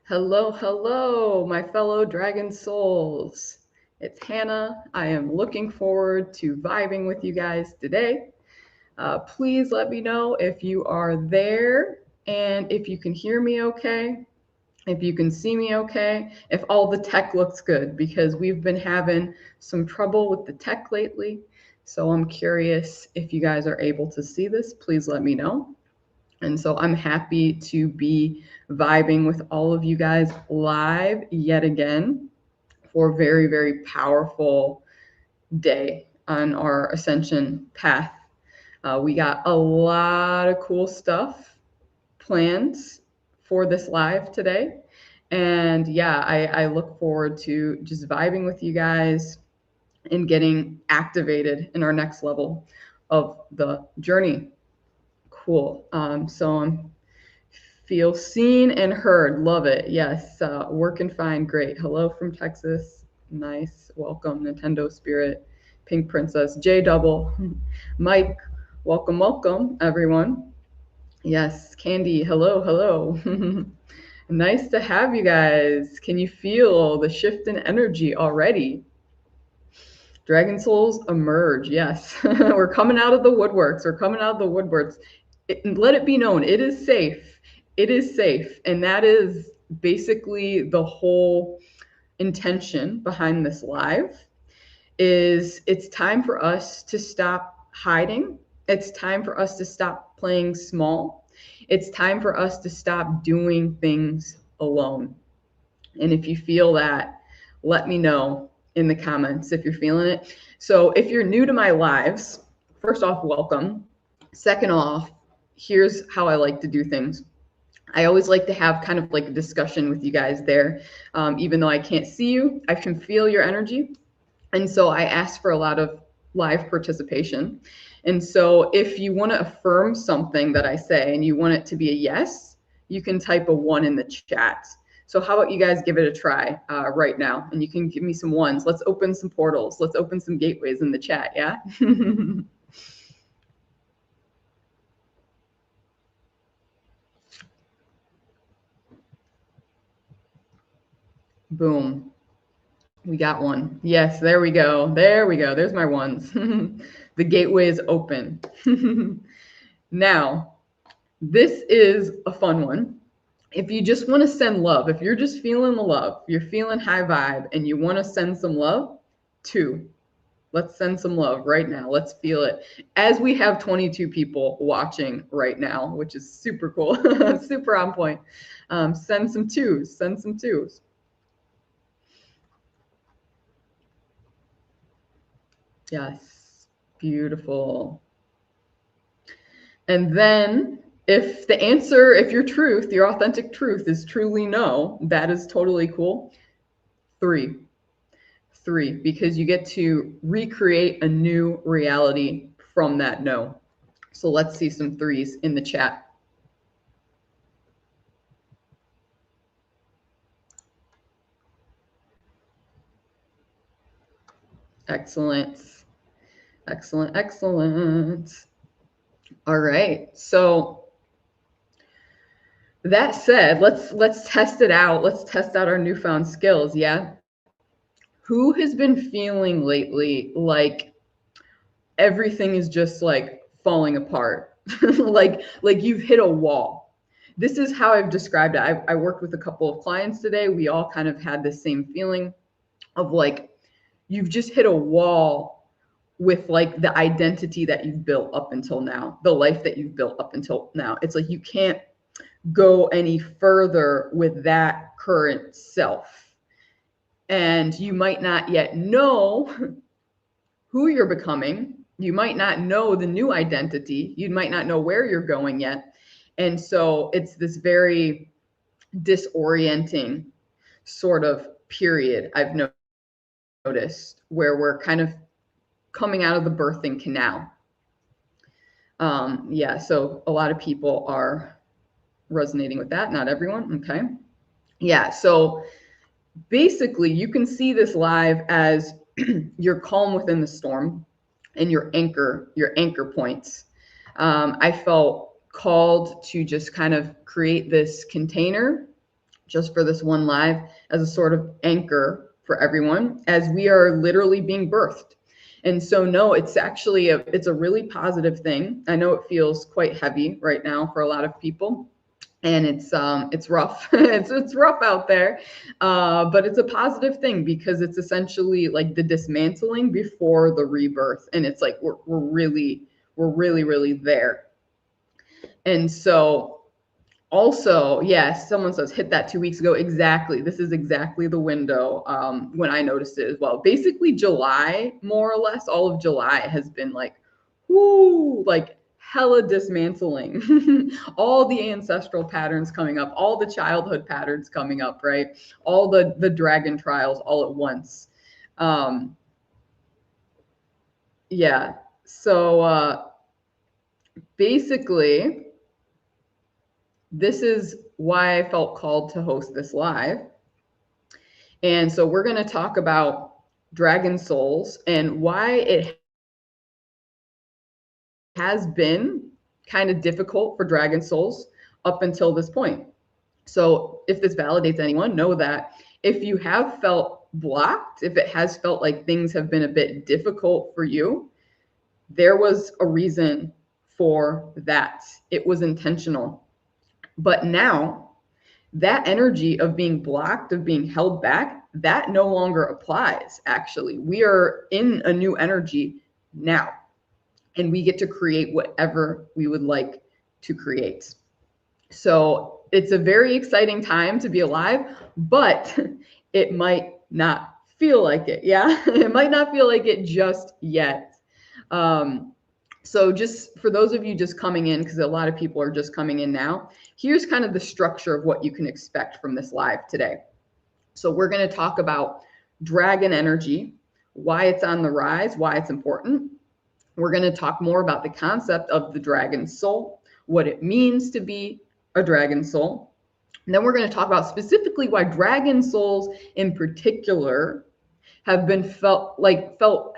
Hello, hello, my fellow dragon souls. It's Hannah. I am looking forward to vibing with you guys today. Please let me know if you are there and if you can hear me okay, if you can see me okay, if all the tech looks good, because we've been having some trouble with the tech lately. So I'm curious if you guys are able to see this. Please let me know. And so I'm happy to be vibing with all of you guys live yet again for a very, very powerful day on our ascension path. We got a lot of cool stuff planned for this live today. And yeah, I look forward to just vibing with you guys and getting activated in our next level of the journey. Cool. So I'm feel seen and heard. Love it. Yes. Working fine. Great. Hello from Texas. Nice. Welcome, Nintendo Spirit, Pink Princess, J Double, Mike. Welcome, welcome, everyone. Yes. Candy. Hello, hello. Nice to have you guys. Can you feel the shift in energy already? Dragon Souls emerge. Yes. We're coming out of the woodworks. We're coming out of the woodworks. Let it be known, it is safe. It is safe. And that is basically the whole intention behind this live is it's time for us to stop hiding. It's time for us to stop playing small. It's time for us to stop doing things alone. And if you feel that, let me know in the comments if you're feeling it. So if you're new to my lives, first off, welcome. Second off, here's how I like to do things. I always like to have kind of like a discussion with you guys there. Even though I can't see you, I can feel your energy. And so I ask for a lot of live participation. And so if you want to affirm something that I say and you want it to be a yes, you can type a 1 in the chat. So how about you guys give it a try right now? And you can give me some ones. Let's open some portals. Let's open some gateways in the chat, yeah? Boom. We got one. Yes, there we go. There we go. There's my ones. The gateway is open. Now, this is a fun one. If you just want to send love, if you're just feeling the love, you're feeling high vibe and you want to send some love, 2. Let's send some love right now. Let's feel it. As we have 22 people watching right now, which is super cool, super on point. Send some 2s, send some 2s. Yes, beautiful. And then if the answer, if your truth, your authentic truth is truly no, that is totally cool. 3, because you get to recreate a new reality from that no. So let's see some 3s in the chat. Excellent. Excellent, excellent. All right. So that said, let's test it out. Let's test out our newfound skills, yeah? Who has been feeling lately like everything is just like falling apart? like you've hit a wall. This is how I've described it. I worked with a couple of clients today. We all kind of had the same feeling of like you've just hit a wall with like the identity that you've built up until now, the life that you've built up until now. It's like you can't go any further with that current self. And you might not yet know who you're becoming. You might not know the new identity. You might not know where you're going yet. And so it's this very disorienting sort of period I've noticed where we're kind of coming out of the birthing canal. Yeah, so a lot of people are resonating with that. Not everyone. Okay. Yeah, so basically you can see this live as your calm within the storm and your anchor points. I felt called to just kind of create this container just for this one live as a sort of anchor for everyone as we are literally being birthed. And so no, it's actually it's a really positive thing. I know it feels quite heavy right now for a lot of people, and it's rough. It's rough out there, but it's a positive thing because it's essentially like the dismantling before the rebirth, and it's like we're really there. And so also, yes, someone says hit that 2 weeks ago. Exactly. This is exactly the window when I noticed it as well. Basically, July, more or less, all of July has been like, whoo, like hella dismantling. All the ancestral patterns coming up, all the childhood patterns coming up, right? All the dragon trials all at once. Yeah. So basically, this is why I felt called to host this live. And so we're going to talk about dragon souls and why it has been kind of difficult for dragon souls up until this point. So if this validates anyone, know that if you have felt blocked, if it has felt like things have been a bit difficult for you, there was a reason for that. It was intentional. But now that energy of being blocked, of being held back, that no longer applies, actually. We are in a new energy now, and we get to create whatever we would like to create. So it's a very exciting time to be alive, but it might not feel like it. Yeah, it might not feel like it just yet. So just for those of you just coming in, because a lot of people are just coming in now, here's kind of the structure of what you can expect from this live today. So we're going to talk about dragon energy, why it's on the rise, why it's important. We're going to talk more about the concept of the dragon soul, what it means to be a dragon soul. And then we're going to talk about specifically why dragon souls in particular have been felt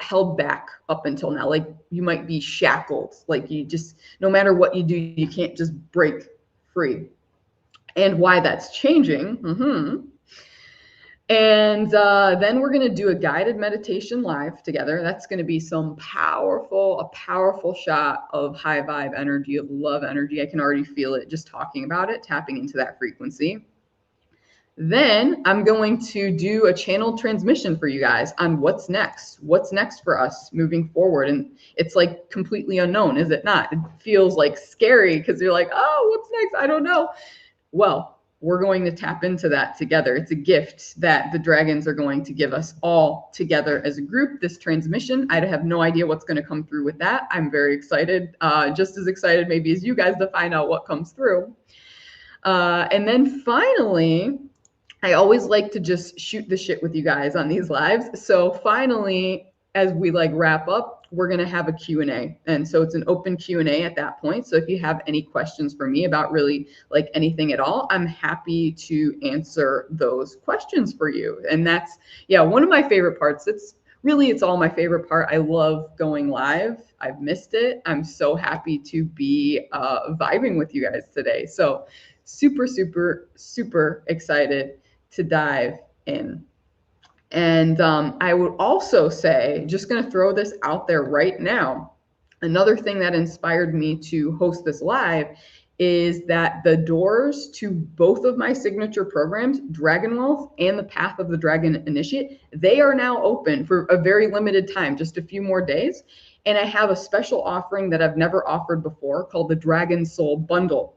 held back up until now. Like you might be shackled, like you just, no matter what you do, you can't just break free, and why that's changing. And then we're going to do a guided meditation live together. That's going to be a powerful shot of high vibe energy, of love energy. I can already feel it just talking about it, tapping into that frequency. Then I'm going to do a channel transmission for you guys on what's next for us moving forward. And it's like completely unknown, is it not? It feels like scary because you're like, oh, what's next? I don't know. Well, we're going to tap into that together. It's a gift that the dragons are going to give us all together as a group, this transmission. I have no idea what's going to come through with that. I'm very excited, just as excited maybe as you guys to find out what comes through. And then finally, I always like to just shoot the shit with you guys on these lives. So finally, as we wrap up, we're going to have a Q&A. And so it's an open Q&A at that point. So if you have any questions for me about really anything at all, I'm happy to answer those questions for you. And that's, one of my favorite parts. It's all my favorite part. I love going live. I've missed it. I'm so happy to be vibing with you guys today. So super excited to dive in. And I would also say, just going to throw this out there right now, another thing that inspired me to host this live is that the doors to both of my signature programs, Dragon Wealth and the Path of the Dragon Initiate, they are now open for a very limited time, just a few more days. And I have a special offering that I've never offered before called the Dragon Soul Bundle.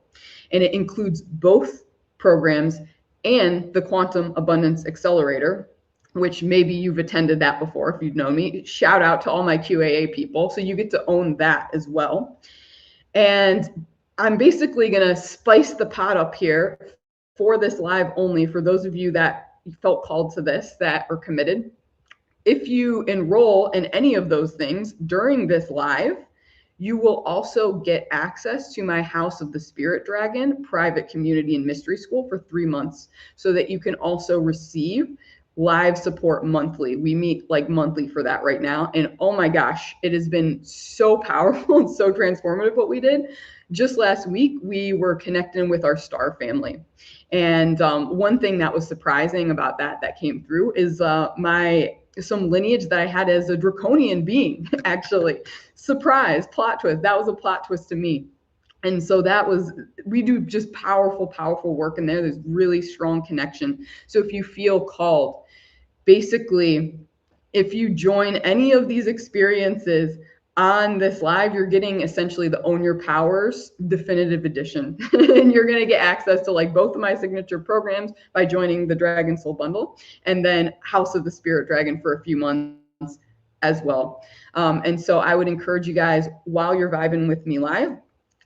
And it includes both programs and the Quantum Abundance Accelerator, which maybe you've attended that before if you've known me. Shout out to all my QAA people. So you get to own that as well. And I'm basically going to spice the pot up here for this live only for those of you that felt called to this, that are committed. If you enroll in any of those things during this live, you will also get access to my House of the Spirit Dragon private community and mystery school for 3 months, so that you can also receive live support monthly. We meet monthly for that right now. And oh my gosh, it has been so powerful and so transformative what we did. just last week, we were connecting with our star family. And one thing that was surprising about that came through is some lineage that I had as a draconian being, actually. Surprise, plot twist. That was a plot twist to me. And so we do just powerful work in there. There's really strong connection. So if you feel called, basically, if you join any of these experiences on this live, you're getting essentially the Own Your Powers definitive edition. And you're going to get access to like both of my signature programs by joining the Dragon Soul Bundle, and then House of the Spirit Dragon for a few months as well. And so I would encourage you guys, while you're vibing with me live,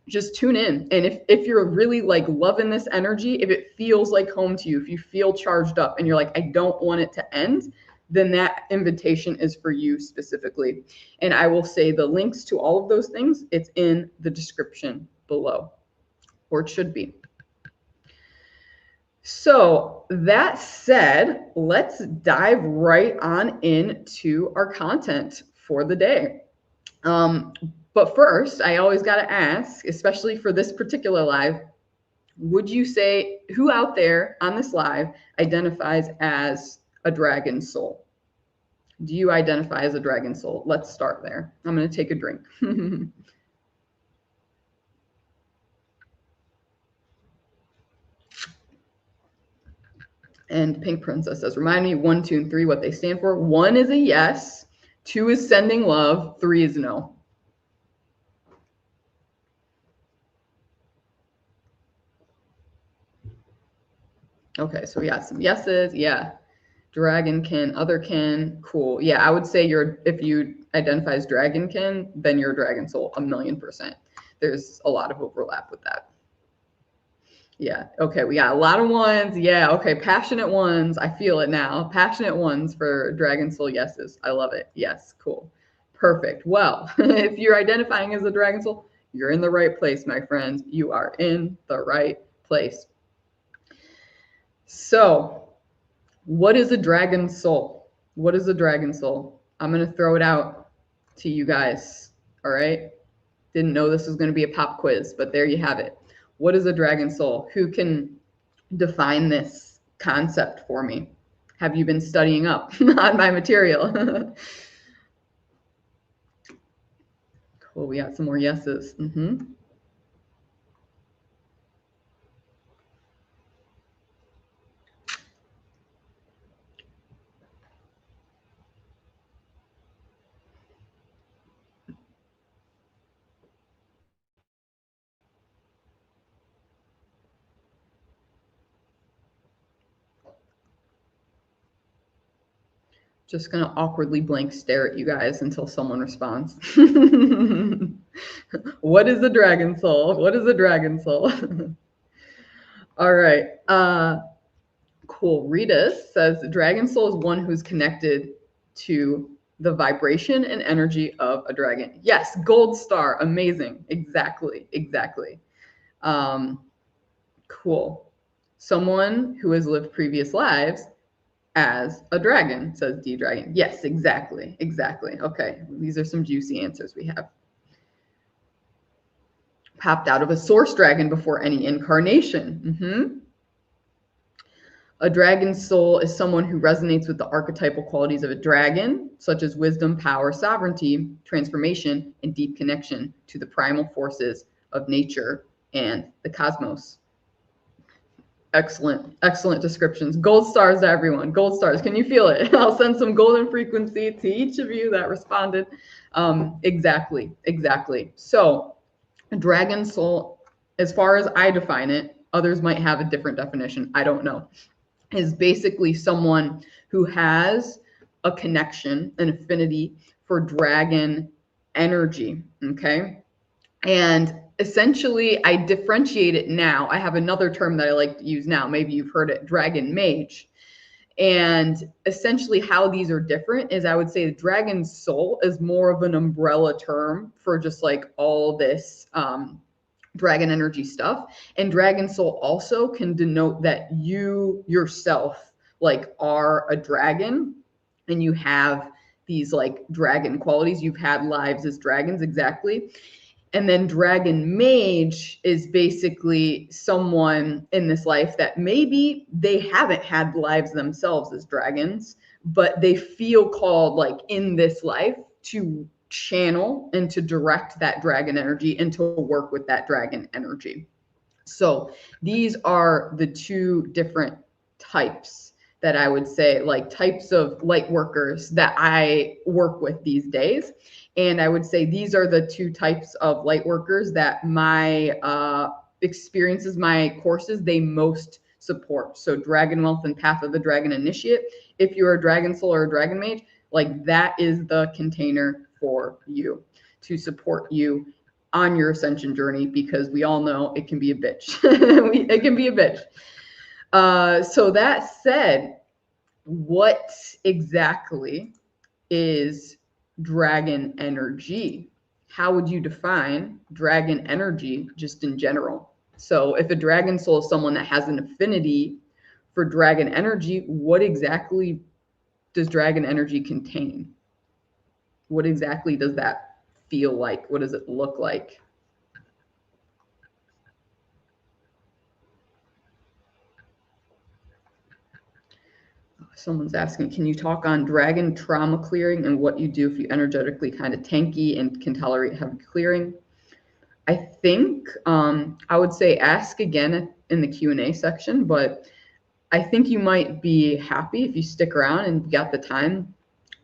just tune in. And if you're really like loving this energy, if it feels like home to you, if you feel charged up and you're like, I don't want it to end, then that invitation is for you specifically. And I will say the links to all of those things, it's in the description below, or it should be. So that said, let's dive right on into our content for the day. But first, I always got to ask, especially for this particular live, would you say, who out there on this live identifies as a dragon soul? Do you identify as a dragon soul? Let's start there. I'm going to take a drink. And Pink Princess says, remind me 1, 2, and 3 what they stand for. 1 is a yes, 2 is sending love, 3 is no. Okay, so we got some yeses. Yeah. Dragonkin, otherkin, cool. Yeah, I would say if you identify as dragonkin, then you're a dragon soul, 1,000,000%. There's a lot of overlap with that. Yeah, okay, we got a lot of ones. Yeah, okay, passionate ones. I feel it now. Passionate ones for dragon soul yeses. I love it. Yes, cool. Perfect. Well, if you're identifying as a dragon soul, you're in the right place, my friends. You are in the right place. So, what is a dragon soul? What is a dragon soul? I'm going to throw it out to you guys. All right. Didn't know this was going to be a pop quiz, but there you have it. What is a dragon soul? Who can define this concept for me? Have you been studying up on my material? Cool. We got some more yeses. Just going to awkwardly blank stare at you guys until someone responds. What is a dragon soul? What is a dragon soul? All right. Cool. Rita says dragon soul is one who's connected to the vibration and energy of a dragon. Yes, gold star. Amazing. Exactly. Cool. Someone who has lived previous lives as a dragon, says D Dragon. Yes, exactly. Okay, these are some juicy answers we have. Popped out of a source dragon before any incarnation. A dragon soul is someone who resonates with the archetypal qualities of a dragon, such as wisdom, power, sovereignty, transformation, and deep connection to the primal forces of nature and the cosmos. Excellent descriptions. Gold stars to everyone. Gold stars. Can you feel it? I'll send some golden frequency to each of you that responded. Exactly. So, a dragon soul, as far as I define it, others might have a different definition. I don't know. Is basically someone who has a connection, an affinity for dragon energy. Okay. And essentially, I differentiate it now. I have another term that I like to use now. Maybe you've heard it, dragon mage. And essentially how these are different is I would say the dragon soul is more of an umbrella term for just like all this dragon energy stuff. And dragon soul also can denote that you yourself like are a dragon and you have these like dragon qualities. You've had lives as dragons. Exactly. And then dragon mage is basically someone in this life that maybe they haven't had lives themselves as dragons, but they feel called, like, in this life to channel and to direct that dragon energy and to work with that dragon energy. So these are the two different types that I would say, like, types of light workers that I work with these days. And I would say these are the two types of light workers that my experiences, my courses, they most support. So Dragon Wealth and Path of the Dragon Initiate. If you're a Dragon Soul or a Dragon Mage, like, that is the container for you to support you on your ascension journey, because we all know it can be a bitch. It can be a bitch. So that said, what exactly is dragon energy? How would you define dragon energy just in general? So if a dragon soul is someone that has an affinity for dragon energy, what exactly does dragon energy contain? What exactly does that feel like? What does it look like? Someone's asking, can you talk on dragon trauma clearing and what you do if you energetically kind of tanky and can tolerate heavy clearing? I think I would say ask again in the Q&A section, but I think you might be happy if you stick around and got the time,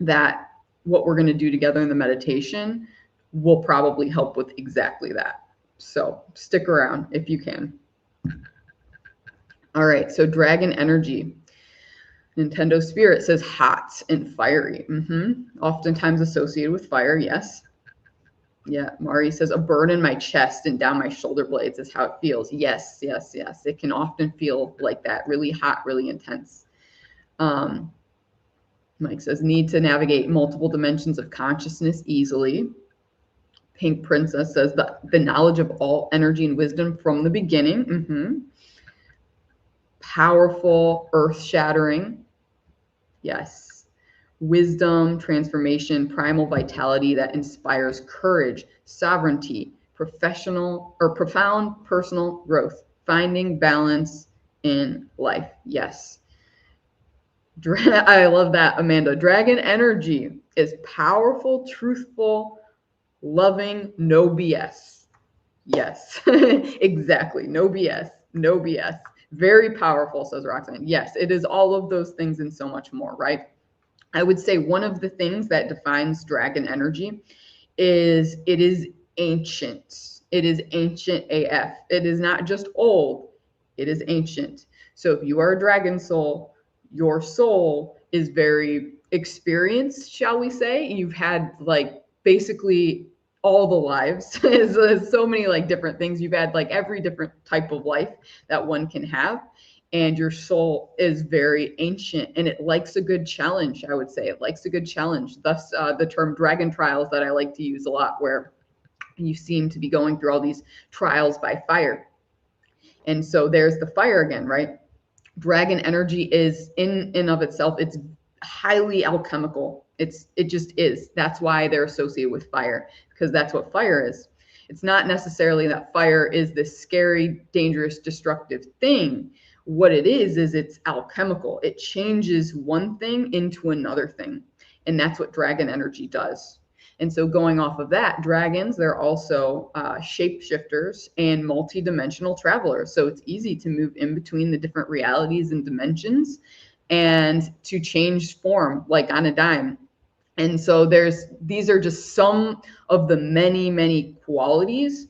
that what we're going to do together in the meditation will probably help with exactly that. So stick around if you can. All right, so dragon energy. Nintendo Spirit says hot and fiery. Oftentimes associated with fire, yes. Yeah, Mari says a burn in my chest and down my shoulder blades is how it feels. Yes, yes, yes. It can often feel like that, really hot, really intense. Mike says need to navigate multiple dimensions of consciousness easily. Pink Princess says the knowledge of all energy and wisdom from the beginning. Powerful, earth-shattering. Yes. Wisdom, transformation, primal vitality that inspires courage, sovereignty, professional or profound personal growth, finding balance in life. Yes. I love that, Amanda. Dragon energy is powerful, truthful, loving, no BS. Yes, exactly. No BS. No BS. Very powerful, says Roxanne. Yes, it is all of those things and so much more, right? I would say one of the things that defines dragon energy is it is ancient. It is ancient AF. It is not just old, it is ancient. So if you are a dragon soul, your soul is very experienced, shall we say. You've had, like, basically all the lives. So many, like, different things. You've had, like, every different type of life that one can have. And your soul is very ancient and it likes a good challenge. I would say it likes a good challenge. Thus the term dragon trials that I like to use a lot, where you seem to be going through all these trials by fire. And so there's the fire again, right? Dragon energy is in and of itself, it's highly alchemical. It just is. That's why they're associated with fire, because that's what fire is. It's not necessarily that fire is this scary, dangerous, destructive thing. What it is it's alchemical. It changes one thing into another thing. And that's what dragon energy does. And so going off of that, dragons, they're also shapeshifters and multi-dimensional travelers. So it's easy to move in between the different realities and dimensions and to change form like on a dime. And so these are just some of the many, many qualities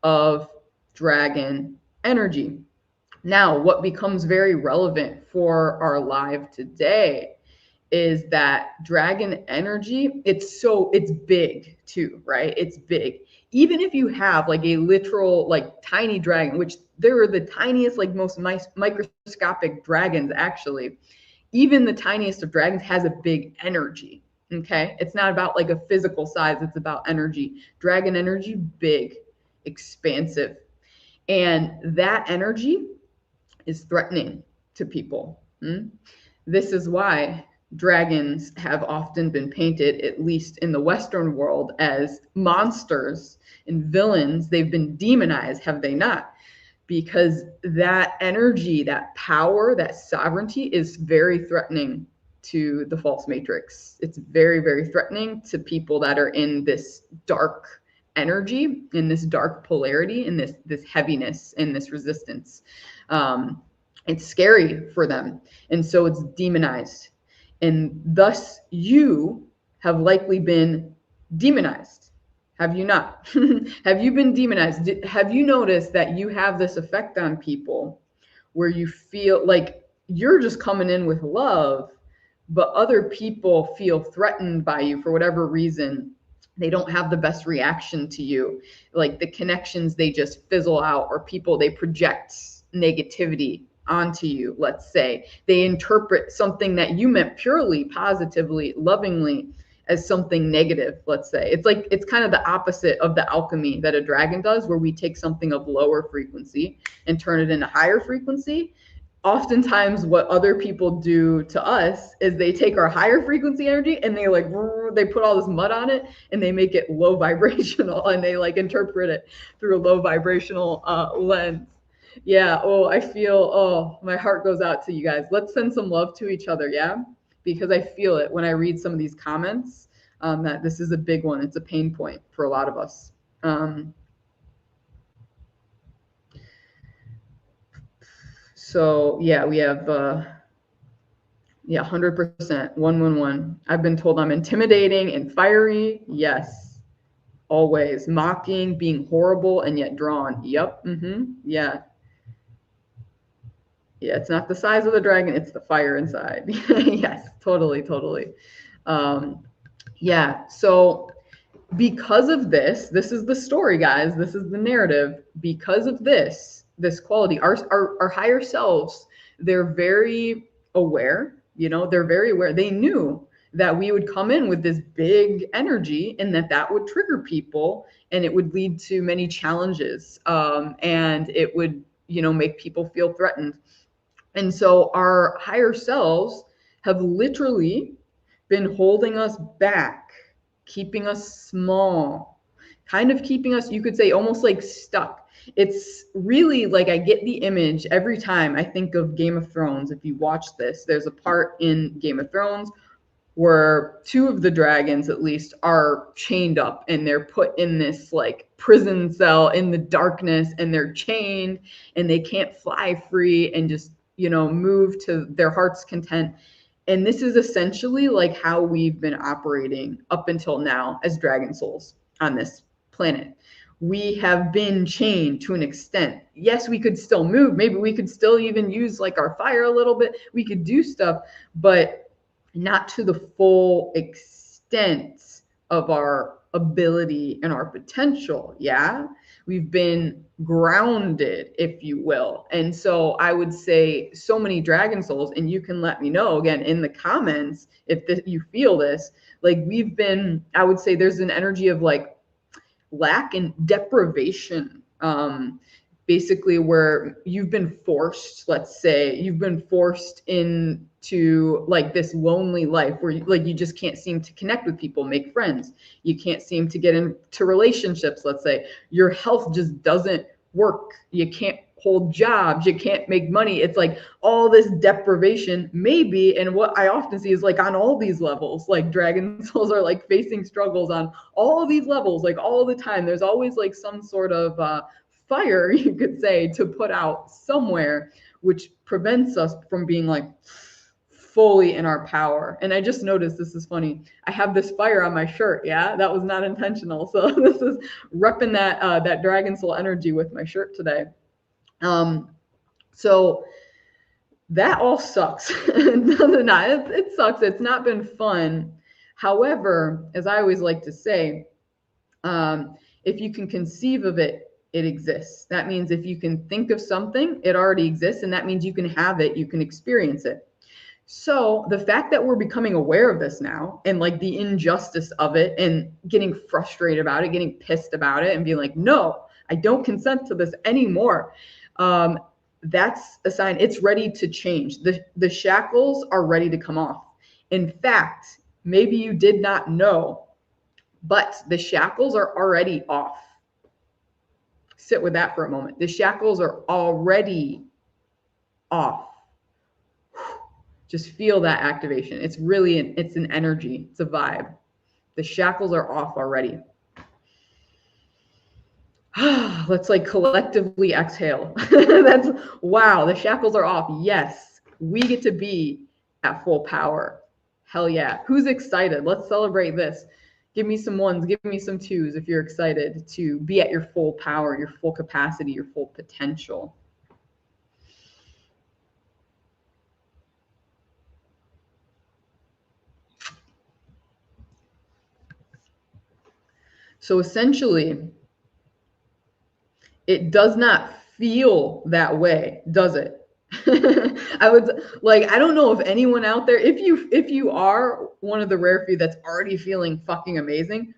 of dragon energy. Now, what becomes very relevant for our live today is that dragon energy, it's big too, right? It's big. Even if you have like a literal, like, tiny dragon, which there are the tiniest, like, most microscopic dragons, actually, even the tiniest of dragons has a big energy. Okay. It's not about like a physical size, it's about energy. Dragon energy, big, expansive. And that energy is threatening to people. This is why dragons have often been painted, at least in the Western world, as monsters and villains. They've been demonized, have they not? Because that energy, that power, that sovereignty is very threatening to the false matrix. It's very, very threatening to people that are in this dark energy, in this dark polarity, in this heaviness, in this resistance. It's scary for them. And so it's demonized. And thus you have likely been demonized. Have you not? Have you been demonized? Have you noticed that you have this effect on people where you feel like you're just coming in with love, but other people feel threatened by you for whatever reason? They don't have the best reaction to you. Like the connections, they just fizzle out, or people, they project negativity onto you. Let's say they interpret something that you meant purely positively, lovingly, as something negative. Let's say it's kind of the opposite of the alchemy that a dragon does, where we take something of lower frequency and turn it into higher frequency. Oftentimes what other people do to us is they take our higher frequency energy and they put all this mud on it and they make it low vibrational, and they like interpret it through a low vibrational lens. Yeah. Oh, I feel, oh, my heart goes out to you guys. Let's send some love to each other. Yeah. Because I feel it when I read some of these comments, that this is a big one. It's a pain point for a lot of us. So yeah, we have, 100%, 111. I've been told I'm intimidating and fiery. Yes. Always mocking, being horrible, and yet drawn. Yep. Yeah. Yeah, it's not the size of the dragon, it's the fire inside. Yes, totally. Yeah, so because of this is the story, guys. This is the narrative. Because of this quality, our higher selves, they're very aware, they're very aware. They knew that we would come in with this big energy, and that would trigger people, and it would lead to many challenges, and it would, make people feel threatened. And so our higher selves have literally been holding us back, keeping us small, kind of keeping us, you could say, almost like stuck. It's really like, I get the image every time I think of Game of Thrones. If you watch this, there's a part in Game of Thrones where two of the dragons, at least, are chained up, and they're put in this like prison cell in the darkness, and they're chained and they can't fly free and just, move to their heart's content. And this is essentially like how we've been operating up until now as dragon souls on this planet. We have been chained to an extent. Yes, we could still move. Maybe we could still even use like our fire a little bit. We could do stuff, but not to the full extent of our ability and our potential. Yeah. We've been grounded, if you will. And so I would say so many dragon souls, and you can let me know again in the comments if you feel this, like we've been, I would say there's an energy of like lack and deprivation, basically where you've been forced, let's say you've been forced into like this lonely life where you just can't seem to connect with people, make friends. You can't seem to get into relationships. Let's say your health just doesn't work. You can't hold jobs. You can't make money. It's like all this deprivation maybe. And what I often see is like on all these levels, like dragon souls are like facing struggles on all of these levels, like all the time. There's always like some sort of fire, you could say, to put out somewhere, which prevents us from being like fully in our power. And I just noticed, this is funny, I have this fire on my shirt. Yeah, that was not intentional. So this is repping that dragon soul energy with my shirt today. So that all sucks. It sucks. It's not been fun. However, as I always like to say, if you can conceive of it, it exists. That means if you can think of something, it already exists. And that means you can have it, you can experience it. So the fact that we're becoming aware of this now, and like the injustice of it, and getting frustrated about it, getting pissed about it, and being like, no, I don't consent to this anymore. That's a sign it's ready to change. The shackles are ready to come off. In fact, maybe you did not know, but the shackles are already off. Sit with that for a moment. The shackles are already off. Just feel that activation. It's really it's an energy. It's a vibe. The shackles are off already. Let's like collectively exhale. That's wow. The shackles are off. Yes, we get to be at full power. Hell yeah. Who's excited? Let's celebrate this. Give me some ones, give me some twos if you're excited to be at your full power, your full capacity, your full potential. So essentially, it does not feel that way, does it? I would like, I don't know if anyone out there, if you are one of the rare few that's already feeling fucking amazing,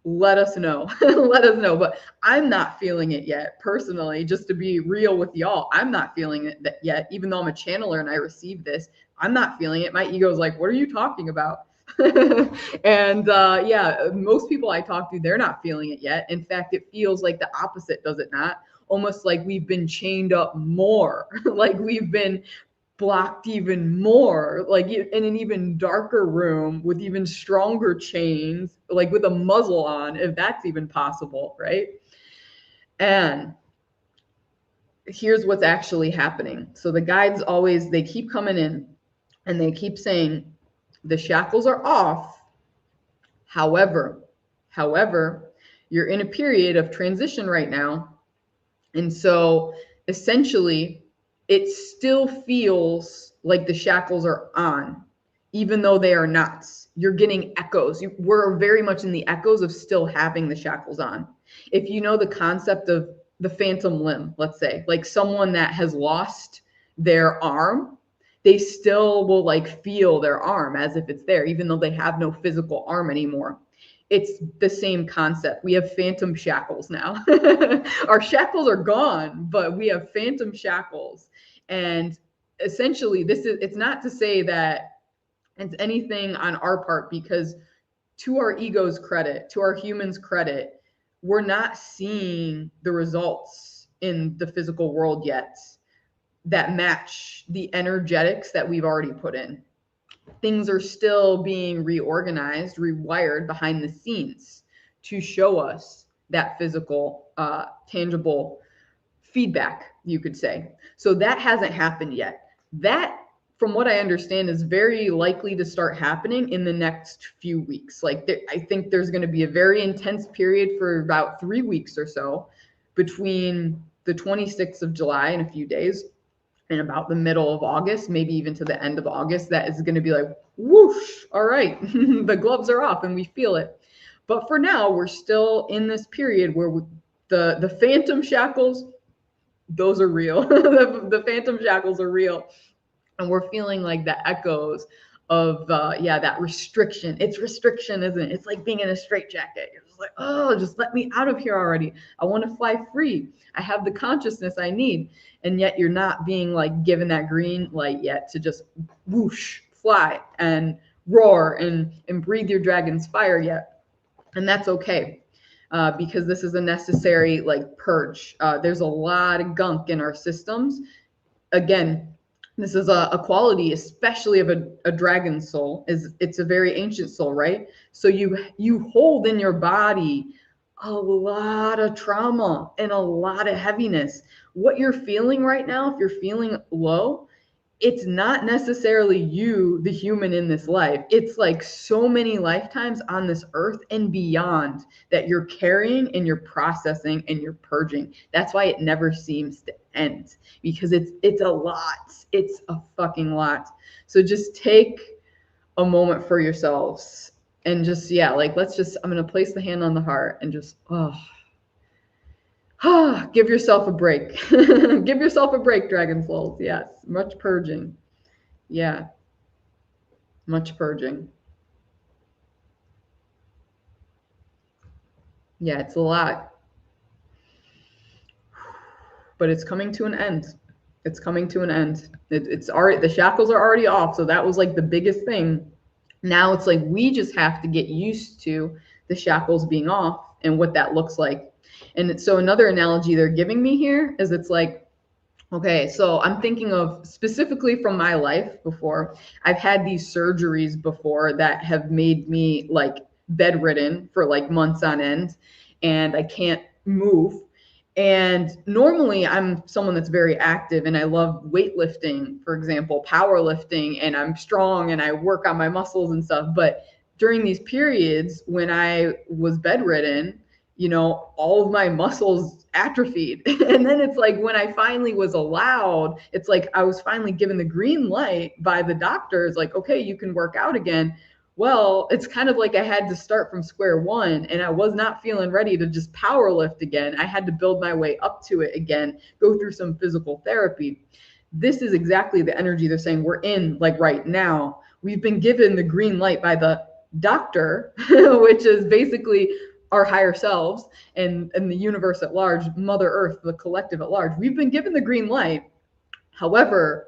let us know. Let us know. But I'm not feeling it yet personally, just to be real with y'all. I'm not feeling it yet, even though I'm a channeler and I receive this. I'm not feeling it. My ego's like, what are you talking about? And yeah, most people I talk to, they're not feeling it yet. In fact, it feels like the opposite, does it not? Almost like we've been chained up more, like we've been blocked even more, like in an even darker room with even stronger chains, like with a muzzle on, if that's even possible, right? And here's what's actually happening. So the guides always, they keep coming in and they keep saying, the shackles are off. However, you're in a period of transition right now. And so essentially, it still feels like the shackles are on, even though they are not. You're getting echoes. We're very much in the echoes of still having the shackles on. If you know the concept of the phantom limb, let's say, like someone that has lost their arm, they still will like feel their arm as if it's there, even though they have no physical arm anymore. It's the same concept. We have phantom shackles now. Our shackles are gone, but we have phantom shackles. And essentially, it's not to say that it's anything on our part, because to our ego's credit, to our humans' credit, we're not seeing the results in the physical world yet that match the energetics that we've already put in. Things are still being reorganized, rewired behind the scenes to show us that physical, tangible feedback, you could say. So that hasn't happened yet. That, from what I understand, is very likely to start happening in the next few weeks. Like, I think there's going to be a very intense period for about 3 weeks or so between the 26th of July in a few days and about the middle of August, maybe even to the end of August, that is going to be like, whoosh, all right, the gloves are off and we feel it. But for now, we're still in this period where the phantom shackles, those are real. The phantom shackles are real. And we're feeling like the echoes of, that restriction. It's restriction, isn't it? It's like being in a straitjacket. You're just like, oh, just let me out of here already. I want to fly free. I have the consciousness I need. And yet you're not being like given that green light yet to just whoosh, fly and roar and breathe your dragon's fire yet. And that's okay. Because this is a necessary like purge. There's a lot of gunk in our systems. Again, this is a quality, especially of a dragon soul. It's a very ancient soul, right? So you hold in your body a lot of trauma and a lot of heaviness. What you're feeling right now, if you're feeling low, it's not necessarily you, the human in this life. It's like so many lifetimes on this earth and beyond that you're carrying and you're processing and you're purging. That's why it never seems to end, because it's a lot. It's a fucking lot. So just take a moment for yourselves and just, I'm going to place the hand on the heart and just, give yourself a break. Give yourself a break, dragon souls. Yes, much purging. Yeah, much purging. Yeah, it's a lot. But it's coming to an end. It's coming to an end. It's already, the shackles are already off. So that was like the biggest thing. Now it's like we just have to get used to the shackles being off and what that looks like. And so another analogy they're giving me here is it's like, okay, so I'm thinking of specifically from my life before. I've had these surgeries before that have made me like bedridden for like months on end, and I can't move. And normally I'm someone that's very active and I love weightlifting, for example, powerlifting, and I'm strong and I work on my muscles and stuff. But during these periods when I was bedridden, all of my muscles atrophied. And then it's like when I finally was allowed, it's like I was finally given the green light by the doctors, like, okay, you can work out again. Well, it's kind of like I had to start from square one, and I was not feeling ready to just power lift again. I had to build my way up to it again, go through some physical therapy. This is exactly the energy they're saying we're in, like right now. We've been given the green light by the doctor, which is basically our higher selves and the universe at large, Mother Earth, the collective at large. We've been given the green light. However,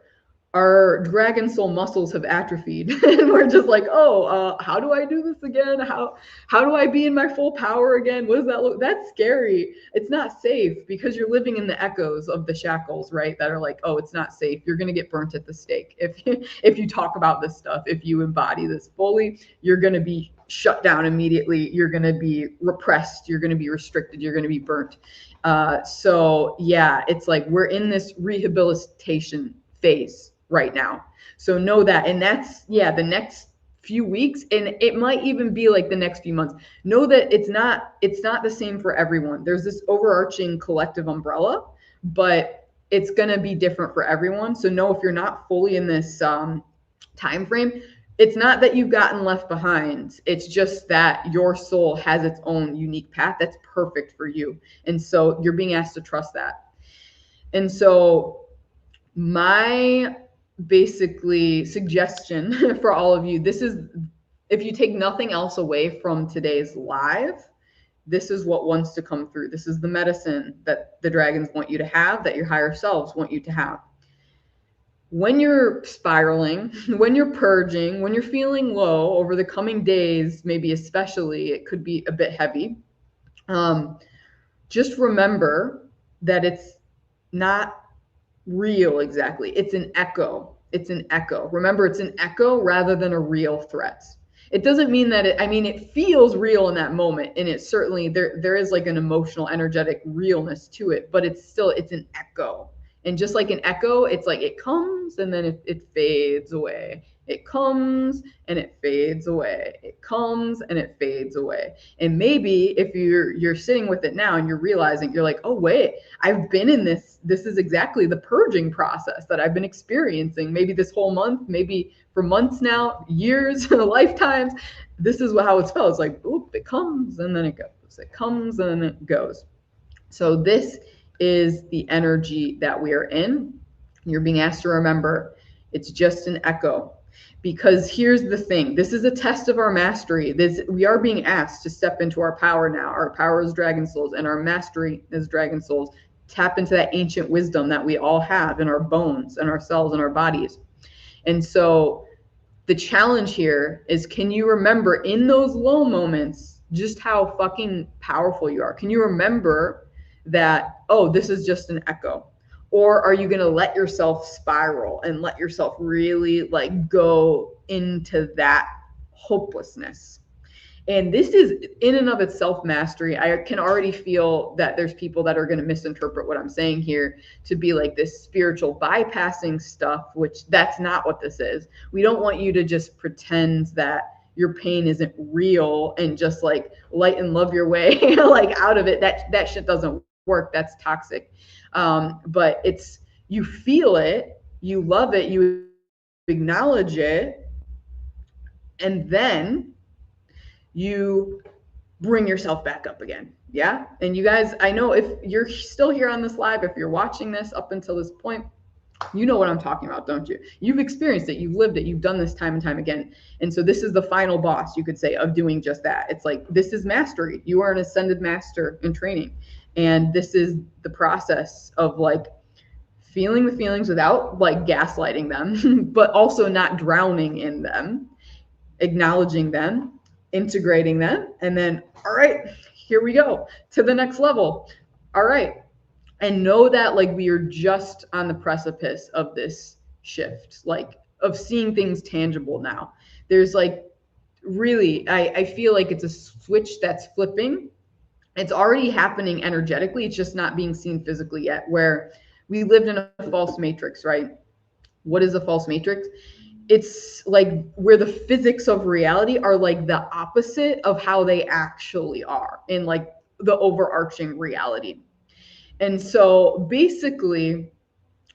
our dragon soul muscles have atrophied and we're just like, how do I do this again? How do I be in my full power again? What does that look? That's scary. It's not safe because you're living in the echoes of the shackles, right? That are like, oh, it's not safe. You're going to get burnt at the stake if you talk about this stuff. If you embody this fully, you're going to be shut down immediately. You're going to be repressed. You're going to be restricted. You're going to be burnt. So yeah, it's like we're in this rehabilitation phase right now. So know that. And that's, yeah, the next few weeks, and it might even be like the next few months. Know that it's not the same for everyone. There's this overarching collective umbrella, but it's going to be different for everyone. So know if you're not fully in this time frame, it's not that you've gotten left behind. It's just that your soul has its own unique path that's perfect for you. And so you're being asked to trust that. And so my basically suggestion for all of you, this is, if you take nothing else away from today's live, this is what wants to come through. This is the medicine that the dragons want you to have, that your higher selves want you to have. When you're spiraling, when you're purging, when you're feeling low over the coming days, maybe especially, it could be a bit heavy. Just remember that it's not real exactly. It's an echo. It's an echo. Remember, it's an echo rather than a real threat. It doesn't mean that it feels real in that moment. And it's certainly, there is like an emotional, energetic realness to it, but it's an echo. And just like an echo, it's like it comes and then it fades away. It comes and it fades away. It comes and it fades away. And maybe if you're sitting with it now and you're realizing, you're like, oh wait, I've been in this. This is exactly the purging process that I've been experiencing. Maybe this whole month, maybe for months now, years, lifetimes. This is how it's felt. It's like, oop, it comes and then it goes. It comes and then it goes. So this is the energy that we are in. You're being asked to remember it's just an echo. Because here's the thing, this is a test of our mastery. We are being asked to step into our power now. Our power is dragon souls, and our mastery is dragon souls. Tap into that ancient wisdom that we all have in our bones and our cells and our bodies. And so the challenge here is, can you remember in those low moments just how fucking powerful you are? Can you remember that, oh, this is just an echo? Or are you going to let yourself spiral and let yourself really like go into that hopelessness? And this is in and of itself mastery. I can already feel that there's people that are going to misinterpret what I'm saying here to be like this spiritual bypassing stuff, which that's not what this is. We don't want you to just pretend that your pain isn't real and just like light and love your way like out of it. That shit doesn't work. That's toxic. But it's, you feel it, you love it, you acknowledge it, and then you bring yourself back up again. Yeah. And you guys, I know if you're still here on this live, if you're watching this up until this point, you know what I'm talking about, don't you? You've experienced it, you've lived it, you've done this time and time again. And so this is the final boss, you could say, of doing just that. It's like, this is mastery. You are an ascended master in training. And this is the process of like feeling the feelings without like gaslighting them, but also not drowning in them. acknowledging them, integrating them, and then, all right, here we go to the next level. All right. And know that like we are just on the precipice of this shift, like of seeing things tangible now. There's like really, I feel like it's a switch that's flipping. It's already happening energetically. It's just not being seen physically yet, where we lived in a false matrix, right? What is a false matrix? It's like where the physics of reality are like the opposite of how they actually are in like the overarching reality. And so basically,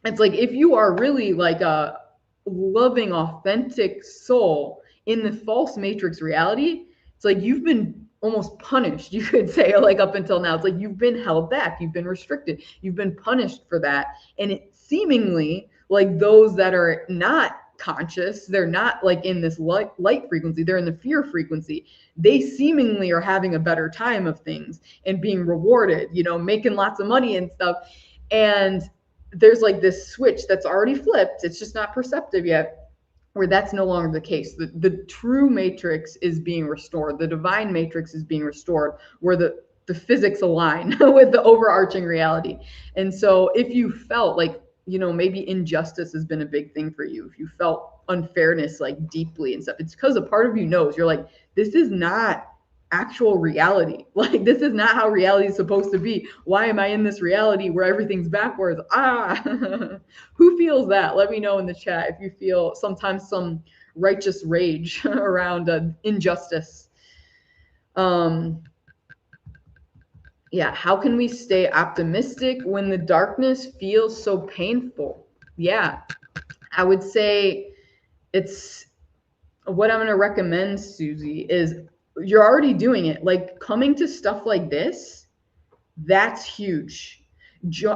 it's like if you are really like a loving, authentic soul in the false matrix reality, it's like you've been almost punished, you could say, like up until now. It's like you've been held back, you've been restricted, you've been punished for that. And it seemingly like those that are not conscious, they're not like in this light frequency, they're in the fear frequency. They seemingly are having a better time of things and being rewarded, you know, making lots of money and stuff. And there's like this switch that's already flipped. It's just not perceptive yet, where that's no longer the case. The true matrix is being restored. The divine matrix is being restored, where the physics align with the overarching reality. And so if you felt like, you know, maybe injustice has been a big thing for you, if you felt unfairness like deeply and stuff, it's because a part of you knows, you're like, this is not actual reality. Like this is not how reality is supposed to be. Why am I in this reality where everything's backwards? Who feels that? Let me know in the chat if you feel sometimes some righteous rage around injustice. Yeah, how can we stay optimistic when the darkness feels so painful? Yeah, I would say it's what I'm going to recommend, Susie, is you're already doing it. Like coming to stuff like this, that's huge.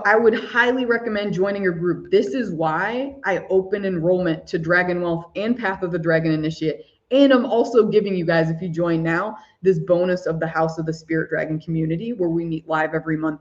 I would highly recommend joining your group. This is why I open enrollment to Dragon Wealth and Path of the Dragon Initiate. And I'm also giving you guys, if you join now, this bonus of the House of the Spirit Dragon community where we meet live every month,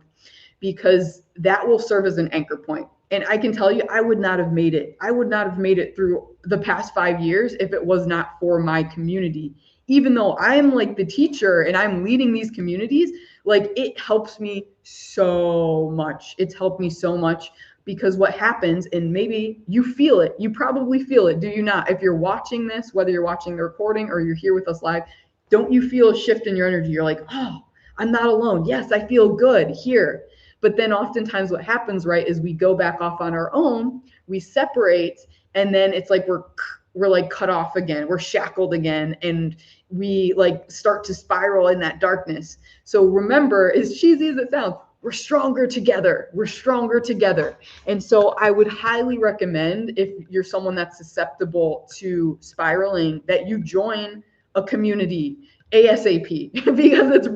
because that will serve as an anchor point. And I can tell you, I would not have made it. I would not have made it through the past 5 years if it was not for my community. Even though I'm like the teacher and I'm leading these communities, like it helps me so much. It's helped me so much because what happens, and maybe you feel it, you probably feel it, do you not? If you're watching this, whether you're watching the recording or you're here with us live, don't you feel a shift in your energy? You're like, oh, I'm not alone. Yes, I feel good here. But then oftentimes what happens, right, is we go back off on our own, we separate, and then it's like we're like cut off again, we're shackled again, and we like start to spiral in that darkness. So remember, as cheesy as it sounds, we're stronger together. We're stronger together. And so I would highly recommend, if you're someone that's susceptible to spiraling, that you join a community ASAP because it's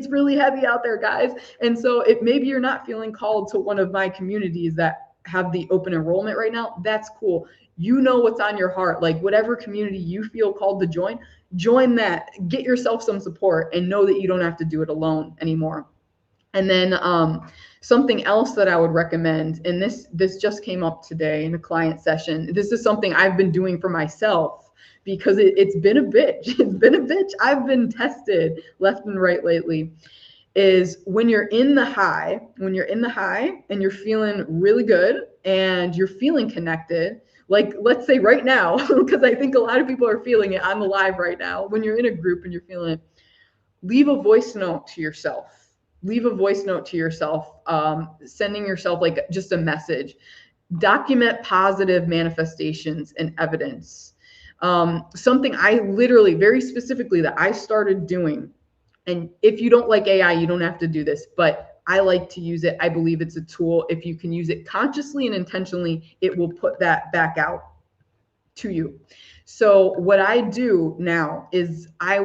really heavy out there, guys. And so if maybe you're not feeling called to one of my communities that have the open enrollment right now, that's cool. You know what's on your heart. Like whatever community you feel called to join that. Get yourself some support and know that you don't have to do it alone anymore. And then something else that I would recommend, and this just came up today in a client session. This is something I've been doing for myself because it's been a bitch. It's been a bitch. I've been tested left and right lately. Is when you're in the high and you're feeling really good and you're feeling connected, like let's say right now, because I think a lot of people are feeling it on the live right now. When you're in a group and you're feeling it, leave a voice note to yourself. Leave a voice note to yourself, sending yourself like just a message. Document positive manifestations and evidence. Something I literally, very specifically, that I started doing. And if you don't like AI, you don't have to do this, but I like to use it. I believe it's a tool. If you can use it consciously and intentionally, it will put that back out to you. So what I do now is I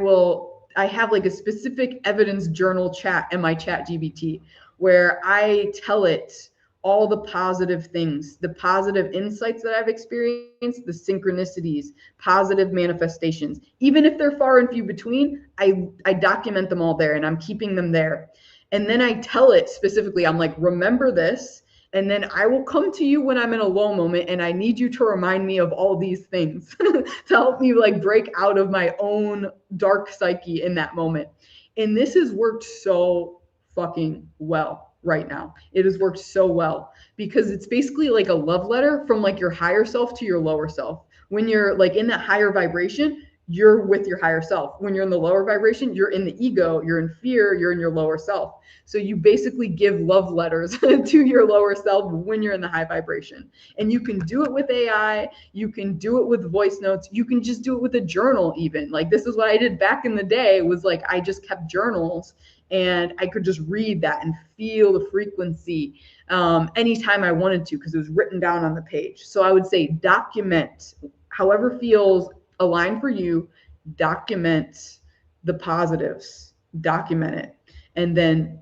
have like a specific evidence journal chat in my chat GBT where I tell it all the positive things, the positive insights that I've experienced, the synchronicities, positive manifestations. Even if they're far and few between, I document them all there and I'm keeping them there. And then I tell it specifically, I'm like, remember this. And then I will come to you when I'm in a low moment, and I need you to remind me of all these things to help me like break out of my own dark psyche in that moment. And this has worked so fucking well right now. It has worked so well because it's basically like a love letter from like your higher self to your lower self. When you're like in that higher vibration, you're with your higher self. When you're in the lower vibration, you're in the ego, you're in fear, you're in your lower self. So you basically give love letters to your lower self when you're in the high vibration. And you can do it with AI, you can do it with voice notes, you can just do it with a journal even. Like this is what I did back in the day, was like I just kept journals and I could just read that and feel the frequency anytime I wanted to, because it was written down on the page. So I would say document however feels aligned for you, document the positives, document it, and then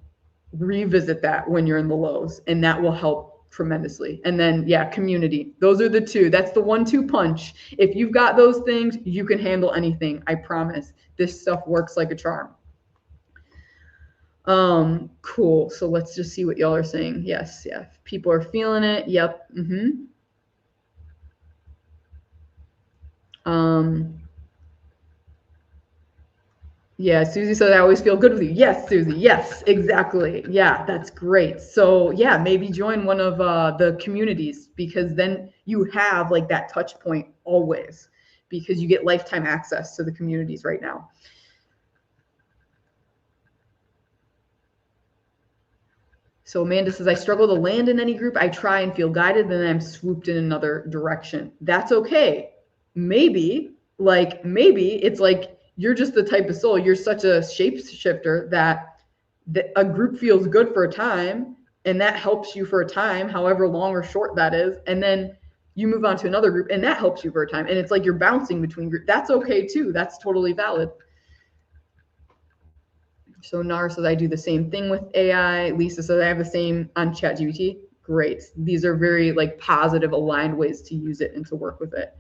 revisit that when you're in the lows, and that will help tremendously. And then yeah, community. Those are the two. That's the 1-2 punch. If you've got those things, you can handle anything. I promise. This stuff works like a charm. Cool. So let's just see what y'all are saying. Yes, yeah. People are feeling it. Yep. Yeah, Susie said I always feel good with you. Yes, Susie. Yes, exactly. Yeah, that's great. So yeah, maybe join one of the communities, because then you have like that touch point always, because you get lifetime access to the communities right now. So Amanda says, I struggle to land in any group. I try and feel guided, and then I'm swooped in another direction. That's okay. Maybe it's like you're just the type of soul. You're such a shapeshifter that a group feels good for a time, and that helps you for a time, however long or short that is. And then you move on to another group, and that helps you for a time. And it's like you're bouncing between groups. That's okay too. That's totally valid. So Nar says, I do the same thing with AI. Lisa says, I have the same on ChatGPT. Great. These are very like positive, aligned ways to use it and to work with it.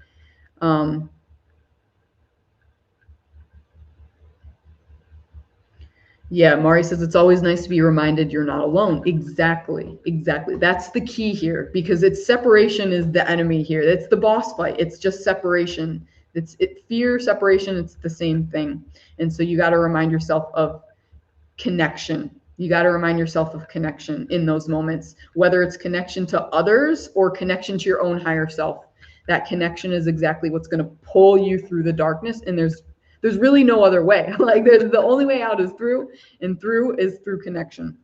Yeah, Mari says, it's always nice to be reminded you're not alone. Exactly. That's the key here, because it's separation is the enemy here. It's the boss fight. It's just separation. Fear, separation, it's the same thing. And so you got to remind yourself of connection. You got to remind yourself of connection in those moments, whether it's connection to others or connection to your own higher self. That connection is exactly what's going to pull you through the darkness. And there's really no other way. Like the only way out is through, and through is through connection.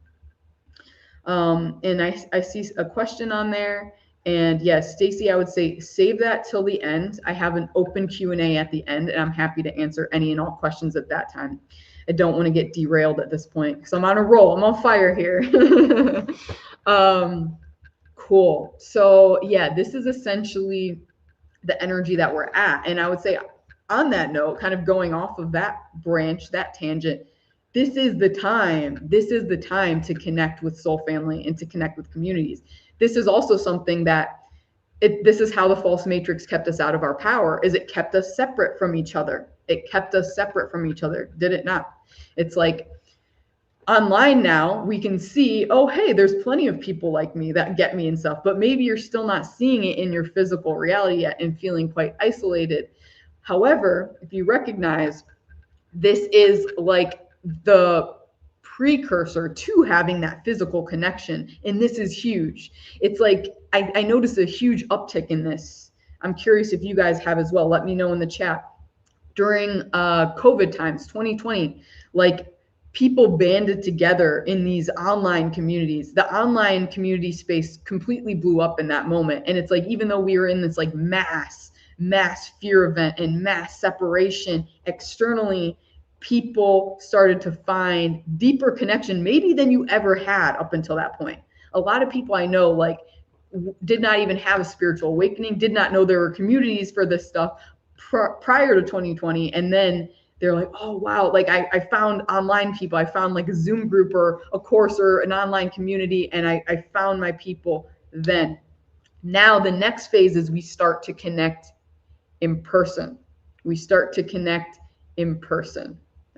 And I see a question on there. And yes, Stacy, I would say save that till the end. I have an open Q&A at the end, and I'm happy to answer any and all questions at that time. I don't want to get derailed at this point because I'm on a roll. I'm on fire here. Cool. So yeah, this is essentially the energy that we're at. And I would say on that note, kind of going off of that branch, that tangent, this is the time to connect with soul family and to connect with communities. This is also something that this is how the false matrix kept us out of our power, is it kept us separate from each other. It kept us separate from each other, did it not? It's like online now we can see, oh, hey, there's plenty of people like me that get me and stuff, but maybe you're still not seeing it in your physical reality yet and feeling quite isolated. However, if you recognize this is like the precursor to having that physical connection, and this is huge. It's like I noticed a huge uptick in this. I'm curious if you guys have as well. Let me know in the chat. During COVID times, 2020, like people banded together in these online communities. The online community space completely blew up in that moment. And it's like, even though we were in this like mass fear event and mass separation externally, people started to find deeper connection maybe than you ever had up until that point. A lot of people I know like did not even have a spiritual awakening, did not know there were communities for this stuff prior to 2020. And then they're like, oh, wow, like I found online people. I found like a Zoom group or a course or an online community, and I found my people then. Now the next phase is we start to connect in person.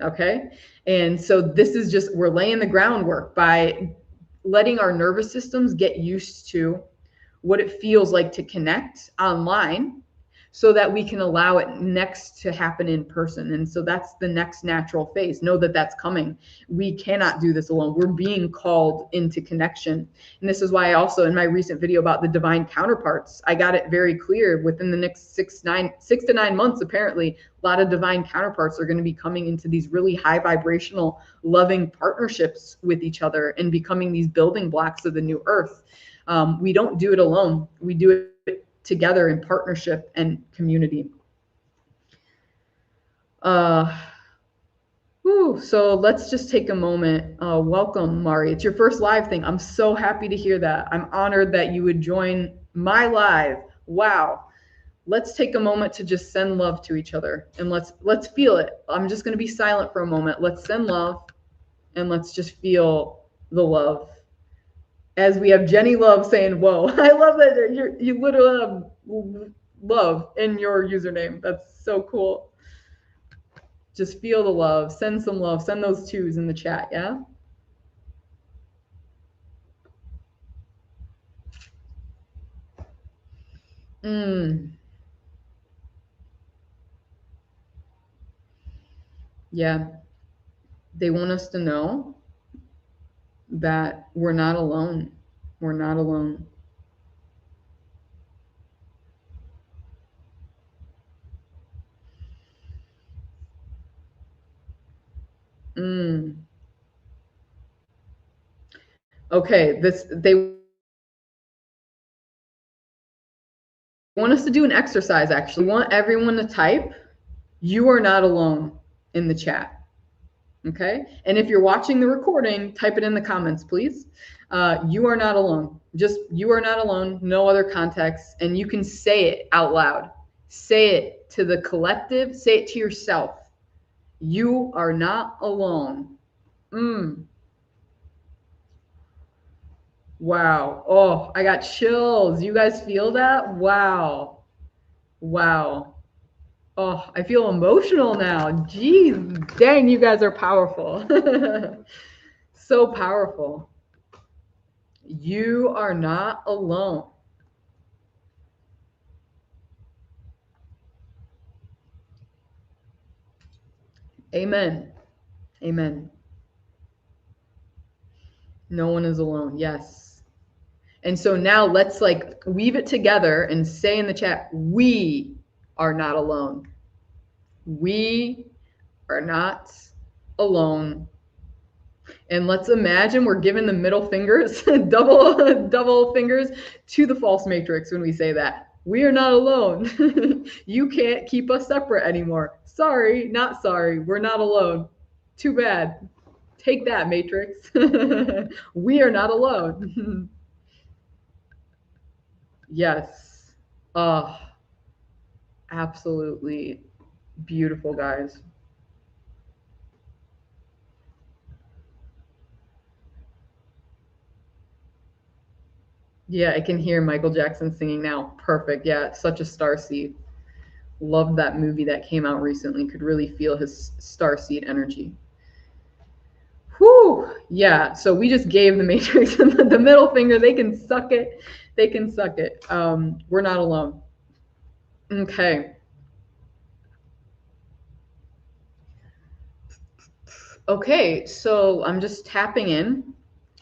Okay. And so this is just, we're laying the groundwork by letting our nervous systems get used to what it feels like to connect online so that we can allow it next to happen in person. And so that's the next natural phase. Know that that's coming. We cannot do this alone. We're being called into connection. And this is why I also, in my recent video about the divine counterparts, I got it very clear within the next 6 to 9 months, apparently, a lot of divine counterparts are going to be coming into these really high vibrational, loving partnerships with each other and becoming these building blocks of the new earth. We don't do it alone. We do it together in partnership and community. So let's just take a moment. Welcome, Mari. It's your first live thing. I'm so happy to hear that. I'm honored that you would join my live. Wow. Let's take a moment to just send love to each other, and let's feel it. I'm just going to be silent for a moment. Let's send love, and let's just feel the love. As we have Jenny Love saying, whoa, I love that you literally have love in your username. That's so cool. Just feel the love. Send some love. Send those twos in the chat, yeah? Yeah. They want us to know that we're not alone. We're not alone. Okay, they want us to do an exercise, actually. We want everyone to type, "You are not alone," in the chat. Okay? And if you're watching the recording, type it in the comments, please. You are not alone. Just, you are not alone, no other context. And you can say it out loud. Say it to the collective, say it to yourself. You are not alone. Wow. Oh, I got chills. You guys feel that? Wow. Wow. Oh, I feel emotional now. Jeez, dang, you guys are powerful. So powerful. You are not alone. Amen. Amen. No one is alone. Yes. And so now let's like weave it together and say in the chat, we are not alone. We are not alone. And let's imagine we're giving the middle fingers, double fingers to the false matrix when we say that. We are not alone. You can't keep us separate anymore. Sorry, not sorry. We're not alone. Too bad. Take that, matrix. We are not alone. Yes. Oh, absolutely beautiful, guys. Yeah, I can hear Michael Jackson singing now. Perfect. Yeah, such a starseed. Loved that movie that came out recently. Could really feel his starseed energy. Whew. Yeah. So we just gave the Matrix the middle finger. They can suck it. They can suck it. We're not alone. Okay. Okay. So I'm just tapping in.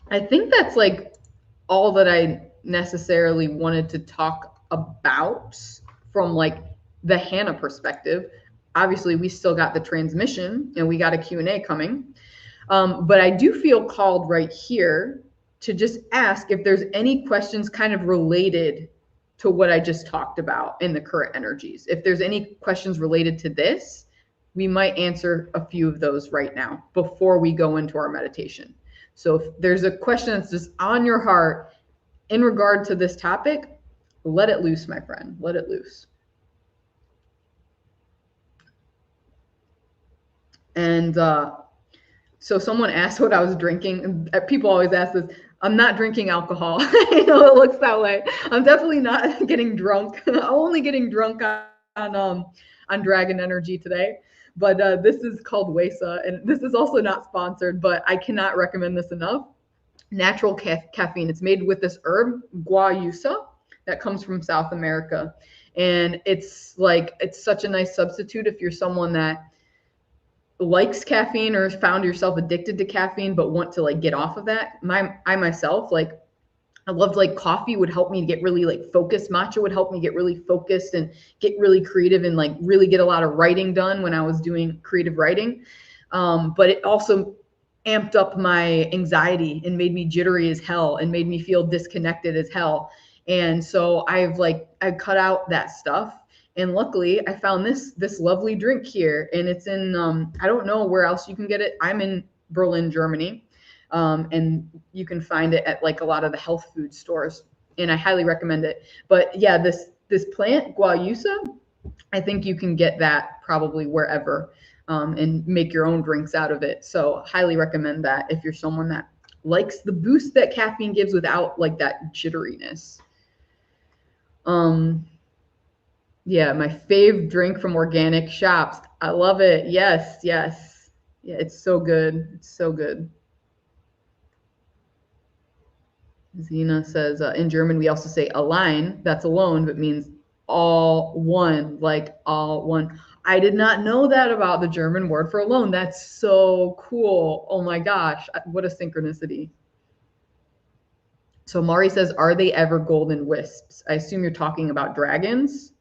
I think that's like all that I necessarily wanted to talk about from like the Hannah perspective. Obviously, we still got the transmission and we got a Q&A coming. But I do feel called right here to just ask if there's any questions kind of related to what I just talked about in the current energies. If there's any questions related to this, we might answer a few of those right now before we go into our meditation. So if there's a question that's just on your heart in regard to this topic, let it loose, my friend. Let it loose. And so someone asked what I was drinking. People always ask this. I'm not drinking alcohol. I know it looks that way. I'm definitely not getting drunk. I'm only getting drunk on Dragon Energy today. But this is called Wesa, and this is also not sponsored, but I cannot recommend this enough. natural caffeine. It's made with this herb, guayusa, that comes from South America. And it's such a nice substitute if you're someone that likes caffeine or found yourself addicted to caffeine but want to like get off of that. I myself, like, I loved, like, coffee would help me to get really like focused. Matcha would help me get really focused and get really creative and like really get a lot of writing done when I was doing creative writing. But it also amped up my anxiety and made me jittery as hell and made me feel disconnected as hell. And so I cut out that stuff. And luckily I found this lovely drink here, and it's in I don't know where else you can get it. I'm in Berlin, Germany. And you can find it at like a lot of the health food stores, and I highly recommend it. But yeah, this plant, guayusa, I think you can get that probably wherever, and make your own drinks out of it. So highly recommend that if you're someone that likes the boost that caffeine gives without like that jitteriness. Yeah, my fave drink from organic shops. I love it. Yes, yes. Yeah, it's so good. It's so good. Zena says, in German, we also say allein. That's alone, but means all one, like all one. I did not know that about the German word for alone. That's so cool. Oh my gosh, what a synchronicity. So Mari says, are they ever golden wisps? I assume you're talking about dragons.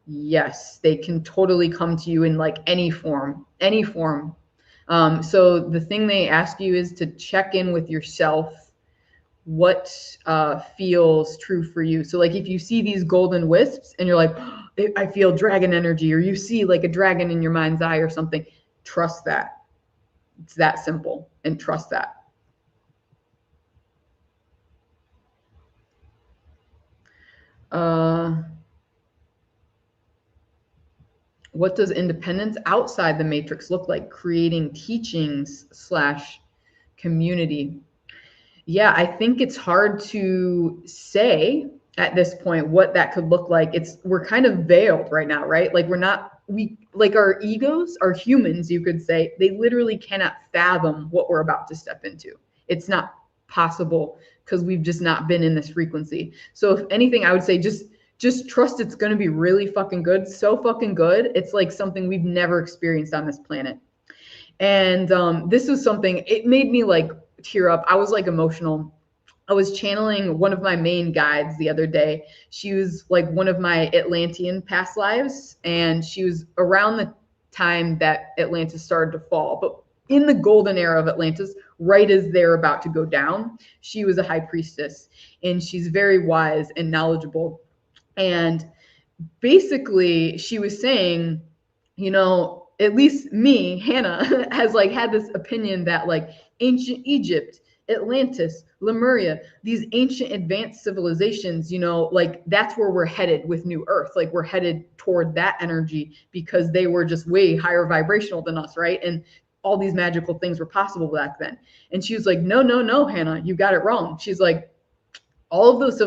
Yes, they can totally come to you in like any form, any form. So the thing they ask you is to check in with yourself. What feels true for you? So like if you see these golden wisps and you're like, oh, I feel dragon energy, or you see like a dragon in your mind's eye or something, trust that. It's that simple, and trust that. What does independence outside the matrix look like? Creating teachings / community. Yeah, I think it's hard to say at this point what that could look like. We're kind of veiled right now, right? Like we like our egos, our humans, you could say, they literally cannot fathom what we're about to step into. It's not possible because we've just not been in this frequency. So if anything, I would say just trust it's going to be really fucking good. So fucking good. It's like something we've never experienced on this planet. And this was something, it made me like tear up. I was like emotional. I was channeling one of my main guides the other day. She was like one of my Atlantean past lives, and she was around the time that Atlantis started to fall. But in the golden era of Atlantis, right as they're about to go down, she was a high priestess, and she's very wise and knowledgeable. And basically she was saying, you know, at least me, Hannah, has like had this opinion that like ancient Egypt, Atlantis, Lemuria, these ancient advanced civilizations, you know, like that's where we're headed with New Earth. Like we're headed toward that energy because they were just way higher vibrational than us, right? And all these magical things were possible back then. And she was like, no, Hannah, you got it wrong. She's like, all of those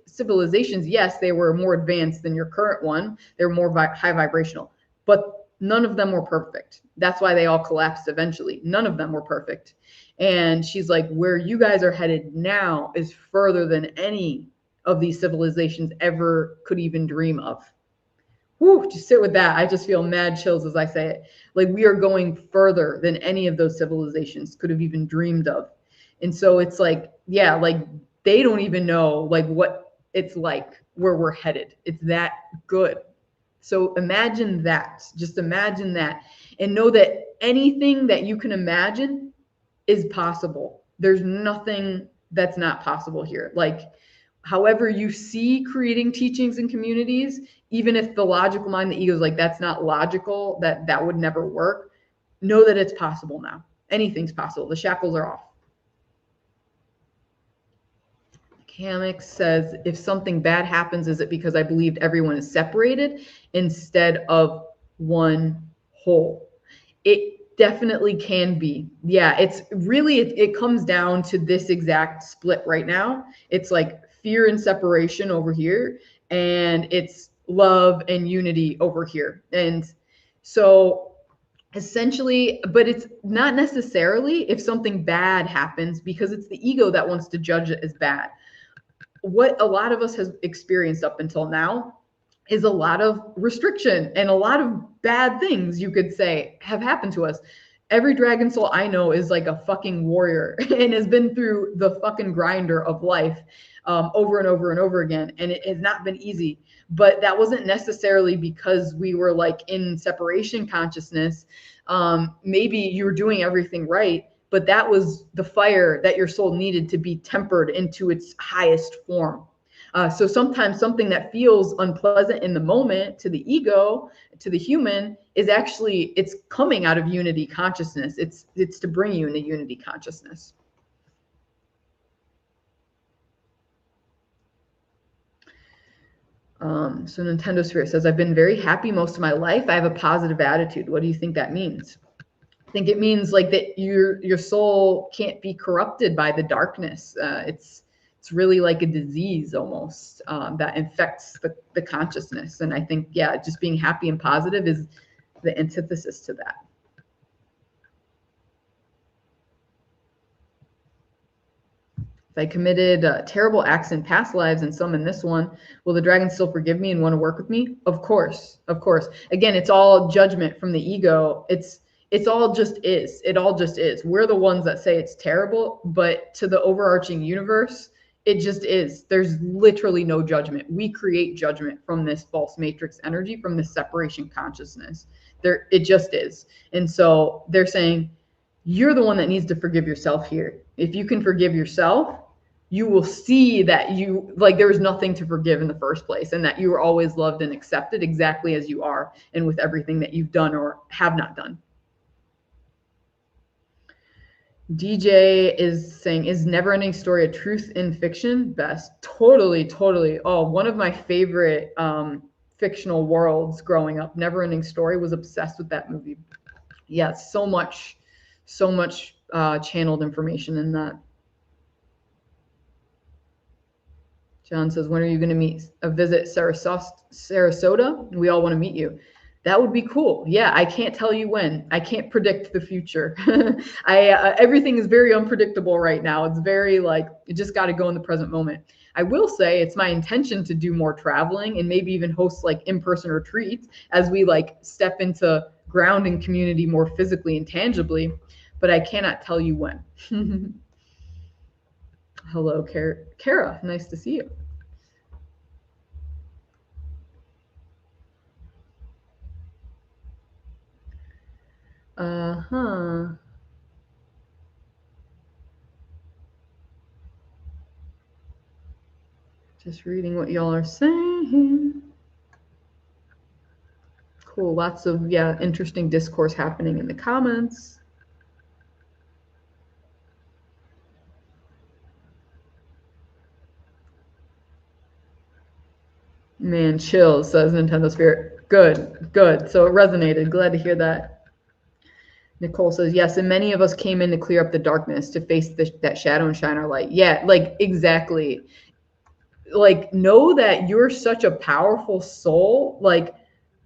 civilizations, yes, they were more advanced than your current one. They're more high vibrational, but none of them were perfect. That's why they all collapsed eventually. None of them were perfect. And she's like, where you guys are headed now is further than any of these civilizations ever could even dream of. Whew, just sit with that. I just feel mad chills as I say it. Like we are going further than any of those civilizations could have even dreamed of. And so it's like, yeah, like they don't even know like what it's like where we're headed. It's that good. So imagine that. Just imagine that, and know that anything that you can imagine is possible. There's nothing that's not possible here. Like however you see creating teachings and communities, even if the logical mind, the ego is like, that's not logical, that would never work. Know that it's possible now. Anything's possible. The shackles are off. Hammock says, if something bad happens, is it because I believed everyone is separated instead of one whole? It definitely can be. Yeah, it's really, it comes down to this exact split right now. It's like fear and separation over here, and it's love and unity over here. And so essentially, but it's not necessarily if something bad happens, because it's the ego that wants to judge it as bad. What a lot of us has experienced up until now is a lot of restriction and a lot of bad things, you could say, have happened to us. Every dragon soul I know is like a fucking warrior and has been through the fucking grinder of life, over and over and over again. And it has not been easy. But that wasn't necessarily because we were like in separation consciousness. Maybe you were doing everything right, but that was the fire that your soul needed to be tempered into its highest form. So sometimes something that feels unpleasant in the moment to the ego, to the human, is actually, it's coming out of unity consciousness. It's to bring you into unity consciousness. So Nintendo Spirit says, I've been very happy most of my life. I have a positive attitude. What do you think that means? I think it means like that your soul can't be corrupted by the darkness. It's really like a disease almost, that infects the consciousness. And I think, yeah, just being happy and positive is the antithesis to that. If I committed terrible acts in past lives and some in this one, will the dragon still forgive me and want to work with me? Of course, of course. Again, it's all judgment from the ego. It's all just is. It all just is. We're the ones that say it's terrible, but to the overarching universe, it just is. There's literally no judgment. We create judgment from this false matrix energy, from this separation consciousness. It just is. And so they're saying, you're the one that needs to forgive yourself here. If you can forgive yourself, you will see that you, like, there was nothing to forgive in the first place, and that you were always loved and accepted exactly as you are, and with everything that you've done or have not done. DJ is saying, is Never Ending Story a truth in fiction? Best. Totally, totally. Oh, one of my favorite fictional worlds growing up. Never Ending Story, was obsessed with that movie. Yeah, so much channeled information in that. John says, when are you going to visit Sarasota? We all want to meet you. That would be cool. Yeah, I can't tell you when. I can't predict the future. Everything is very unpredictable right now. It's very like, you just got to go in the present moment. I will say it's my intention to do more traveling and maybe even host like in-person retreats as we like step into grounding community more physically and tangibly, but I cannot tell you when. Hello, Kara. Nice to see you. Just reading what y'all are saying. Cool. Lots of, yeah, interesting discourse happening in the comments. Man, chill, says Nintendo Spirit. Good, good. So it resonated. Glad to hear that. Nicole says, yes, and many of us came in to clear up the darkness, to face that shadow and shine our light. Yeah, like, exactly. Like, know that you're such a powerful soul. Like,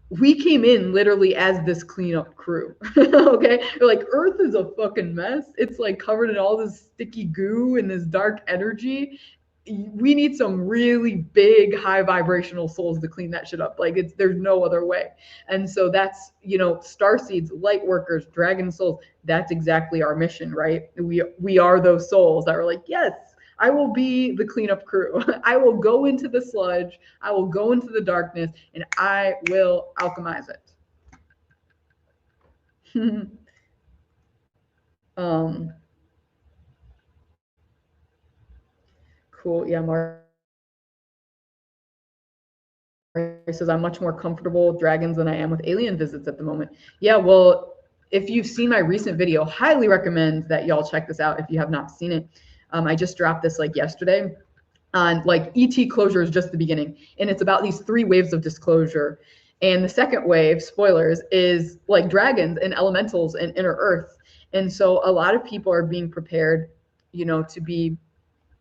we came in literally as this cleanup crew. Okay, like, Earth is a fucking mess. It's like covered in all this sticky goo and this dark energy. We need some really big high vibrational souls to clean that shit up. Like, there's no other way. And so that's, star seeds, light workers, dragon souls, that's exactly our mission, right? We are those souls that are like, yes, I will be the cleanup crew. I will go into the sludge, I will go into the darkness, and I will alchemize it. Cool. Yeah, Mark says, I'm much more comfortable with dragons than I am with alien visits at the moment. Yeah, well, if you've seen my recent video, highly recommend that y'all check this out if you have not seen it. I just dropped this like yesterday on like ET closure is just the beginning. And it's about these 3 waves of disclosure. And the second wave, spoilers, is like dragons and elementals and inner earth. And so a lot of people are being prepared, to be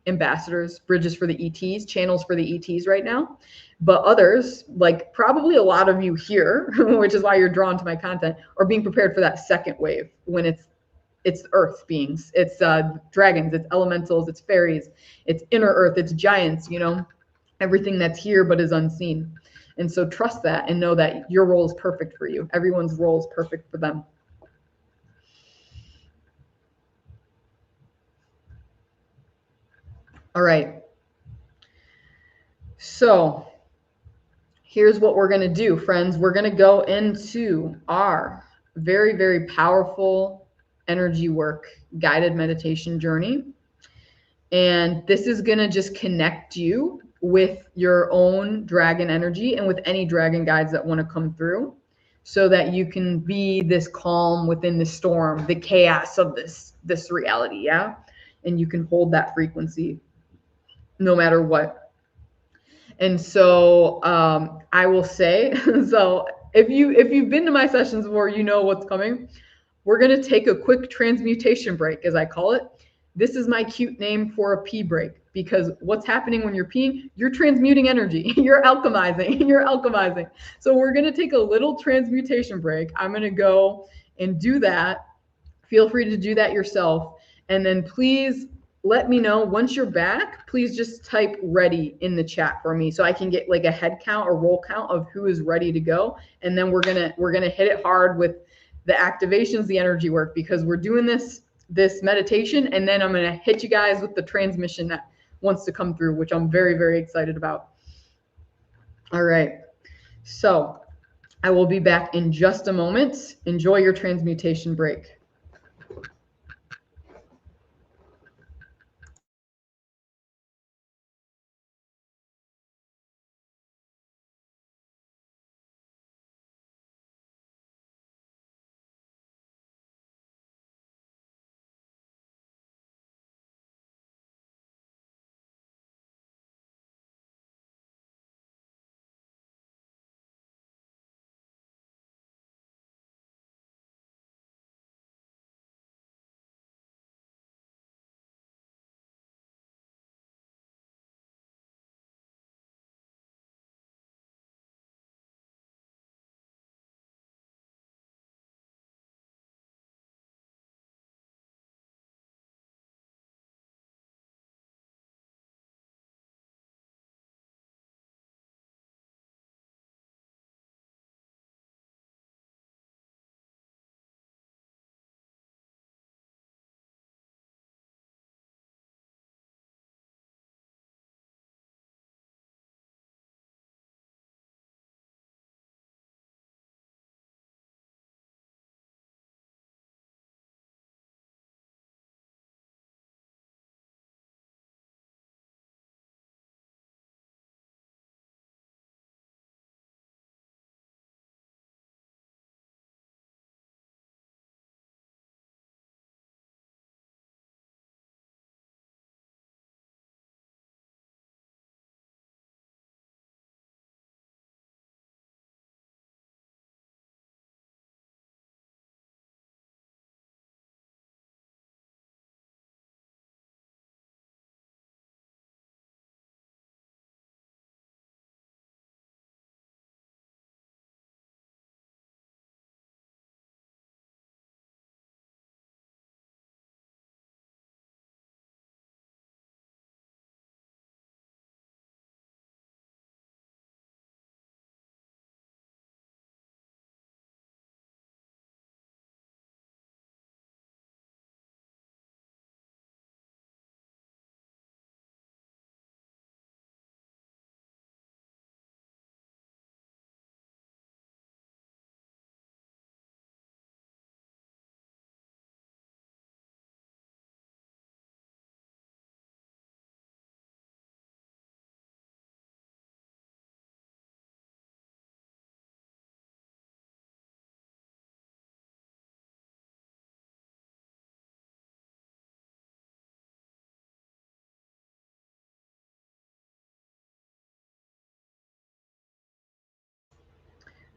ambassadors, bridges for the ETs, channels for the ETs right now. But others, like probably a lot of you here, which is why you're drawn to my content, are being prepared for that second wave when it's earth beings, it's dragons, it's elementals, it's fairies, it's inner earth, it's giants, you know, everything that's here but is unseen. And so trust that and know that your role is perfect for you. Everyone's role is perfect for them. All right. So here's what we're going to do, friends. We're going to go into our very, very powerful energy work guided meditation journey. And this is going to just connect you with your own dragon energy and with any dragon guides that want to come through so that you can be this calm within the storm, the chaos of this reality, yeah? And you can hold that frequency no matter what. And so I will say, so if you've been to my sessions before, you know what's coming. We're going to take a quick transmutation break, as I call it. This is my cute name for a pee break, because what's happening when you're peeing? You're transmuting energy. You're alchemizing. You're alchemizing. So we're going to take a little transmutation break. I'm going to go and do that. Feel free to do that yourself. And then please let me know once you're back. Please just type ready in the chat for me so I can get like a head count or roll count of who is ready to go. And then we're gonna hit it hard with the activations, the energy work, because we're doing this meditation, and then I'm gonna hit you guys with the transmission that wants to come through, which I'm very, very excited about. All right, so I will be back in just a moment. Enjoy your transmutation break.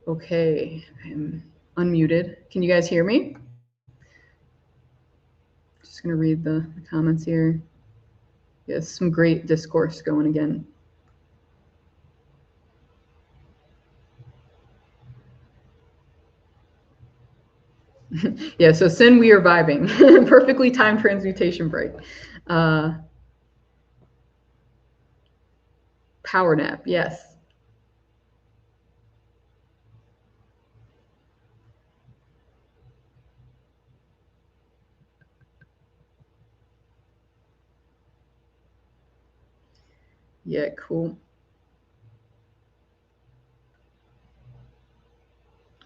Okay, I'm unmuted. Can you guys hear me? Just gonna read the comments here. Yes, some great discourse going again. Yeah, so Sin, we are vibing. Perfectly timed transmutation break. Power nap, yes. Yeah, cool.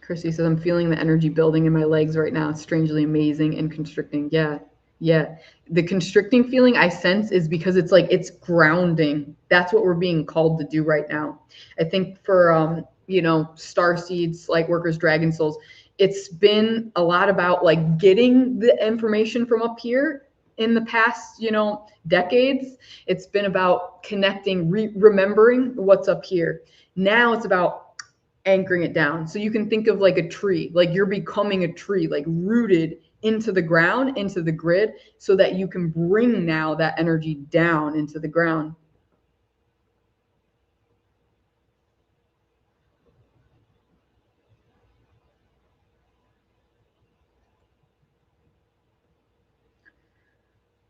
Chrissy says, I'm feeling the energy building in my legs right now. It's strangely amazing and constricting. Yeah. Yeah. The constricting feeling I sense is because it's like it's grounding. That's what we're being called to do right now. I think for star seeds, light workers, dragon souls, it's been a lot about like getting the information from up here in the past, decades. It's been about connecting, remembering what's up here. Now it's about anchoring it down. So you can think of like a tree, like you're becoming a tree, like rooted into the ground, into the grid, so that you can bring now that energy down into the ground.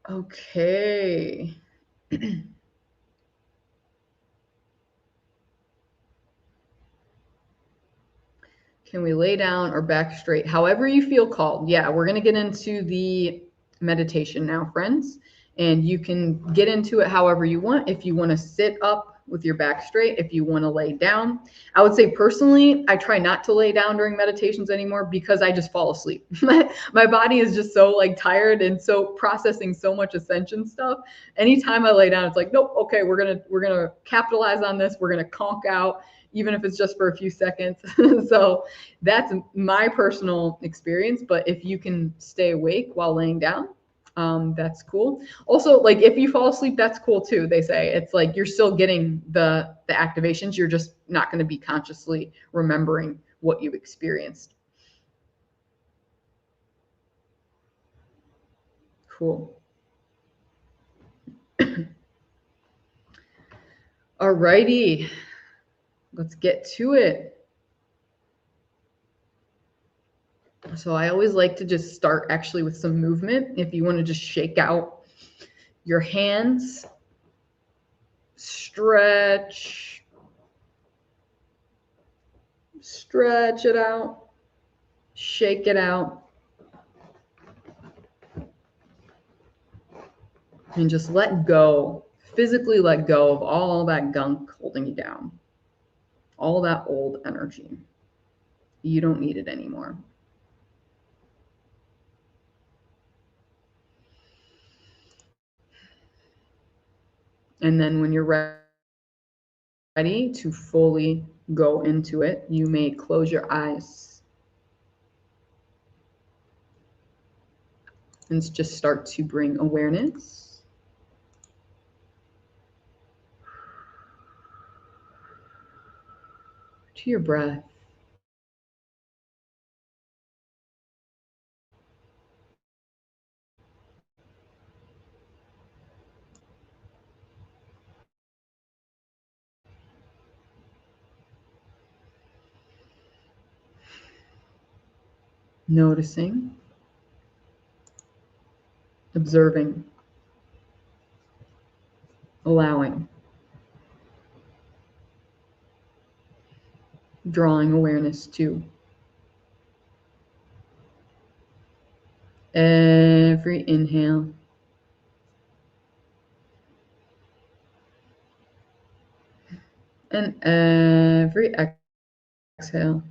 Okay. Can we lay down or back straight? However you feel called. Yeah, we're going to get into the meditation now, friends. And you can get into it however you want. If you want to sit up with your back straight, if you want to lay down. I would say personally, I try not to lay down during meditations anymore because I just fall asleep. My body is just so like tired and so processing so much ascension stuff. Anytime I lay down, it's like, nope, okay, we're gonna capitalize on this. We're gonna conk out, even if it's just for a few seconds. So that's my personal experience. But if you can stay awake while laying down, that's cool. Also, like if you fall asleep, that's cool too. They say it's like you're still getting the activations. You're just not going to be consciously remembering what you experienced. Cool. All righty, let's get to it. So I always like to just start actually with some movement. If you want to just shake out your hands, stretch it out, shake it out, and just let go, physically let go of all that gunk holding you down, all that old energy. You don't need it anymore. And then when you're ready to fully go into it, you may close your eyes and just start to bring awareness to your breath. Noticing, observing, allowing, drawing awareness to every inhale and every exhale.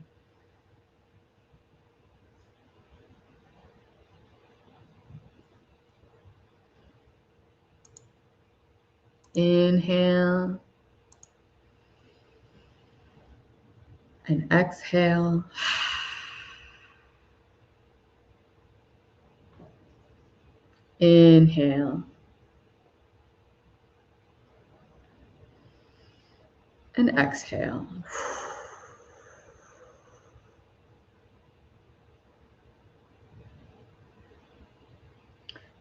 Inhale and exhale. Inhale and exhale.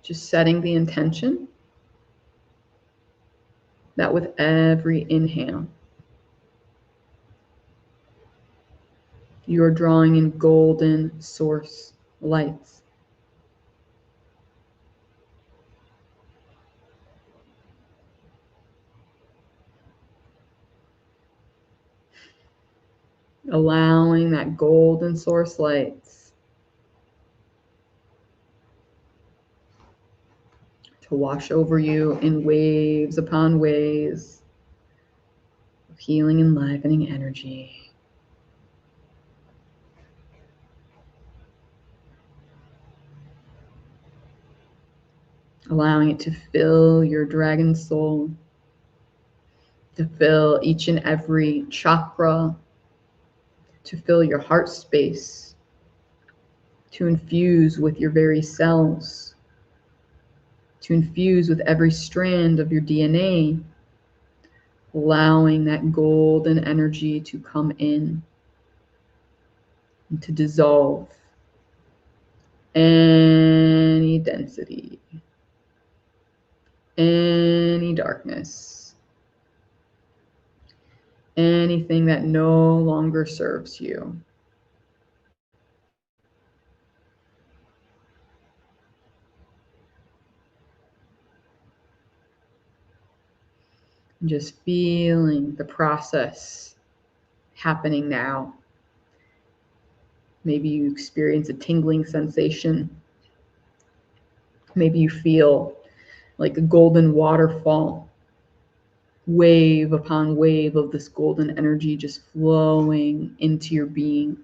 Just setting the intention that with every inhale, you are drawing in golden source lights. Allowing that golden source lights to wash over you in waves upon waves of healing, enlivening energy. Allowing it to fill your dragon soul, to fill each and every chakra, to fill your heart space, to infuse with your very cells, to infuse with every strand of your DNA, allowing that golden energy to come in and to dissolve any density, any darkness, anything that no longer serves you. Just feeling the process happening now. Maybe you experience a tingling sensation. Maybe you feel like a golden waterfall, wave upon wave of this golden energy just flowing into your being,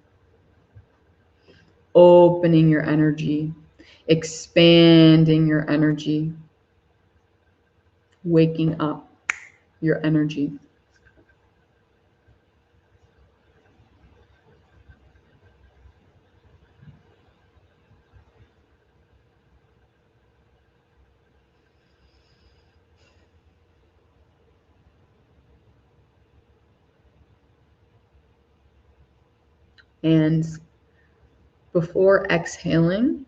opening your energy, expanding your energy, waking up your energy. And before exhaling,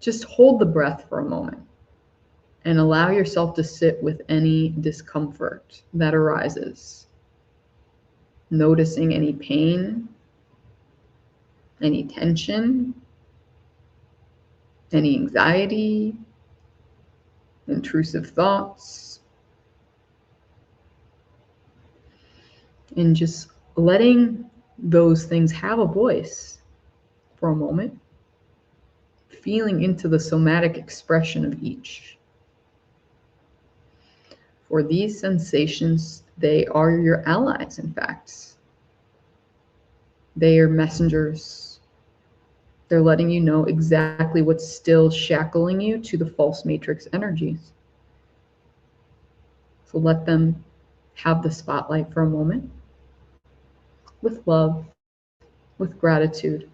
just hold the breath for a moment and allow yourself to sit with any discomfort that arises. Noticing any pain, any tension, any anxiety, intrusive thoughts, and just letting those things have a voice for a moment, feeling into the somatic expression of each. For these sensations, they are your allies, in fact. They are messengers. They're letting you know exactly what's still shackling you to the false matrix energies. So let them have the spotlight for a moment with love, with gratitude,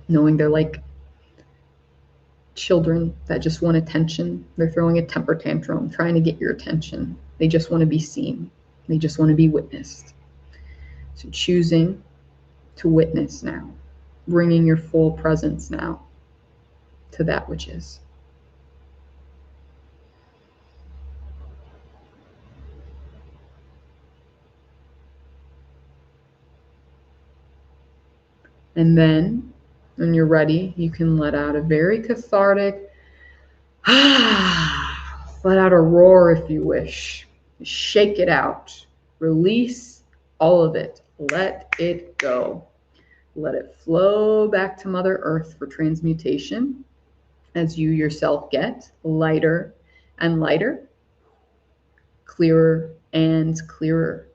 knowing they're like children that just want attention. They're throwing a temper tantrum, trying to get your attention. They just want to be seen. They just want to be witnessed. So choosing to witness now, bringing your full presence now to that which is. And then when you're ready, you can let out a very cathartic, let out a roar if you wish. Shake it out. Release all of it. Let it go. Let it flow back to Mother Earth for transmutation as you yourself get lighter and lighter, clearer and clearer,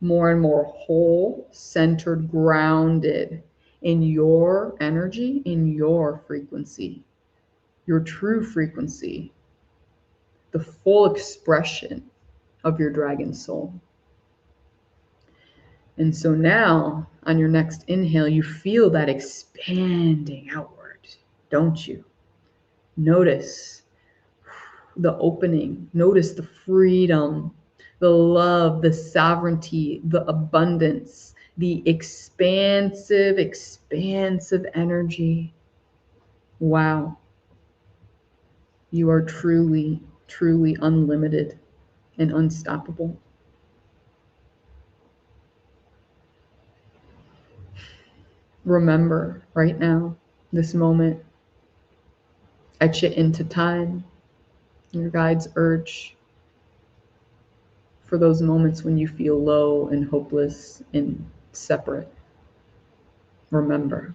more and more whole, centered, grounded in your energy, in your frequency, your true frequency, the full expression of your dragon soul. And so now, on your next inhale, you feel that expanding outward, don't you? Notice the opening. Notice the freedom, the love, the sovereignty, the abundance, the expansive energy. Wow. You are truly, truly unlimited and unstoppable. Remember right now, this moment, etch it into time, your guide's urge for those moments when you feel low and hopeless and separate. Remember,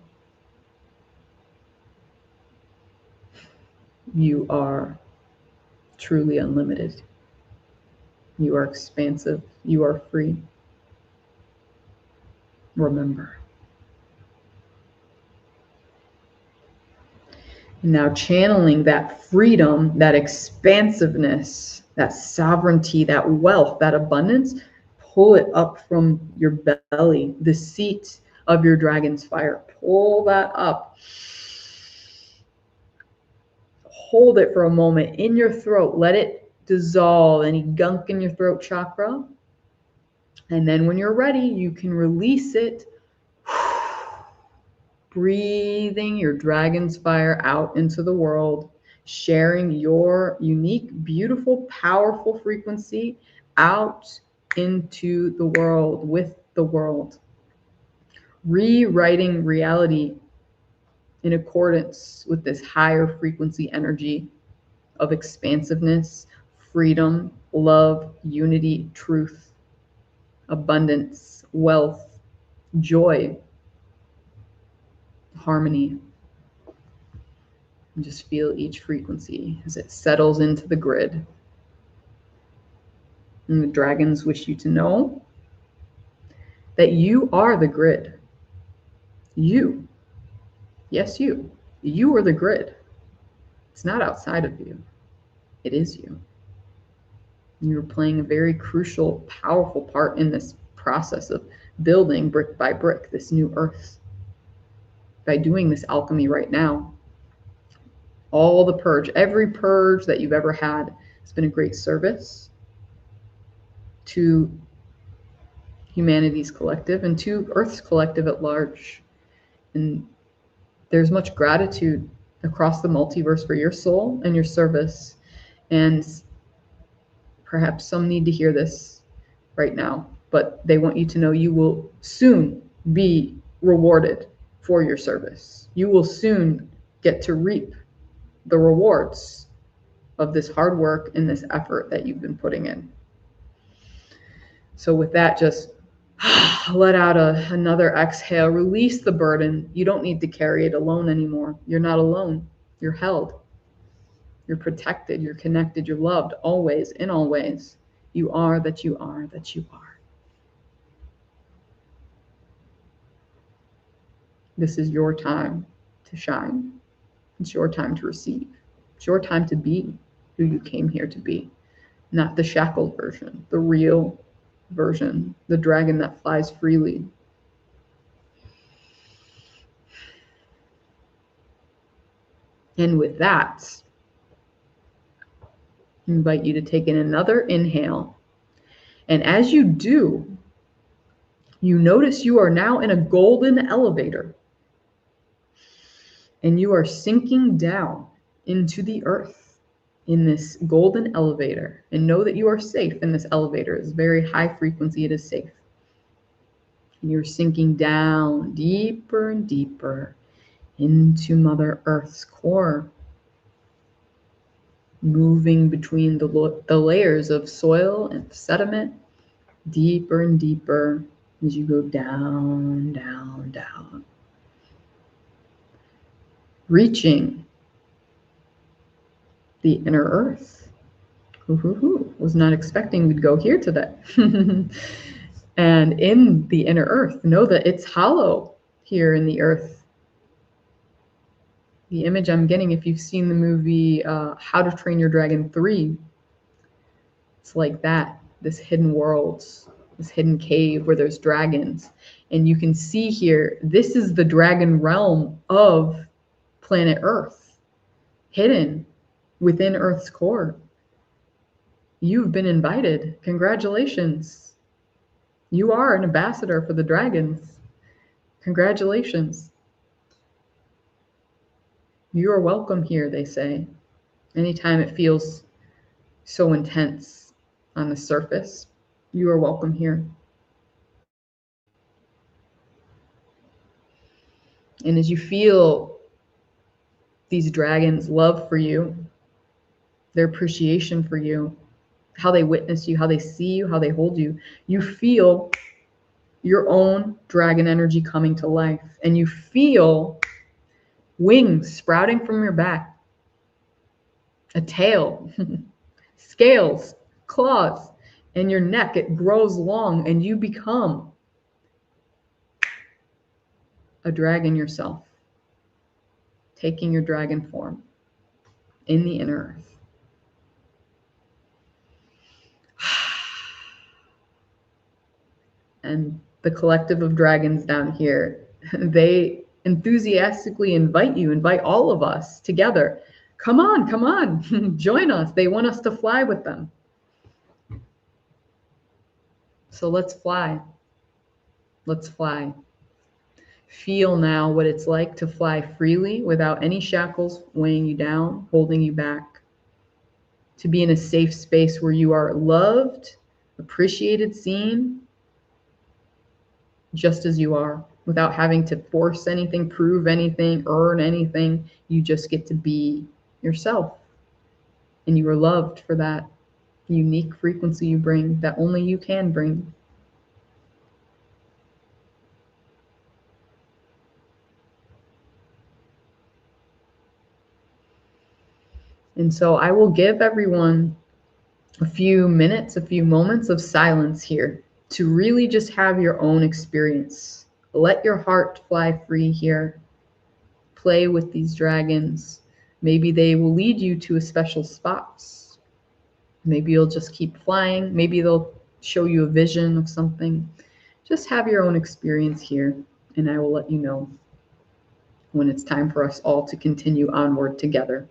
you are truly unlimited. You are expansive. You are free. Remember. And now channeling that freedom, that expansiveness, that sovereignty, that wealth, that abundance, pull it up from your belly, the seat of your dragon's fire. Pull that up. Hold it for a moment in your throat. Let it dissolve any gunk in your throat chakra. And then when you're ready, you can release it. Breathing your dragon's fire out into the world, sharing your unique, beautiful, powerful frequency out into the world, with the world. Rewriting reality in accordance with this higher frequency energy of expansiveness, freedom, love, unity, truth, abundance, wealth, joy, harmony. And just feel each frequency as it settles into the grid. And the dragons wish you to know that you are the grid. You. Yes, you. You are the grid. It's not outside of you. It is you. You're playing a very crucial, powerful part in this process of building brick by brick this new earth. By doing this alchemy right now, all the purge, every purge that you've ever had has been a great service to humanity's collective and to Earth's collective at large. And there's much gratitude across the multiverse for your soul and your service. And perhaps some need to hear this right now, but they want you to know you will soon be rewarded for your service. You will soon get to reap the rewards of this hard work and this effort that you've been putting in. So with that, just let out another exhale. Release the burden. You don't need to carry it alone anymore. You're not alone. You're held. You're protected. You're connected. You're loved always, in all ways. You are that you are that you are. This is your time to shine. It's your time to receive. It's your time to be who you came here to be. Not the shackled version, the real version, the dragon that flies freely. And with that, I invite you to take in another inhale. And as you do, you notice you are now in a golden elevator. And you are sinking down into the earth in this golden elevator. And know that you are safe in this elevator. It's very high frequency. It is safe. And you're sinking down deeper and deeper into Mother Earth's core, moving between the layers of soil and sediment, deeper and deeper as you go down, down, down, reaching the inner earth. Was not expecting we'd go here today. And in the inner earth, know that it's hollow here in the earth. The image I'm getting, if you've seen the movie How to Train Your Dragon 3, it's like that, this hidden world, this hidden cave where there's dragons. And you can see here, this is the dragon realm of planet Earth, hidden within Earth's core. You've been invited. Congratulations. You are an ambassador for the dragons. Congratulations. You are welcome here, they say. Anytime it feels so intense on the surface, you are welcome here. And as you feel these dragons' love for you, their appreciation for you, how they witness you, how they see you, how they hold you, you feel your own dragon energy coming to life. And you feel wings sprouting from your back, a tail, scales, claws, and your neck. It grows long, and you become a dragon yourself, taking your dragon form in the inner earth. And the collective of dragons down here, they enthusiastically invite all of us together. Come on, join us. They want us to fly with them. So let's fly. Let's fly. Feel now what it's like to fly freely without any shackles weighing you down, holding you back. To be in a safe space where you are loved, appreciated, seen, just as you are, without having to force anything, prove anything, earn anything. You just get to be yourself. And you are loved for that unique frequency you bring that only you can bring. And so I will give everyone a few minutes, a few moments of silence here to really just have your own experience. Let your heart fly free here. Play with these dragons. Maybe they will lead you to a special spots. Maybe you'll just keep flying. Maybe they'll show you a vision of something. Just have your own experience here, and I will let you know when it's time for us all to continue onward together.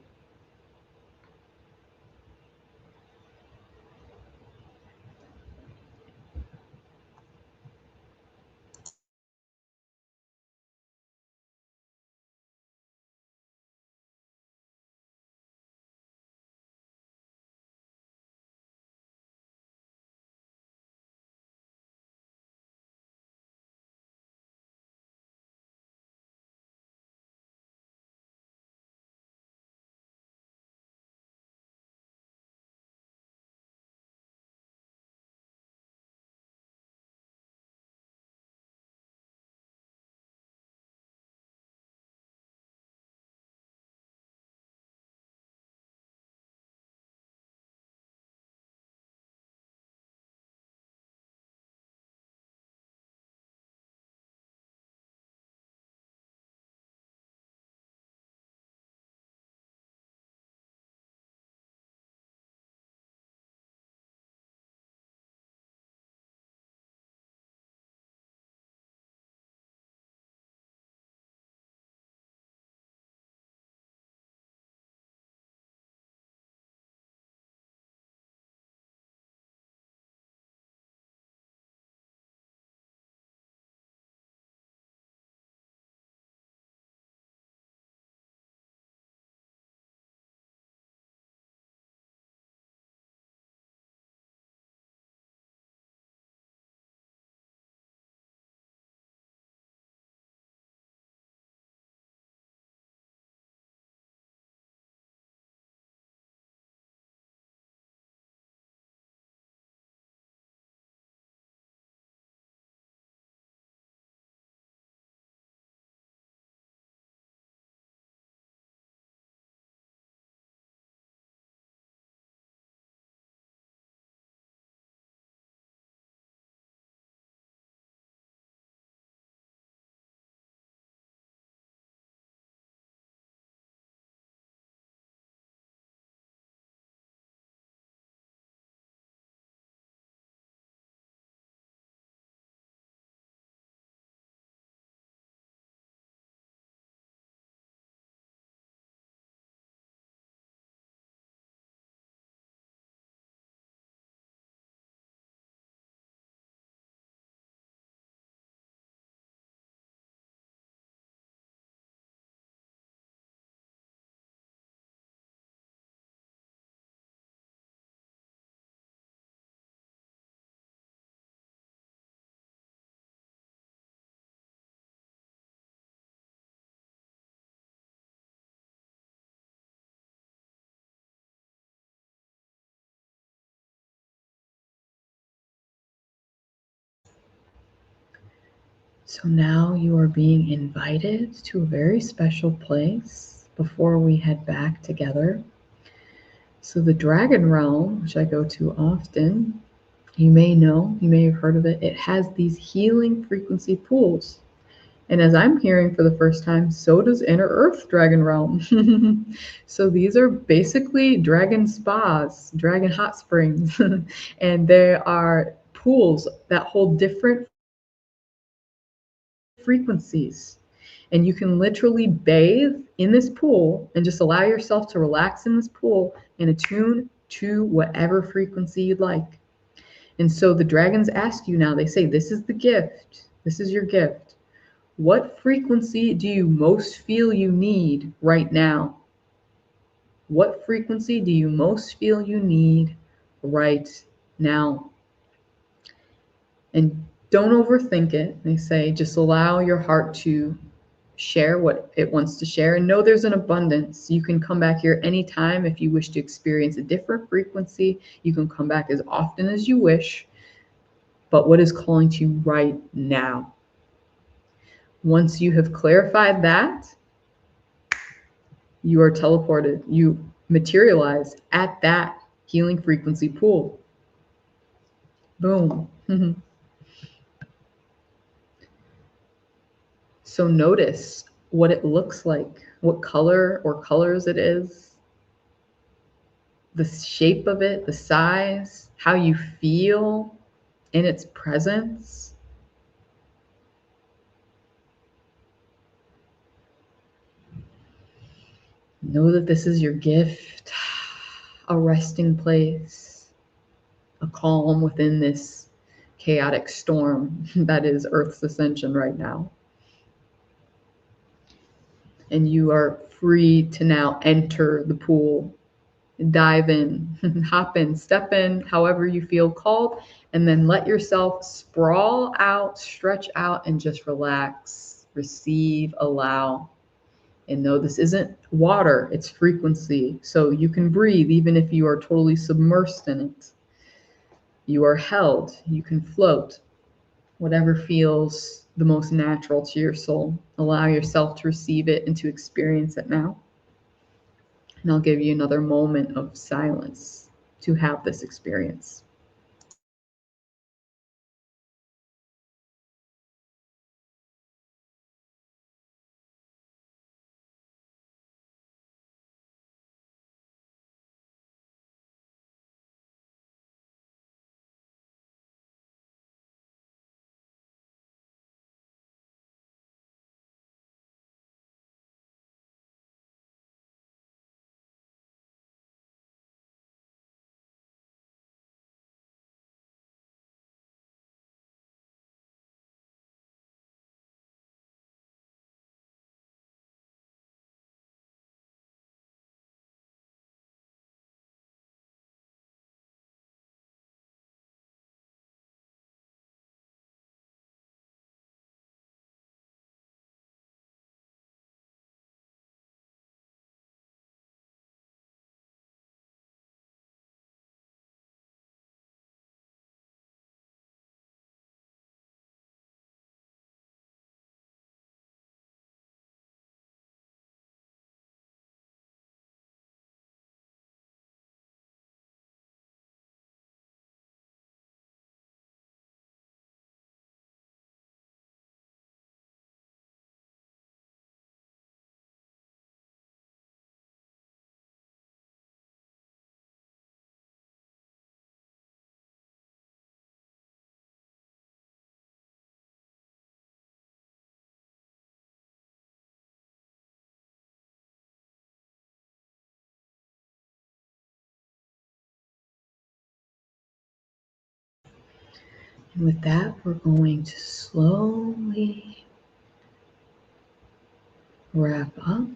So now you are being invited to a very special place before we head back together. So the Dragon Realm, which I go to often, you may know, you may have heard of it, it has these healing frequency pools. And as I'm hearing for the first time, so does Inner Earth Dragon Realm. So these are basically dragon spas, dragon hot springs, and there are pools that hold different frequencies. And you can literally bathe in this pool and just allow yourself to relax in this pool and attune to whatever frequency you'd like. And so the dragons ask you now, they say, this is the gift. This is your gift. What frequency do you most feel you need right now? What frequency do you most feel you need right now? And don't overthink it. They say just allow your heart to share what it wants to share and know there's an abundance. You can come back here anytime if you wish to experience a different frequency. You can come back as often as you wish. But what is calling to you right now? Once you have clarified that, you are teleported. You materialize at that healing frequency pool. Boom. So notice what it looks like, what color or colors it is, the shape of it, the size, how you feel in its presence. Know that this is your gift, a resting place, a calm within this chaotic storm that is Earth's ascension right now. And you are free to now enter the pool, dive in, hop in, step in, however you feel called, and then let yourself sprawl out, stretch out, and just relax, receive, allow. And know this isn't water, it's frequency. So you can breathe even if you are totally submersed in it. You are held, you can float, whatever feels the most natural to your soul. Allow yourself to receive it and to experience it now. And I'll give you another moment of silence to have this experience. And with that, we're going to slowly wrap up.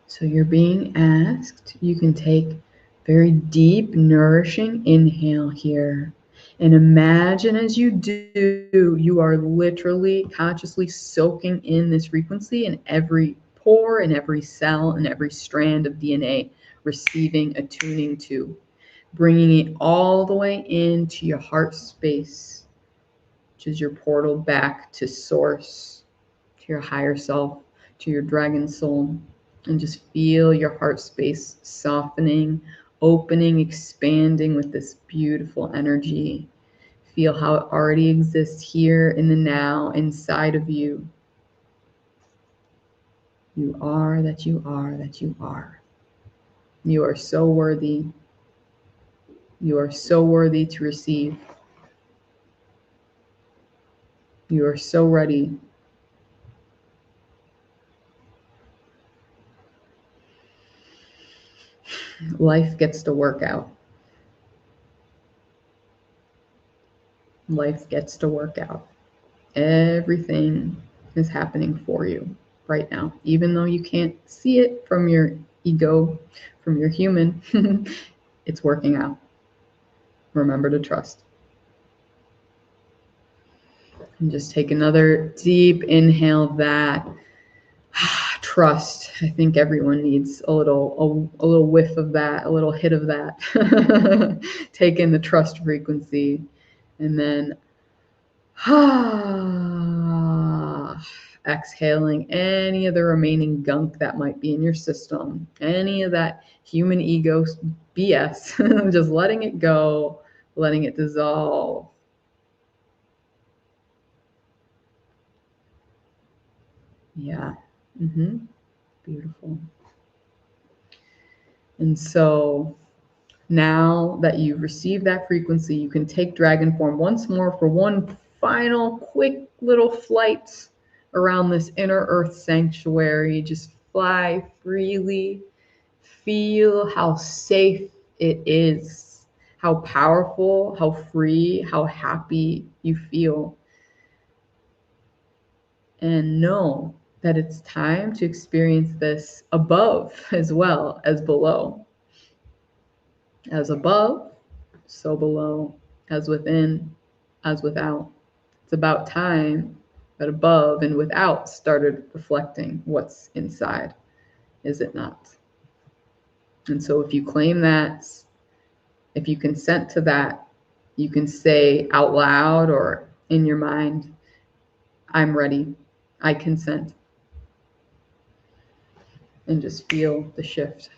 So you're being asked, you can take very deep, nourishing inhale here. And imagine as you do, you are literally consciously soaking in this frequency in every pore, in every cell, in every strand of DNA, receiving, attuning to, bringing it all the way into your heart space, which is your portal back to source, to your higher self, to your dragon soul. And just feel your heart space softening, opening, expanding with this beautiful energy. Feel how it already exists here in the now, inside of you. You are that you are that you are. You are so worthy. You are so worthy to receive. You are so ready. Life gets to work out. Life gets to work out. Everything is happening for you right now. Even though you can't see it from your ego, from your human, it's working out. Remember to trust. And just take another deep inhale of that. Trust. I think everyone needs a little whiff of that, a little hit of that. Take in the trust frequency, and then exhaling any of the remaining gunk that might be in your system, any of that human ego BS. Just letting it go, letting it dissolve. Yeah. Beautiful. And so now that you've received that frequency, you can take dragon form once more for one final quick little flight around this inner earth sanctuary. Just fly freely. Feel how safe it is, how powerful, how free, how happy you feel. And know that it's time to experience this above as well as below. As above, so below, as within, as without. It's about time that above and without started reflecting what's inside, is it not? And so if you claim that, if you consent to that, you can say out loud or in your mind, I'm ready, I consent. And just feel the shift.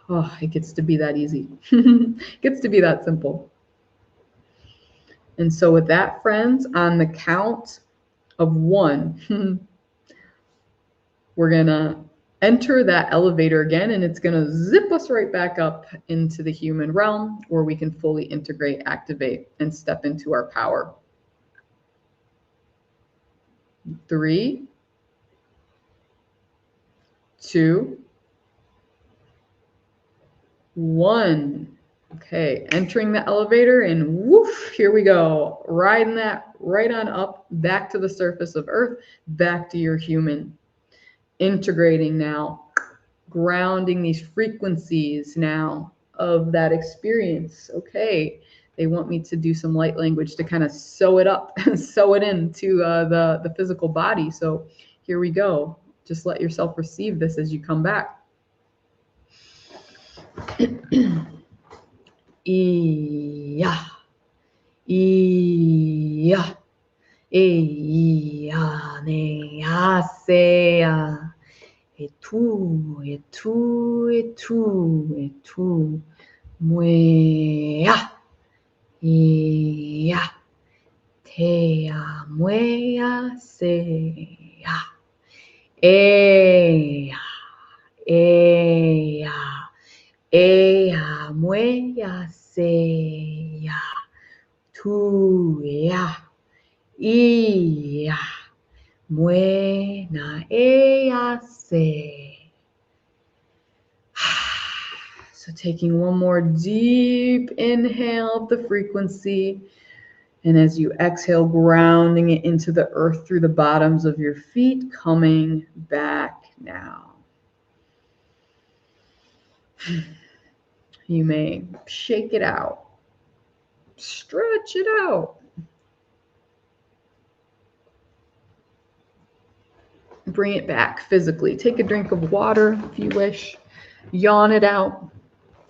Oh, it gets to be that easy. It gets to be that simple. And so with that, friends, on the count of 1, we're going to enter that elevator again, and it's going to zip us right back up into the human realm where we can fully integrate, activate, and step into our power. 3, 2, 1. Okay, entering the elevator, and woof, here we go. Riding that right on up, back to the surface of Earth, back to your human. Integrating now, grounding these frequencies now of that experience. Okay, they want me to do some light language to kind of sew it up, sew it into the physical body. So here we go. Just let yourself receive this as you come back. Iya, iya, iya, ne, asea, etu, muea, iya, tea, muea, sea, ea, ea. Ea, muea, sea, tuea, ia, muena, ea, se. So taking one more deep inhale of the frequency, and as you exhale, grounding it into the earth through the bottoms of your feet, coming back now. You may shake it out, stretch it out. Bring it back physically. Take a drink of water if you wish. Yawn it out.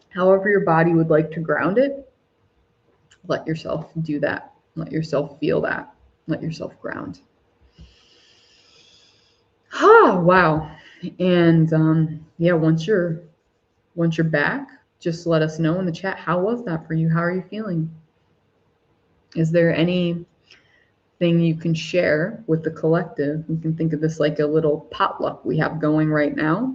However your body would like to ground it, let yourself do that. Let yourself feel that. Let yourself ground. Wow. And yeah, once you're back, just let us know in the chat, how was that for you? How are you feeling? Is there anything you can share with the collective? You can think of this like a little potluck we have going right now.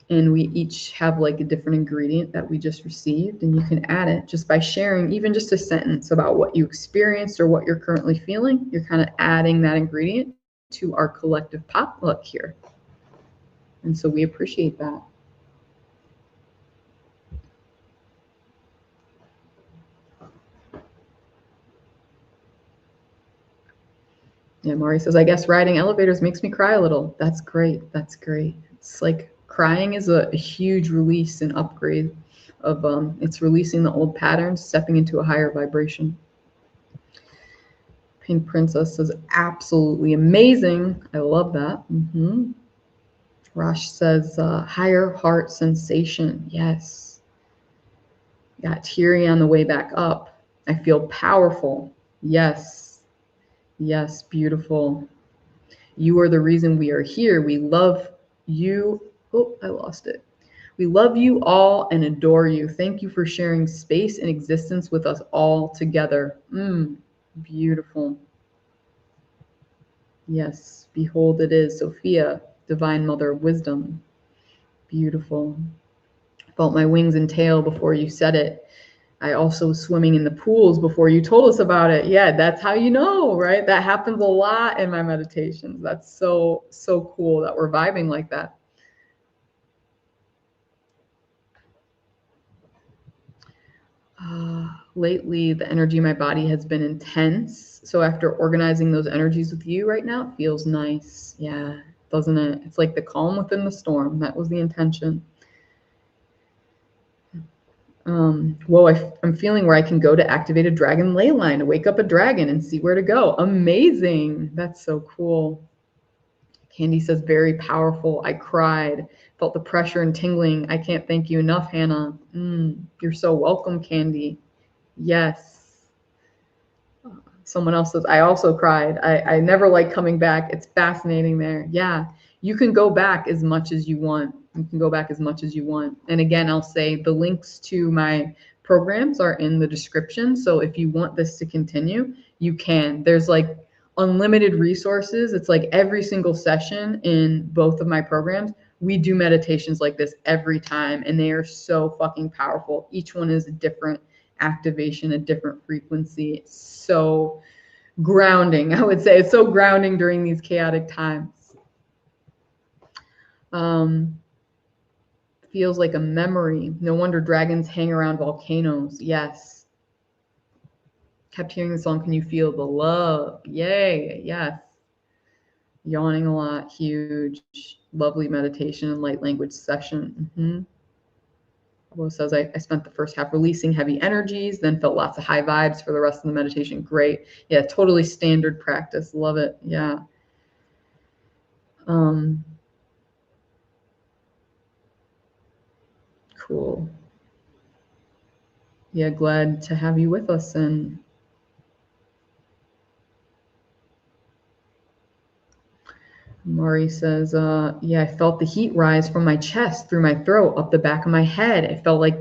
And we each have like a different ingredient that we just received, and you can add it just by sharing even just a sentence about what you experienced or what you're currently feeling. You're kind of adding that ingredient to our collective potluck here. And so we appreciate that. Yeah, Mari says, I guess riding elevators makes me cry a little. That's great. That's great. It's like crying is a huge release and upgrade of it's releasing the old patterns, stepping into a higher vibration. Pink Princess says, absolutely amazing. I love that. Rosh says, higher heart sensation. Yes. Got teary on the way back up. I feel powerful. Yes. Yes, beautiful. You are the reason we are here. We love you. Oh, I lost it. We love you all and adore you. Thank you for sharing space and existence with us all together. Beautiful. Yes, behold it is, Sophia, Divine Mother of Wisdom. Beautiful. Felt my wings and tail before you said it. I also was swimming in the pools before you told us about it. Yeah, that's how you know, right? That happens a lot in my meditations. That's so cool that we're vibing like that. Lately, the energy in my body has been intense. So after organizing those energies with you right now, it feels nice. Yeah, doesn't it? It's like the calm within the storm. That was the intention. Whoa, I'm feeling where I can go to activate a dragon ley line to wake up a dragon and see where to go. Amazing. That's so cool. Candy says, very powerful. I cried, felt the pressure and tingling. I can't thank you enough, Hannah. You're so welcome, Candy. Yes. Someone else says, I also cried. I never like coming back. It's fascinating there. Yeah, you can go back as much as you want. You can go back as much as you want. And again, I'll say the links to my programs are in the description. So if you want this to continue, you can. There's like unlimited resources. It's like every single session in both of my programs, we do meditations like this every time, and they are so fucking powerful. Each one is a different activation, a different frequency. It's so grounding, I would say. It's so grounding during these chaotic times. Feels like a memory. No wonder dragons hang around volcanoes. Yes. Kept hearing the song, Can You Feel the Love? Yay. Yes. Yawning a lot. Huge. Lovely meditation and light language session. Will says, I spent the first half releasing heavy energies, then felt lots of high vibes for the rest of the meditation. Great. Yeah, totally standard practice. Love it. Yeah. Cool. Yeah, glad to have you with us. And Mari says, yeah, I felt the heat rise from my chest, through my throat, up the back of my head. It felt like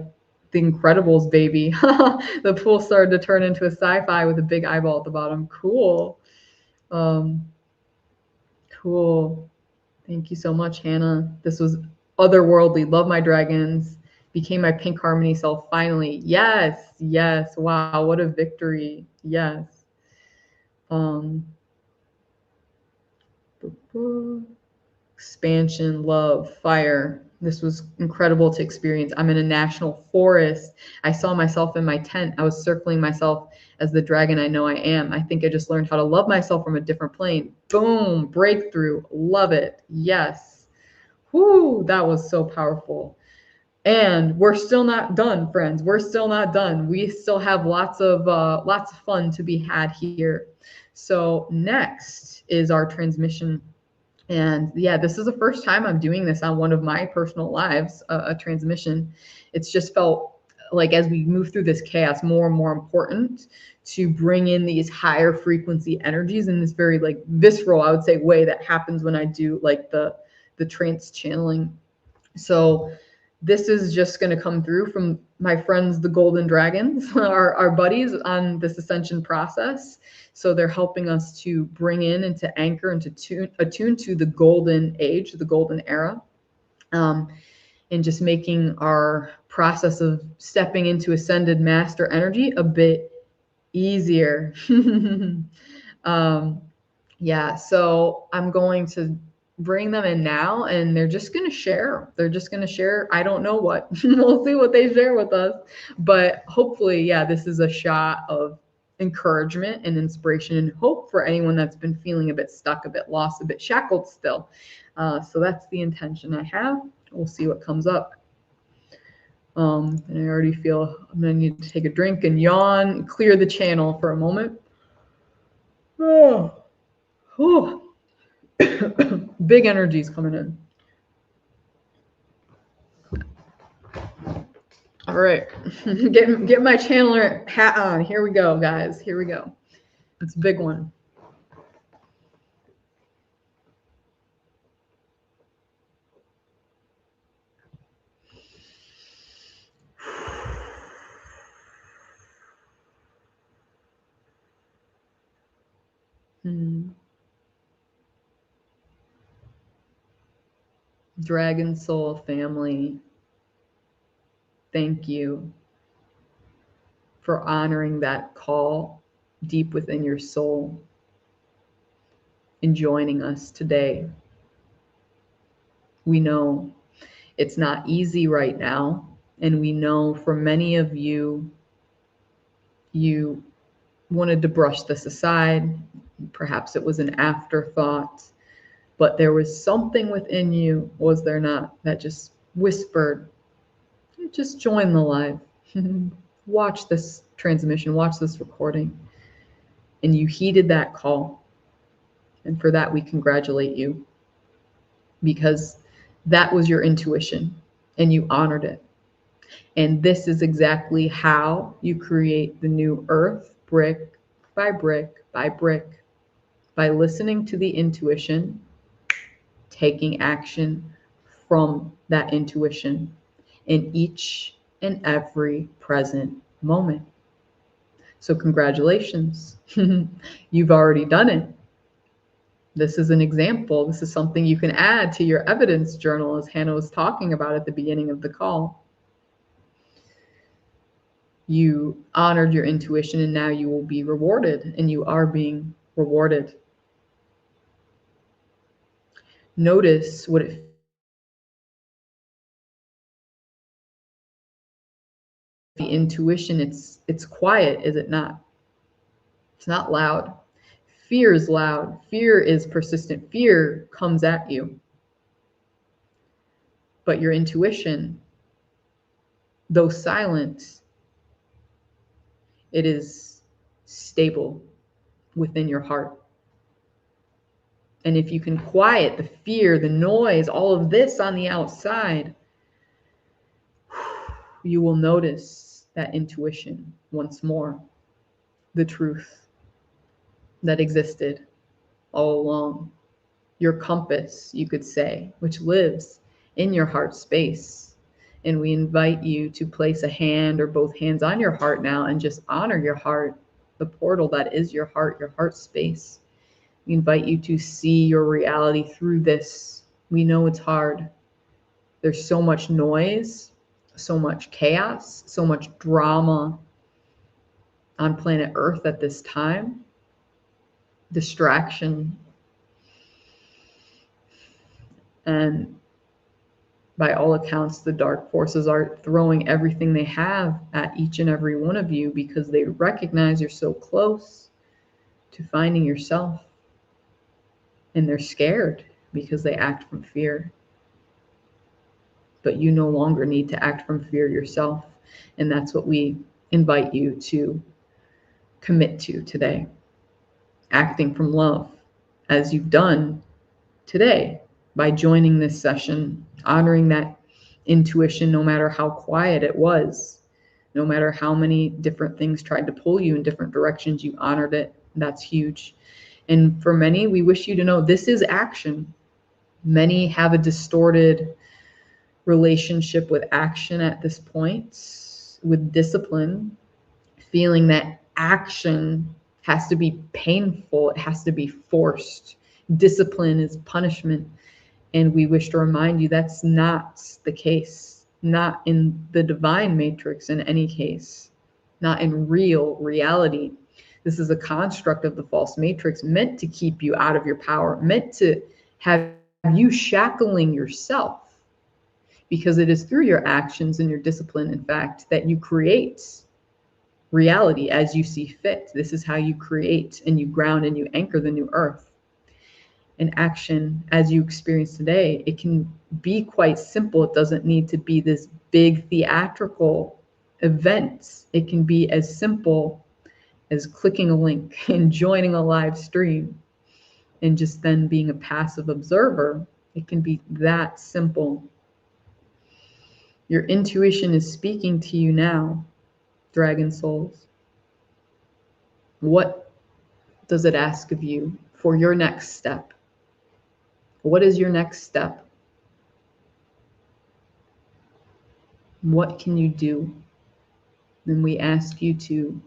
The Incredibles, baby. The pool started to turn into a sci-fi with a big eyeball at the bottom. Cool. Cool. Thank you so much, Hannah. This was otherworldly. Love my dragons. Became my pink harmony self finally. Yes, yes. Wow, what a victory. Yes. Expansion, love, fire. This was incredible to experience. I'm in a national forest. I saw myself in my tent. I was circling myself as the dragon I know I am. I think I just learned how to love myself from a different plane. Boom, breakthrough. Love it. Yes. Whoo, that was so powerful. And we're still not done, friends. We're still not done. We still have lots of fun to be had here. So next is our transmission. And yeah, this is the first time I'm doing this on one of my personal lives, a transmission. It's just felt like as we move through this chaos, more and more important to bring in these higher frequency energies in this very like visceral, I would say, way that happens when I do like the trance channeling. So this is just going to come through from my friends, the Golden Dragons, our buddies on this ascension process. So they're helping us to bring in and to anchor and to attune to the golden age, the golden era. And just making our process of stepping into ascended master energy a bit easier. Yeah, so I'm going to bring them in now, and they're just going to share. They're just going to share. I don't know what. We'll see what they share with us. But hopefully, yeah, this is a shot of encouragement and inspiration and hope for anyone that's been feeling a bit stuck, a bit lost, a bit shackled still. So that's the intention I have. We'll see what comes up. And I already feel I'm going to need to take a drink and yawn, clear the channel for a moment. Oh. Whew. Big energies coming in. All right, get my channeler hat on. Here we go, guys. Here we go. It's a big one. Dragon Soul family, thank you for honoring that call deep within your soul and joining us today. We know it's not easy right now, and we know for many of you, you wanted to brush this aside. Perhaps it was an afterthought, but there was something within you, was there not, that just whispered, just join the live. Watch this transmission, watch this recording. And you heeded that call. And for that, we congratulate you, because that was your intuition and you honored it. And this is exactly how you create the new earth, brick by brick by brick, by listening to the intuition, taking action from that intuition in each and every present moment. So congratulations. You've already done it. This is an example. This is something you can add to your evidence journal, as Hannah was talking about at the beginning of the call. You honored your intuition, and now you will be rewarded, and you are being rewarded. Notice what it the intuition, it's quiet, is it not? It's not loud. Fear is loud. Fear is persistent. Fear comes at you. But your intuition, though silent, it is stable within your heart. And if you can quiet the fear, the noise, all of this on the outside, you will notice that intuition once more, the truth that existed all along. Your compass, you could say, which lives in your heart space. And we invite you to place a hand or both hands on your heart now and just honor your heart, the portal that is your heart space. We invite you to see your reality through this. We know it's hard. There's so much noise, so much chaos, so much drama on planet Earth at this time. Distraction. And by all accounts, the dark forces are throwing everything they have at each and every one of you, because they recognize you're so close to finding yourself. And they're scared because they act from fear. But you no longer need to act from fear yourself. And that's what we invite you to commit to today. Acting from love, as you've done today by joining this session, honoring that intuition, no matter how quiet it was. No matter how many different things tried to pull you in different directions, you honored it. That's huge. And for many, we wish you to know this is action. Many have a distorted relationship with action at this point, with discipline, feeling that action has to be painful, it has to be forced. Discipline is punishment. And we wish to remind you that's not the case, not in the divine matrix in any case, not in real reality. This is a construct of the false matrix meant to keep you out of your power, meant to have you shackling yourself, because it is through your actions and your discipline, in fact, that you create reality as you see fit. This is how you create and you ground and you anchor the new earth. And action, as you experience today, it can be quite simple. It doesn't need to be this big theatrical event. It can be as simple as clicking a link and joining a live stream and just then being a passive observer. It can be that simple. Your intuition is speaking to you now, dragon souls. What does it ask of you for your next step? What is your next step? What can you do? Then we ask you to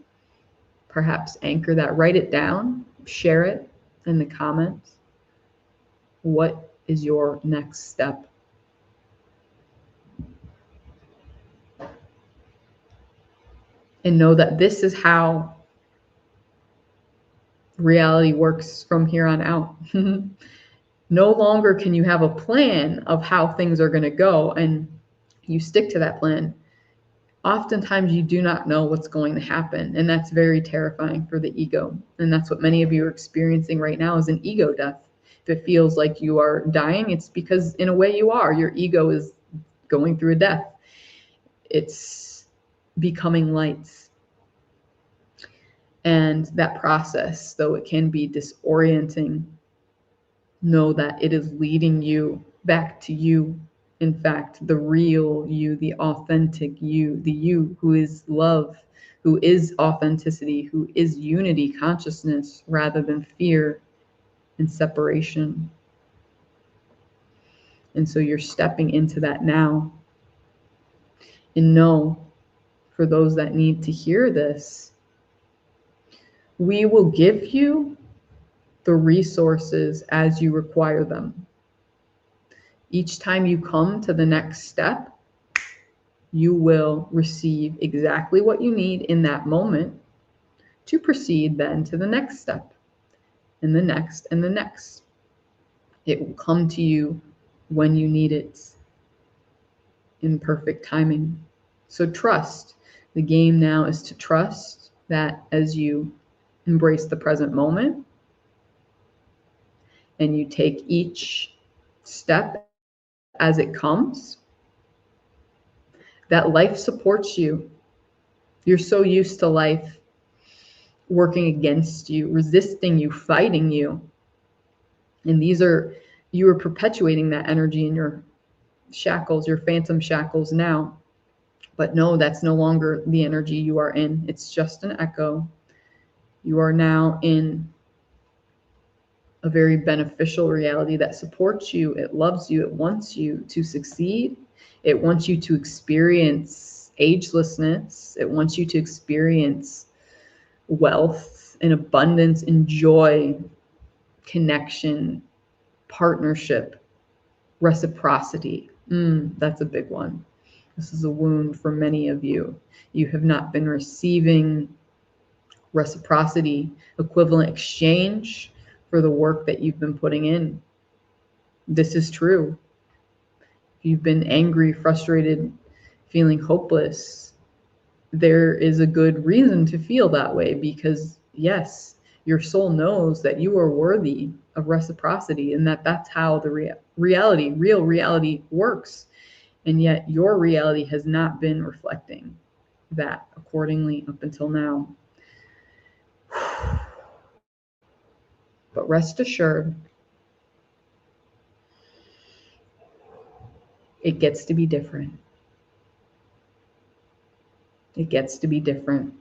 perhaps anchor that, write it down, share it in the comments. What is your next step? And know that this is how reality works from here on out. No longer can you have a plan of how things are going to go and you stick to that plan. Oftentimes you do not know what's going to happen, and that's very terrifying for the ego. And that's what many of you are experiencing right now, is an ego death. If it feels like you are dying, it's because in a way you are. Your ego is going through a death. It's becoming light. And that process, though it can be disorienting, know that it is leading you back to you. In fact, the real you, the authentic you, the you who is love, who is authenticity, who is unity consciousness rather than fear and separation. And so you're stepping into that now. And know, for those that need to hear this, we will give you the resources as you require them. Each time you come to the next step, you will receive exactly what you need in that moment to proceed then to the next step, and the next, and the next. It will come to you when you need it in perfect timing. So trust. The game now is to trust that as you embrace the present moment and you take each step as it comes, that life supports you. You're so used to life working against you, resisting you, fighting you. And you are perpetuating that energy in your shackles, your phantom shackles now. But no, that's no longer the energy you are in. It's just an echo. You are now in a very beneficial reality that supports you. It loves you. It wants you to succeed. It wants you to experience agelessness. It wants you to experience wealth and abundance and joy, connection, partnership, reciprocity. That's a big one. This is a wound for many of you. You have not been receiving reciprocity, equivalent exchange for the work that you've been putting in. This is true. If you've been angry, frustrated, feeling hopeless, there is a good reason to feel that way, because yes, your soul knows that you are worthy of reciprocity and that that's how the real reality works. And yet your reality has not been reflecting that accordingly up until now. But rest assured, it gets to be different. It gets to be different.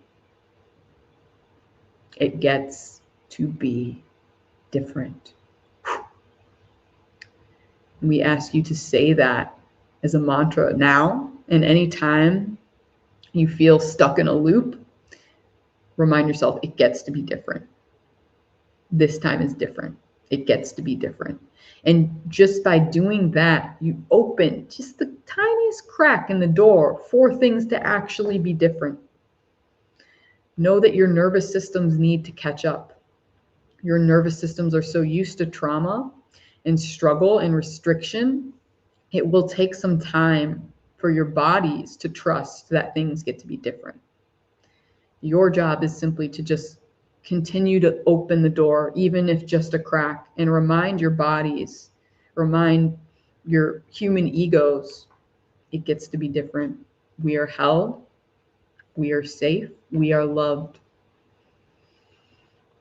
It gets to be different. We ask you to say that as a mantra now, and anytime you feel stuck in a loop, remind yourself it gets to be different. This time is different. It gets to be different. And just by doing that, you open just the tiniest crack in the door for things to actually be different. Know that your nervous systems need to catch up. Your nervous systems are so used to trauma and struggle and restriction. It will take some time for your bodies to trust that things get to be different. Your job is simply to just continue to open the door, even if just a crack, and remind your bodies, remind your human egos, it gets to be different. We are held, we are safe, we are loved,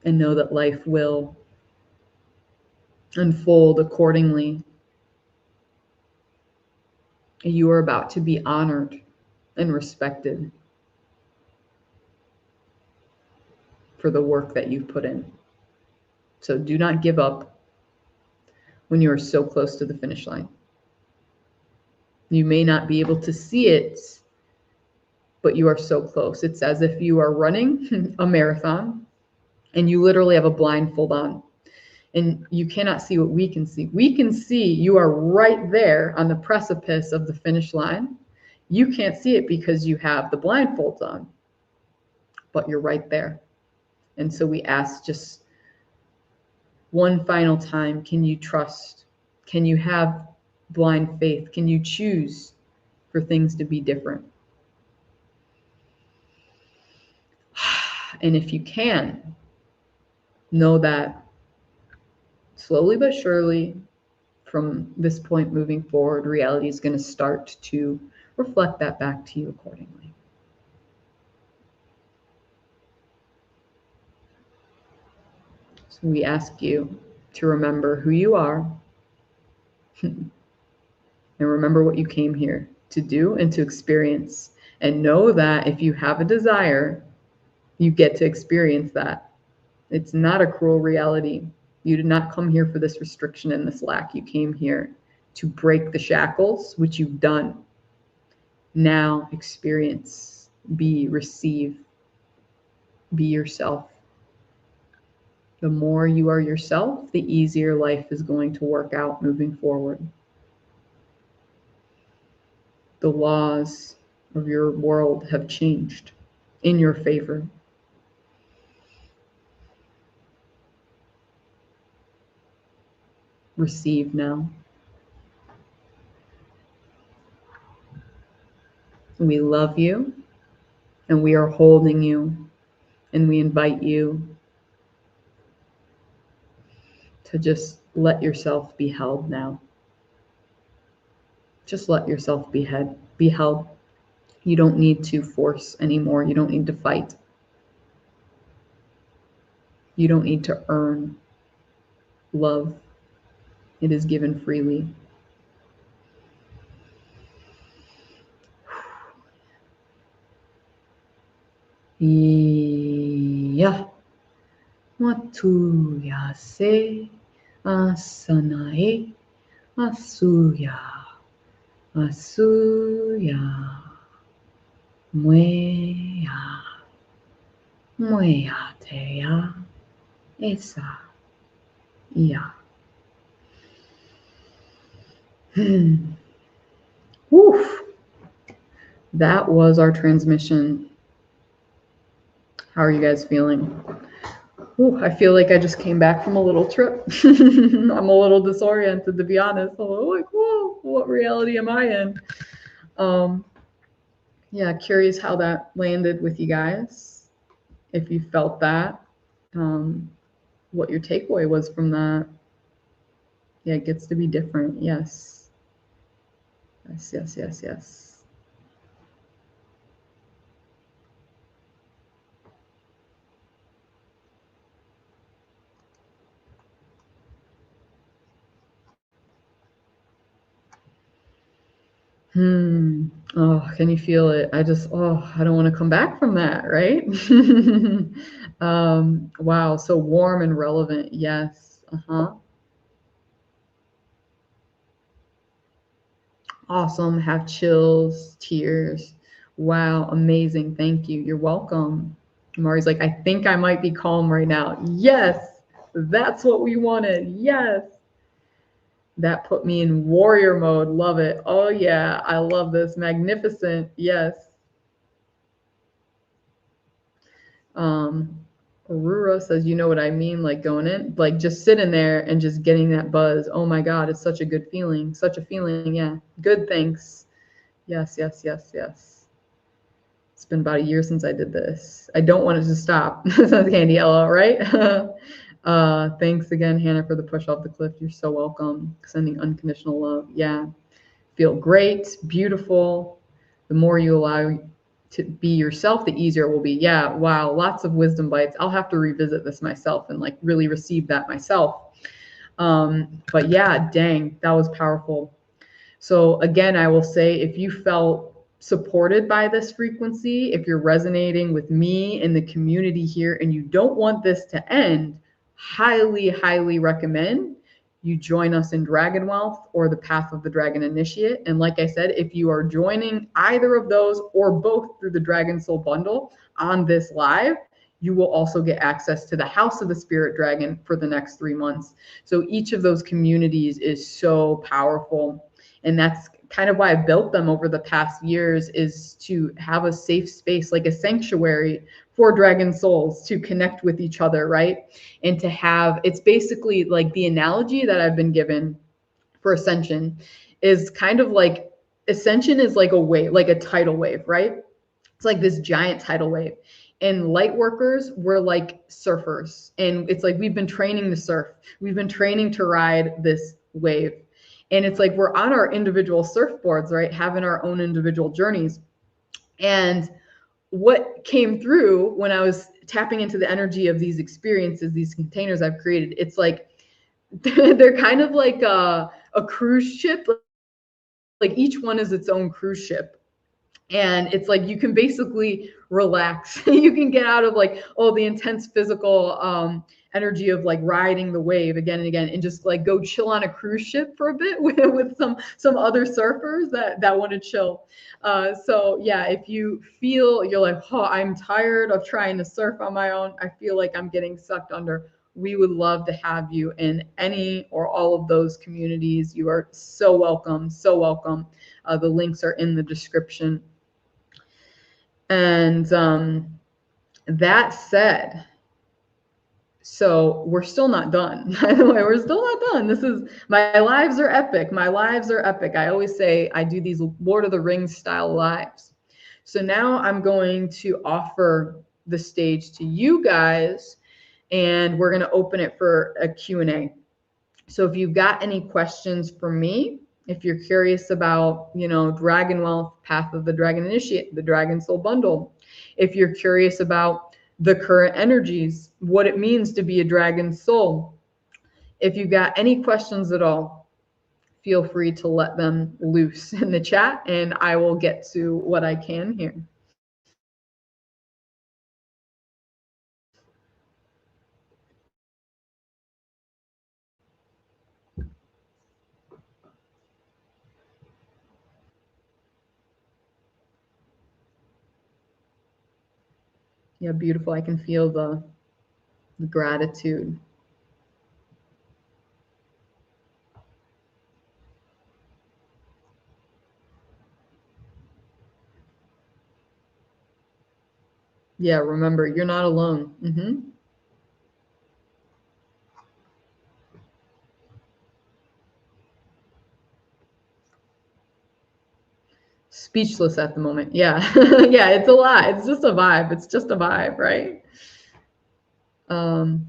and know that life will unfold accordingly. You are about to be honored and respected for the work that you've put in. So do not give up when you are so close to the finish line. You may not be able to see it, but you are so close. It's as if you are running a marathon and you literally have a blindfold on and you cannot see what we can see. We can see you are right there on the precipice of the finish line. You can't see it because you have the blindfolds on, but you're right there. And so we ask just one final time, can you trust? Can you have blind faith? Can you choose for things to be different? And if you can, know that slowly but surely, from this point moving forward, reality is going to start to reflect that back to you accordingly. So we ask you to remember who you are and remember what you came here to do and to experience. And know that if you have a desire, you get to experience that. It's not a cruel reality. You did not come here for this restriction and this lack. You came here to break the shackles, which you've done. Now experience, be, receive, be yourself. The more you are yourself, the easier life is going to work out moving forward. The laws of your world have changed in your favor. Receive now. We love you and we are holding you and we invite you to just let yourself be held now. Just let yourself be held. You don't need to force anymore. You don't need to fight. You don't need to earn love. It is given freely. Ya matuya se asanae asuya asuya muya muya teya esa ya. Woof. That was our transmission. How are you guys feeling? Ooh, I feel like I just came back from a little trip. I'm a little disoriented, to be honest. I'm like, whoa, what reality am I in? Yeah, curious how that landed with you guys. If you felt that, what your takeaway was from that. Yeah, it gets to be different. Yes. Yes, yes, yes, yes. Oh, can you feel it? I don't want to come back from that, right? Wow, so warm and relevant. Yes. Uh-huh. Awesome. Have chills, tears. Wow, amazing. Thank you. You're welcome. Mari's like, I think I might be calm right now. Yes, that's what we wanted. Yes. That put me in warrior mode. Love it. Oh, yeah. I love this. Magnificent. Yes. Um, Aurora says, you know what I mean? Like going in, like just sitting there and just getting that buzz. Oh my God, it's such a good feeling. Such a feeling. Yeah. Good. Thanks. Yes, yes, yes, yes. It's been about a year since I did this. I don't want it to stop. Sounds Candy LL, right? Thanks again, Hannah, for the push off the cliff. You're so welcome. Sending unconditional love. Yeah. Feel great, beautiful. The more you allow to be yourself, the easier it will be. Yeah, wow, lots of wisdom bites. I'll have to revisit this myself and like really receive that myself. But yeah, dang, that was powerful. So again, I will say if you felt supported by this frequency, if you're resonating with me and the community here and you don't want this to end, highly, highly recommend you join us in Dragon Wealth or the Path of the Dragon Initiate. And like I said, if you are joining either of those or both through the Dragon Soul Bundle on this live, you will also get access to the House of the Spirit Dragon for the next 3 months. So each of those communities is so powerful. And that's kind of why I built them over the past years, is to have a safe space, like a sanctuary for dragon souls to connect with each other, right? And to have, it's basically like the analogy that I've been given for ascension is kind of like ascension is like a wave, like a tidal wave, right? It's like this giant tidal wave. And light workers, we're like surfers. And it's like we've been training to surf. We've been training to ride this wave. And it's like we're on our individual surfboards, right? Having our own individual journeys. And what came through when I was tapping into the energy of these experiences, these containers I've created, it's like they're kind of like a cruise ship. Like each one is its own cruise ship. And it's like you can basically relax. You can get out of like, oh, the intense physical energy of like riding the wave again and again, and just like go chill on a cruise ship for a bit with some other surfers that want to chill. So yeah, if you feel you're like, oh, I'm tired of trying to surf on my own, I feel like I'm getting sucked under, we would love to have you in any or all of those communities. You are so welcome, so welcome. The links are in the description. And that said, so we're still not done. By the way, we're still not done. This is, my lives are epic. My lives are epic. I always say I do these Lord of the Rings style lives. So now I'm going to offer the stage to you guys, and we're going to open it for a Q&A. So if you've got any questions for me, if you're curious about, you know, Dragon Wealth, Path of the Dragon Initiate, the Dragon Soul Bundle, if you're curious about the current energies, what it means to be a dragon soul, if you've got any questions at all, feel free to let them loose in the chat and I will get to what I can here. Yeah, beautiful. I can feel the gratitude. Yeah, remember, you're not alone. Mm-hmm. Speechless at the moment. Yeah. Yeah, it's a lot. It's just a vibe. It's just a vibe, right? So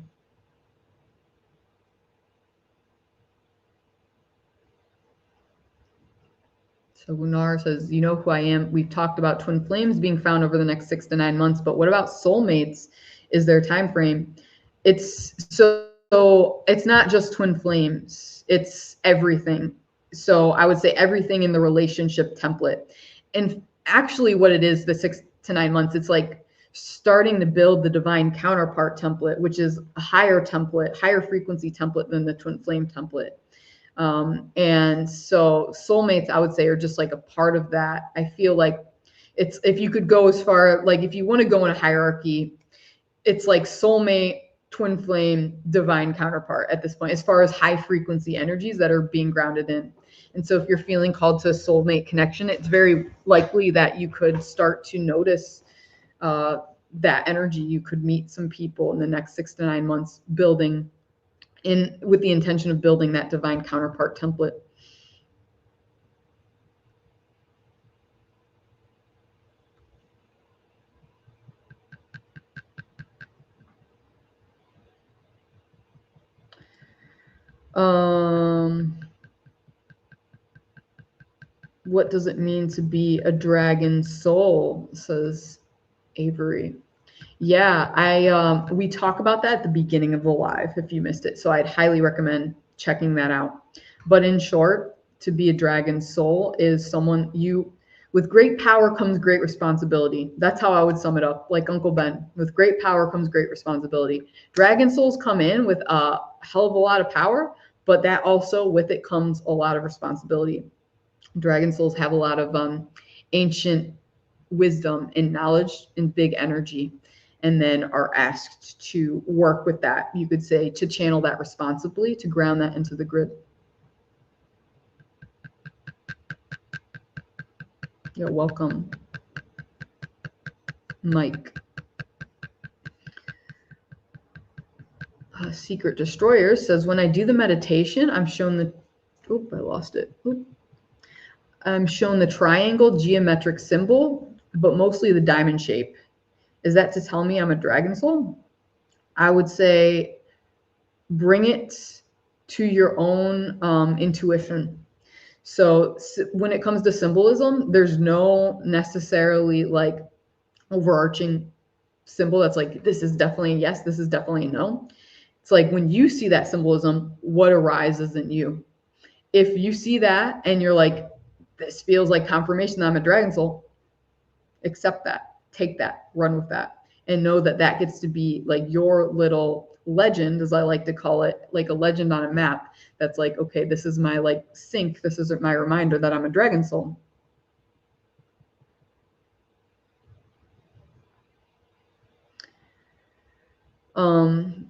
Lunar says, you know who I am. We've talked about twin flames being found over the next 6 to 9 months, but what about soulmates? Is there a time frame? It's so it's not just twin flames. It's everything. So I would say everything in the relationship template. and actually what it is, the 6 to 9 months, it's like starting to build the divine counterpart template, which is a higher template, higher frequency template than the twin flame template. And so soulmates, I would say, are just like a part of that. I feel like it's, if you could go as far, like if you want to go in a hierarchy, it's like soulmate, twin flame, divine counterpart at this point, as far as high frequency energies that are being grounded in. And so if you're feeling called to a soulmate connection, it's very likely that you could start to notice that energy. You could meet some people in the next 6 to 9 months, building in with the intention of building that divine counterpart template. What does it mean to be a dragon soul, says Avery. Yeah, we talk about that at the beginning of the live if you missed it. So I'd highly recommend checking that out. But in short, to be a dragon soul is someone with great power comes great responsibility. That's how I would sum it up, like Uncle Ben. With great power comes great responsibility. Dragon souls come in with a hell of a lot of power, but that also with it comes a lot of responsibility. Dragon souls have a lot of ancient wisdom and knowledge and big energy, and then are asked to work with that, you could say, to channel that responsibly, to ground that into the grid. You're welcome, Mike. Secret Destroyer says, when I do the meditation, I'm shown the, I lost it. I'm shown the triangle geometric symbol, but mostly the diamond shape. Is that to tell me I'm a dragon soul? I would say bring it to your own intuition. So when it comes to symbolism, there's no necessarily like overarching symbol that's like, this is definitely a yes, this is definitely a no. It's like when you see that symbolism, what arises in you? If you see that and you're like, this feels like confirmation that I'm a dragon soul, accept that, take that, run with that, and know that that gets to be like your little legend, as I like to call it, like a legend on a map. That's like, okay, this is my like sync. This is my reminder that I'm a dragon soul.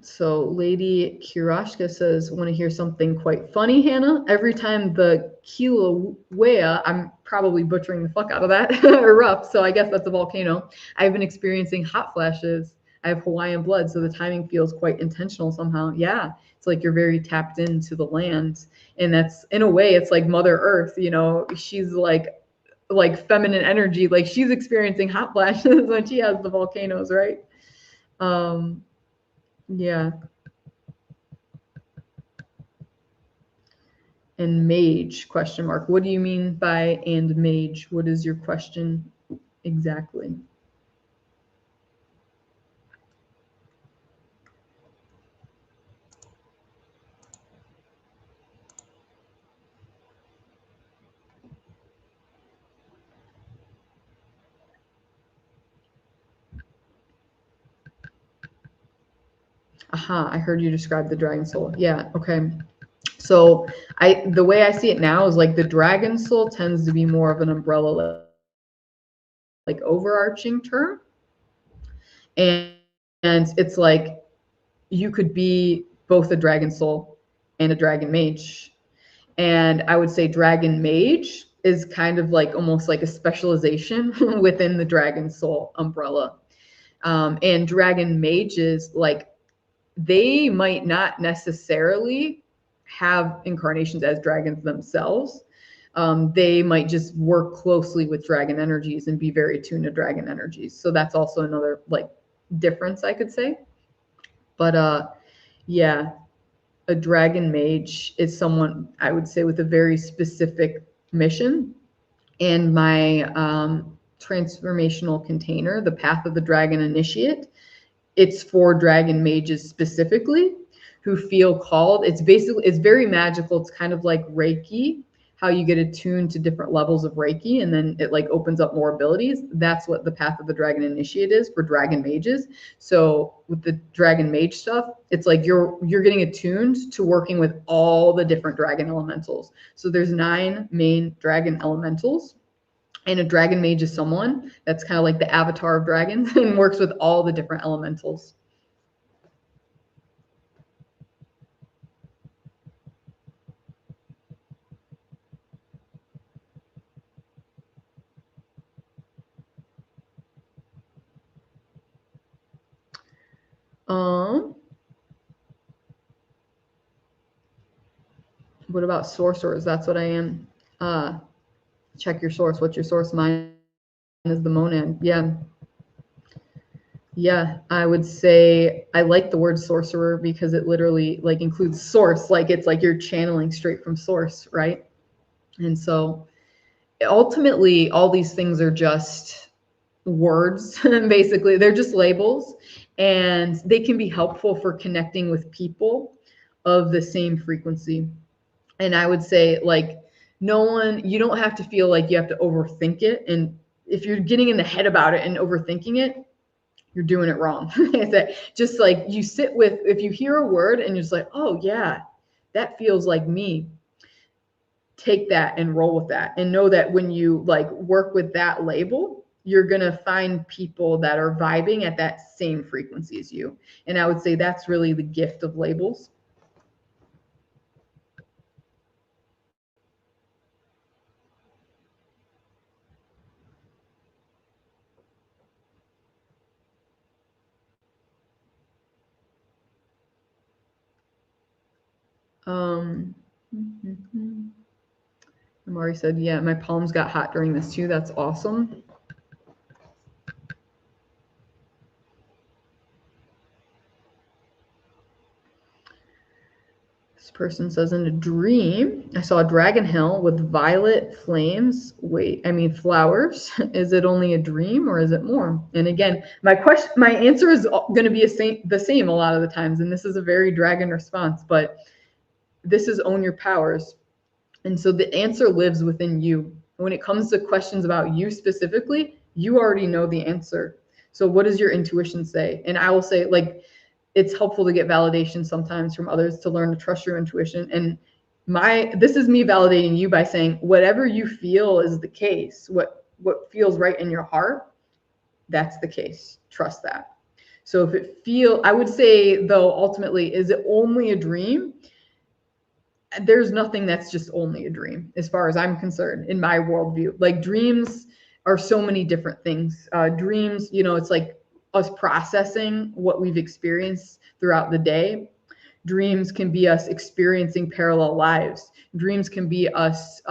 So Lady Kirashka says, want to hear something quite funny, Hannah? Every time the Kilauea, I'm probably butchering the fuck out of that, erupts, so I guess that's a volcano, I've been experiencing hot flashes. I have Hawaiian blood, so the timing feels quite intentional somehow. Yeah, it's like you're very tapped into the land. And that's, in a way, it's like Mother Earth, you know, she's like feminine energy, like she's experiencing hot flashes when she has the volcanoes, right? Yeah. And mage, question mark. What do you mean by and mage? What is your question exactly? Aha, I heard you describe the dragon soul. Yeah, okay. So the way I see it now is like the dragon soul tends to be more of an umbrella, like overarching term. And it's like you could be both a dragon soul and a dragon mage. And I would say dragon mage is kind of like almost like a specialization within the dragon soul umbrella. And dragon mages, like, they might not necessarily have incarnations as dragons themselves. They might just work closely with dragon energies and be very attuned to dragon energies. So that's also another like difference, I could say. But yeah, a dragon mage is someone, I would say, with a very specific mission. And my transformational container, the Path of the Dragon Initiate, it's for dragon mages specifically who feel called. It's very magical. It's kind of like Reiki, how you get attuned to different levels of Reiki, and then it like opens up more abilities. That's what the Path of the Dragon Initiate is for dragon mages. So with the dragon mage stuff, it's like you're getting attuned to working with all the different dragon elementals. So there's 9 main dragon elementals, and a dragon mage is someone that's kind of like the avatar of dragons and works with all the different elementals. What about sorcerers? That's what I am. Check your source. What's your source? Mine is the monad. Yeah, I would say I like the word sorcerer because it literally like includes source. Like it's like you're channeling straight from source, right? And so ultimately all these things are just words. Basically they're just labels, and they can be helpful for connecting with people of the same frequency. And I would say like you don't have to feel like you have to overthink it, and if you're getting in the head about it and overthinking it, you're doing it wrong. Just like you sit with, if you hear a word and you're just like, oh yeah, that feels like me, take that and roll with that, and know that when you like work with that label, you're going to find people that are vibing at that same frequency as you. And I would say that's really the gift of labels. Amari said, yeah, my palms got hot during this too. That's awesome. This person says, in a dream, I saw a dragon hill with violet flames. Flowers. Is it only a dream or is it more? And again, my answer is going to be the same a lot of the times. And this is a very dragon response, but this is own your powers. And so the answer lives within you. When it comes to questions about you specifically, you already know the answer. So what does your intuition say? And I will say, like, it's helpful to get validation sometimes from others to learn to trust your intuition. And this is me validating you by saying whatever you feel is the case, what feels right in your heart, that's the case. Trust that. So I would say though, ultimately, is it only a dream? There's nothing that's just only a dream as far as I'm concerned in my worldview. Like dreams are so many different things. Dreams, it's like us processing what we've experienced throughout the day. Dreams can be us experiencing parallel lives. Dreams can be us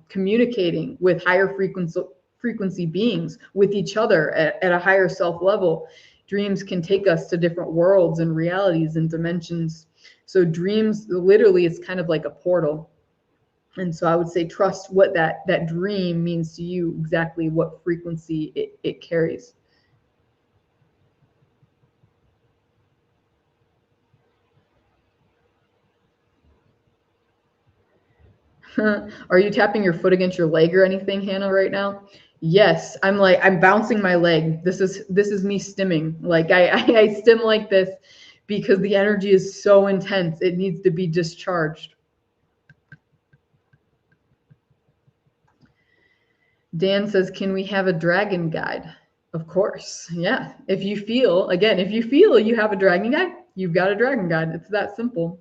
communicating with higher frequency beings, with each other at a higher self level. Dreams can take us to different worlds and realities and dimensions. So dreams, literally, it's kind of like a portal. And so I would say trust what that dream means to you, exactly what frequency it carries. Are you tapping your foot against your leg or anything, Hannah, right now? Yes, I'm bouncing my leg. This is me stimming. Like I stim like this because the energy is so intense. It needs to be discharged. Dan says, can we have a dragon guide? Of course. Yeah. If you feel you have a dragon guide, you've got a dragon guide. It's that simple.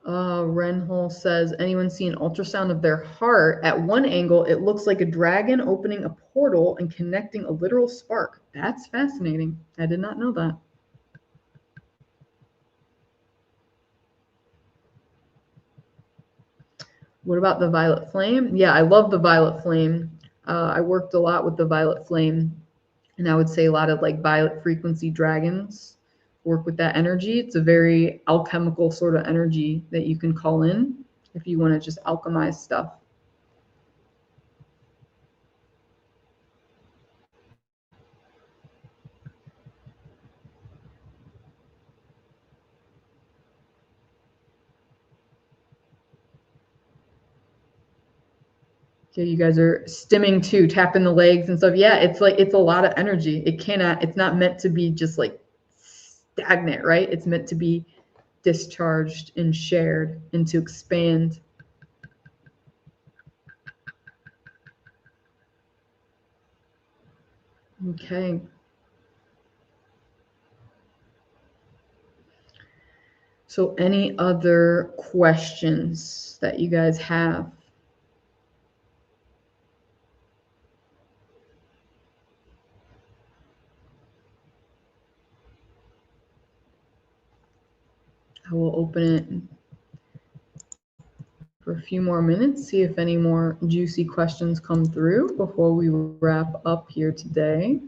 Renhol says, anyone see an ultrasound of their heart? At one angle, it looks like a dragon opening a portal and connecting a literal spark. That's fascinating. I did not know that. What about the violet flame? Yeah, I love the violet flame. I worked a lot with the violet flame, and I would say a lot of like violet frequency dragons work with that energy. It's a very alchemical sort of energy that you can call in if you want to just alchemize stuff. Yeah, you guys are stimming too, tapping the legs and stuff. Yeah, it's like, it's a lot of energy. It's not meant to be just like stagnant, right? It's meant to be discharged and shared and to expand. Okay. So any other questions that you guys have? I will open it for a few more minutes, see if any more juicy questions come through before we wrap up here today.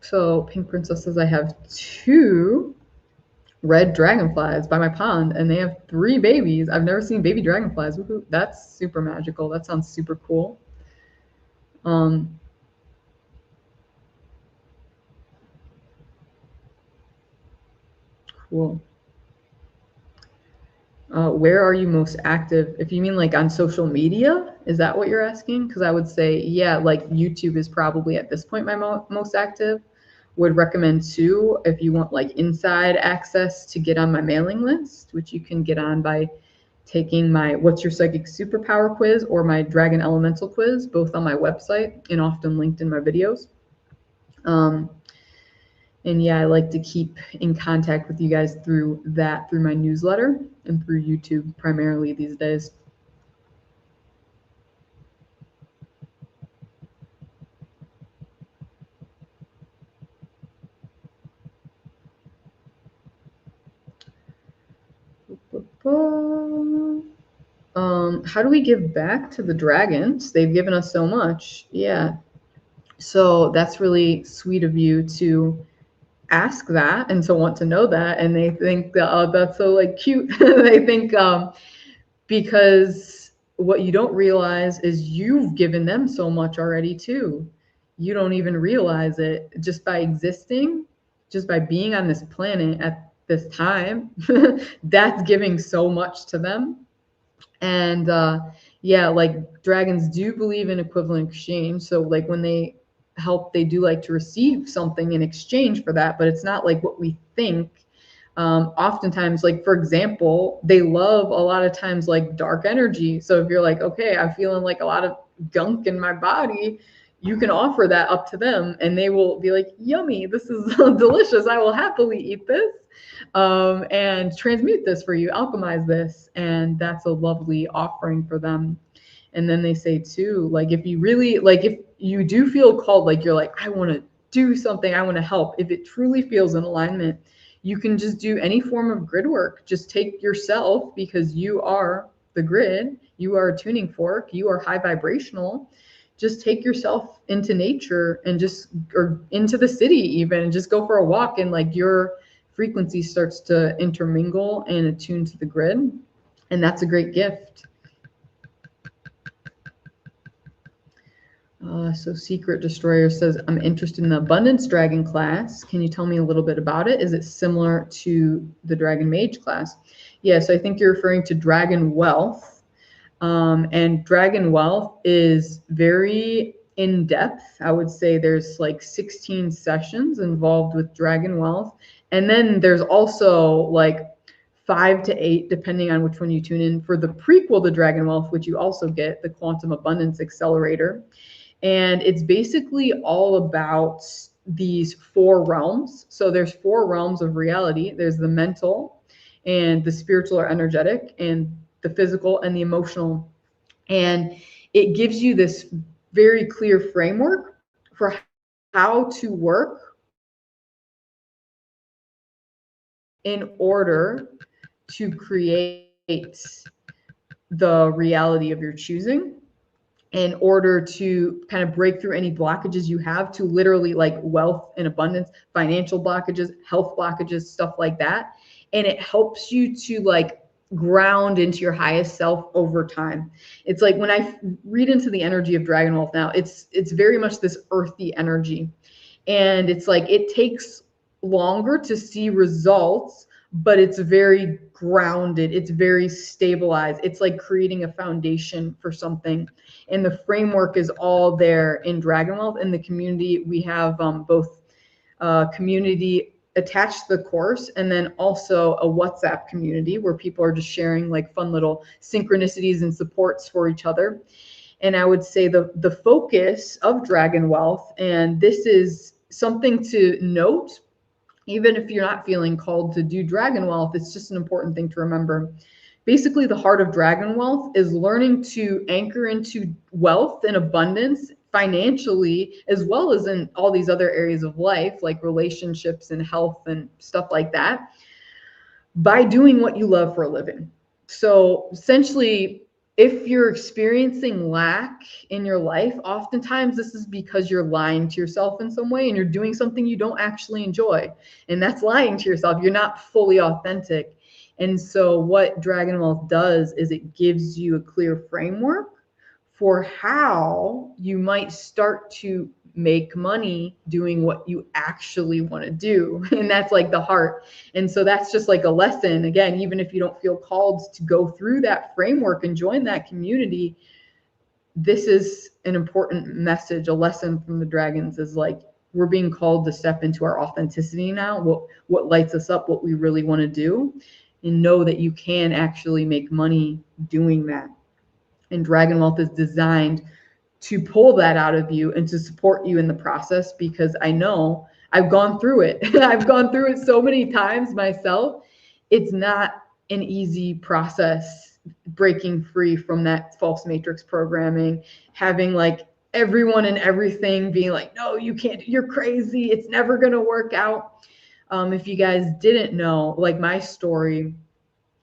So Pink Princess says I have 2 red dragonflies by my pond, and they have 3 babies. I've never seen baby dragonflies. Woo-hoo. That's super magical. That sounds super cool. Cool. Where are you most active? If you mean like on social media, is that what you're asking? Because I would say, yeah, like YouTube is probably at this point my most active. Would recommend too if you want like inside access to get on my mailing list, which you can get on by taking my What's Your Psychic Superpower quiz or my Dragon Elemental quiz, both on my website and often linked in my videos. And yeah, I like to keep in contact with you guys through my newsletter and through YouTube primarily these days. How do we give back to the dragons? They've given us so much. Yeah. So that's really sweet of you to ask that and to want to know that. And they think that, oh, that's so like cute. They think because what you don't realize is you've given them so much already too. You don't even realize it just by existing, just by being on this planet at this time. That's giving so much to them. And yeah, like dragons do believe in equivalent exchange. So like when they help, they do like to receive something in exchange for that, but it's not like what we think. Oftentimes, like for example, they love a lot of times like dark energy. So if you're like, okay, I'm feeling like a lot of gunk in my body, you can offer that up to them and they will be like, yummy, this is delicious, I will happily eat this, and transmute this for you, alchemize this. And that's a lovely offering for them. And then they say too, like if you really like, if you do feel called, like you're like, I want to do something, I want to help, if it truly feels in alignment, you can just do any form of grid work. Just take yourself, because you are the grid, you are a tuning fork, you are high vibrational. Just take yourself into nature and just, or into the city even, and just go for a walk, and like your frequency starts to intermingle and attune to the grid. And that's a great gift. So Secret Destroyer says, I'm interested in the Abundance Dragon class. Can you tell me a little bit about it? Is it similar to the Dragon Mage class? Yes, I think you're referring to Dragon Wealth. And Dragon Wealth is very in depth. I would say there's like 16 sessions involved with Dragon Wealth. And then there's also like 5 to 8, depending on which one you tune in, for the prequel to Dragon Wealth, which you also get, the Quantum Abundance Accelerator. And it's basically all about these 4 realms. So there's 4 realms of reality. There's the mental and the spiritual or energetic and the physical and the emotional. And it gives you this very clear framework for how to work in order to create the reality of your choosing in order to kind of break through any blockages you have to literally like wealth and abundance, financial blockages, health blockages, stuff like that. And it helps you to like ground into your highest self over time. It's like when I read into the energy of Dragon Wealth now, it's very much this earthy energy. And it's like it takes longer to see results, but it's very grounded, it's very stabilized. It's like creating a foundation for something. And the framework is all there in Dragon Wealth. In the community, we have both community attached to the course and then also a WhatsApp community where people are just sharing like fun little synchronicities and supports for each other. And I would say the focus of Dragon Wealth, and this is something to note, even if you're not feeling called to do Dragon Wealth, it's just an important thing to remember. Basically, the heart of Dragon Wealth is learning to anchor into wealth and abundance financially, as well as in all these other areas of life, like relationships and health and stuff like that, by doing what you love for a living. So essentially, if you're experiencing lack in your life, oftentimes this is because you're lying to yourself in some way and you're doing something you don't actually enjoy. And that's lying to yourself. You're not fully authentic. And so what Dragon Wealth does is it gives you a clear framework for how you might start to make money doing what you actually want to do. And that's like the heart. And so that's just like a lesson. Again, even if you don't feel called to go through that framework and join that community, this is an important message. A lesson from the dragons is like, we're being called to step into our authenticity now, what lights us up, what we really want to do, and know that you can actually make money doing that. And Dragon Wealth is designed to pull that out of you and to support you in the process, because I know I've gone through it. I've gone through it so many times myself. It's not an easy process breaking free from that false matrix programming, having like everyone and everything being like, no, you can't, you're crazy, it's never going to work out. If you guys didn't know, like my story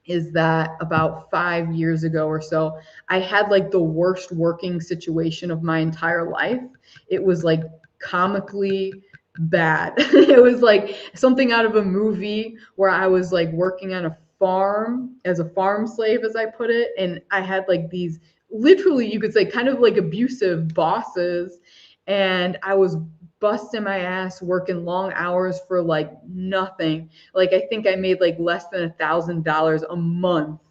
is that about 5 years ago or so, I had like the worst working situation of my entire life. It was like comically bad. It was like something out of a movie where I was like working on a farm as a farm slave, as I put it. And I had like these, literally, you could say kind of like abusive bosses. And I was busting my ass working long hours for like nothing. Like I think I made like less than $1,000 a month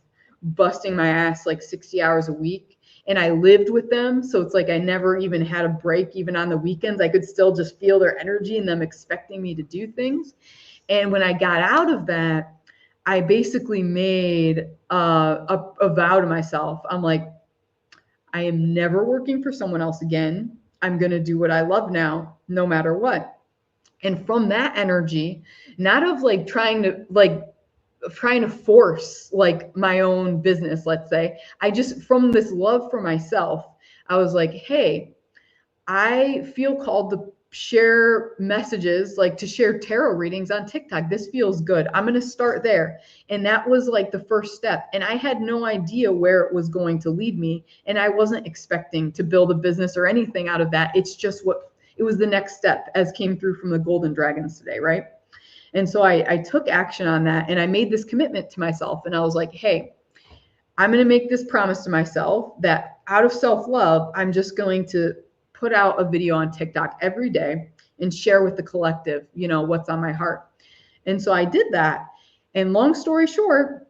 busting my ass like 60 hours a week. And I lived with them. So it's like I never even had a break. Even on the weekends, I could still just feel their energy and them expecting me to do things. And when I got out of that, I basically made a vow to myself. I'm like, I am never working for someone else again. I'm going to do what I love now, no matter what. And from that energy, not of like trying to force like my own business, let's say, I just, from this love for myself, I was like, hey, I feel called to share messages, like to share tarot readings on TikTok. This feels good. I'm going to start there. And that was like the first step. And I had no idea where it was going to lead me. And I wasn't expecting to build a business or anything out of that. It's just it was the next step, as came through from the Golden Dragons today, right? And so I took action on that, and I made this commitment to myself. And I was like, hey, I'm going to make this promise to myself that out of self-love, I'm just going to put out a video on TikTok every day and share with the collective, what's on my heart. And so I did that. And long story short,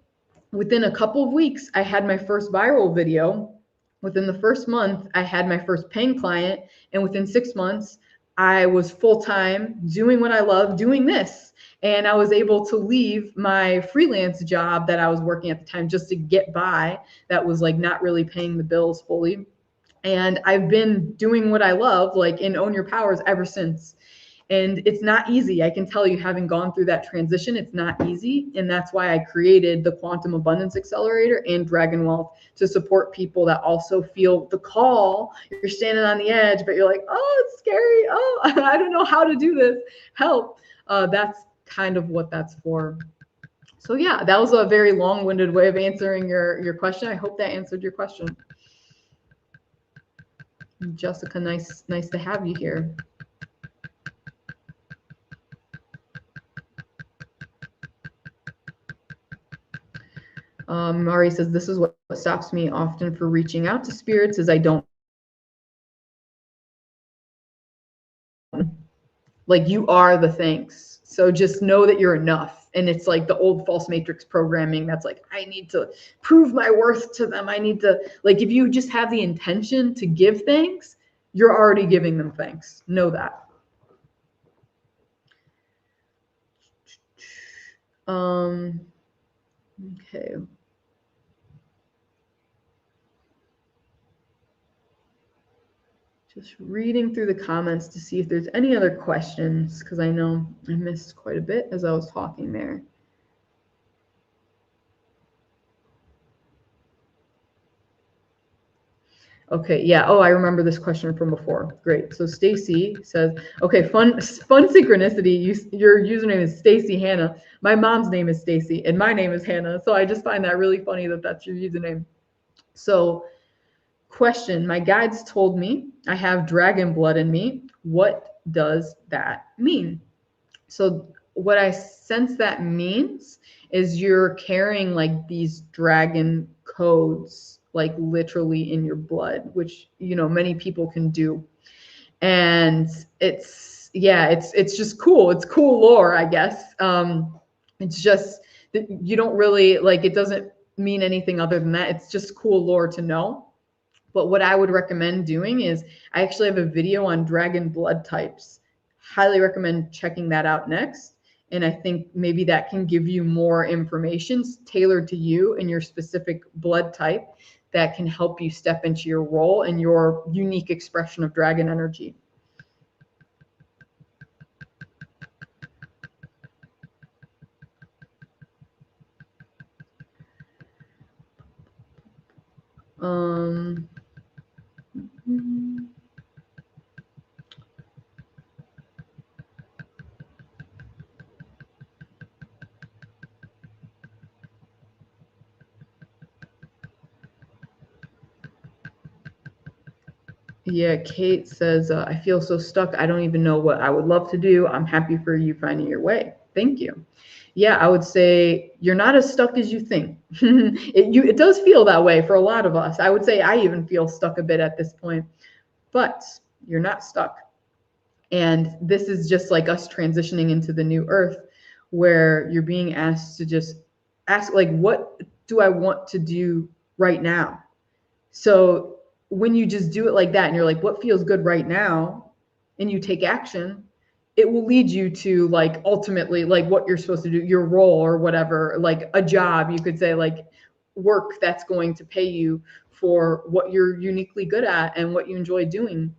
within a couple of weeks, I had my first viral video. Within the first month, I had my first paying client. And within 6 months, I was full-time doing what I love, doing this. And I was able to leave my freelance job that I was working at the time just to get by. That was like not really paying the bills fully. And I've been doing what I love, like in Own Your Powers, ever since. And it's not easy. I can tell you, having gone through that transition, it's not easy. And that's why I created the Quantum Abundance Accelerator and Dragon Wealth, to support people that also feel the call. You're standing on the edge, but you're like, oh, it's scary. Oh, I don't know how to do this. Help. That's kind of what that's for. So yeah, that was a very long-winded way of answering your question. I hope that answered your question. Jessica, nice to have you here. Mari says, this is what stops me often for reaching out to spirits is I don't, like, you are the things. So just know that you're enough. And it's like the old false matrix programming that's like, I need to prove my worth to them. I need to, like, if you just have the intention to give thanks, you're already giving them thanks. Know that. Okay. Just reading through the comments to see if there's any other questions, because I know I missed quite a bit as I was talking there. Okay, yeah. Oh, I remember this question from before. Great. So Stacy says, okay, fun synchronicity. Your username is Stacy Hannah. My mom's name is Stacy, and my name is Hannah. So I just find that really funny that that's your username. So, question: my guides told me I have dragon blood in me. What does that mean? So what I sense that means is you're carrying like these dragon codes, like literally in your blood, which, you know, many people can do. And it's, yeah, it's just cool. It's cool lore, I guess. It's just that you don't really, like, it doesn't mean anything other than that. It's just cool lore to know. But what I would recommend doing is I actually have a video on dragon blood types. Highly recommend checking that out next. And I think maybe that can give you more information tailored to you and your specific blood type that can help you step into your role and your unique expression of dragon energy. Yeah, Kate says, I feel so stuck. I don't even know what I would love to do. I'm happy for you finding your way. Thank you. Yeah, I would say you're not as stuck as you think. It does feel that way for a lot of us. I would say I even feel stuck a bit at this point, but you're not stuck. And this is just like us transitioning into the new earth where you're being asked to just ask, like, what do I want to do right now? So when you just do it like that and you're like, what feels good right now? And you take action, it will lead you to, like, ultimately, like, what you're supposed to do, your role or whatever, like a job, you could say, like work that's going to pay you for what you're uniquely good at and what you enjoy doing.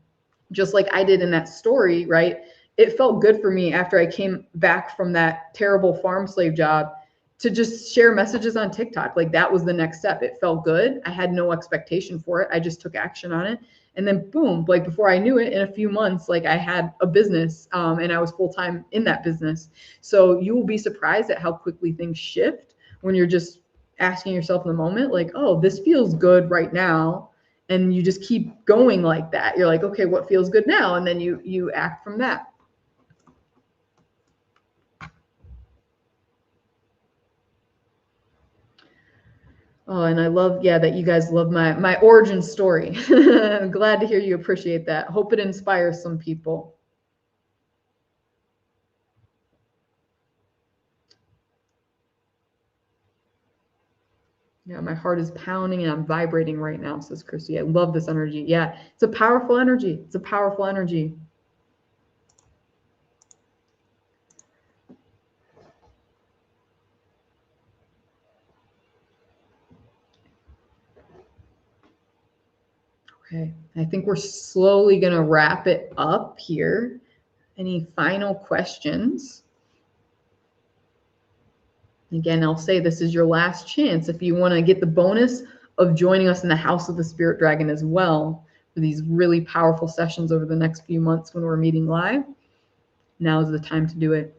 Just like I did in that story, right? It felt good for me after I came back from that terrible farm slave job to just share messages on TikTok. Like, that was the next step. It felt good. I had no expectation for it. I just took action on it. And then boom, like before I knew it, in a few months, like I had a business, and I was full-time in that business. So you will be surprised at how quickly things shift when you're just asking yourself in the moment, like, oh, this feels good right now. And you just keep going like that. You're like, okay, what feels good now? And then you act from that. Oh, and I love, yeah, that you guys love my origin story. I'm glad to hear you appreciate that. Hope it inspires some people. Yeah, my heart is pounding and I'm vibrating right now, says Christy. I love this energy. Yeah, it's a powerful energy. It's a powerful energy. Okay, I think we're slowly going to wrap it up here. Any final questions? Again, I'll say this is your last chance if you want to get the bonus of joining us in the House of the Spirit Dragon as well for these really powerful sessions over the next few months when we're meeting live. Now is the time to do it.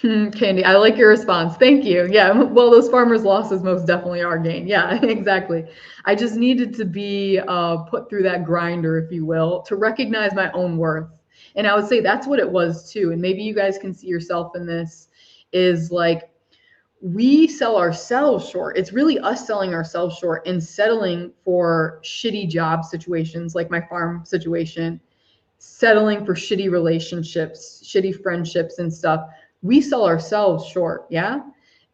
Candy, I like your response. Thank you. Yeah, well, those farmers' losses most definitely are gain. Yeah, exactly. I just needed to be put through that grinder, if you will, to recognize my own worth. And I would say that's what it was too. And maybe you guys can see yourself in this is like we sell ourselves short. It's really us selling ourselves short and settling for shitty job situations like my farm situation, settling for shitty relationships, shitty friendships and stuff. We sell ourselves short, yeah?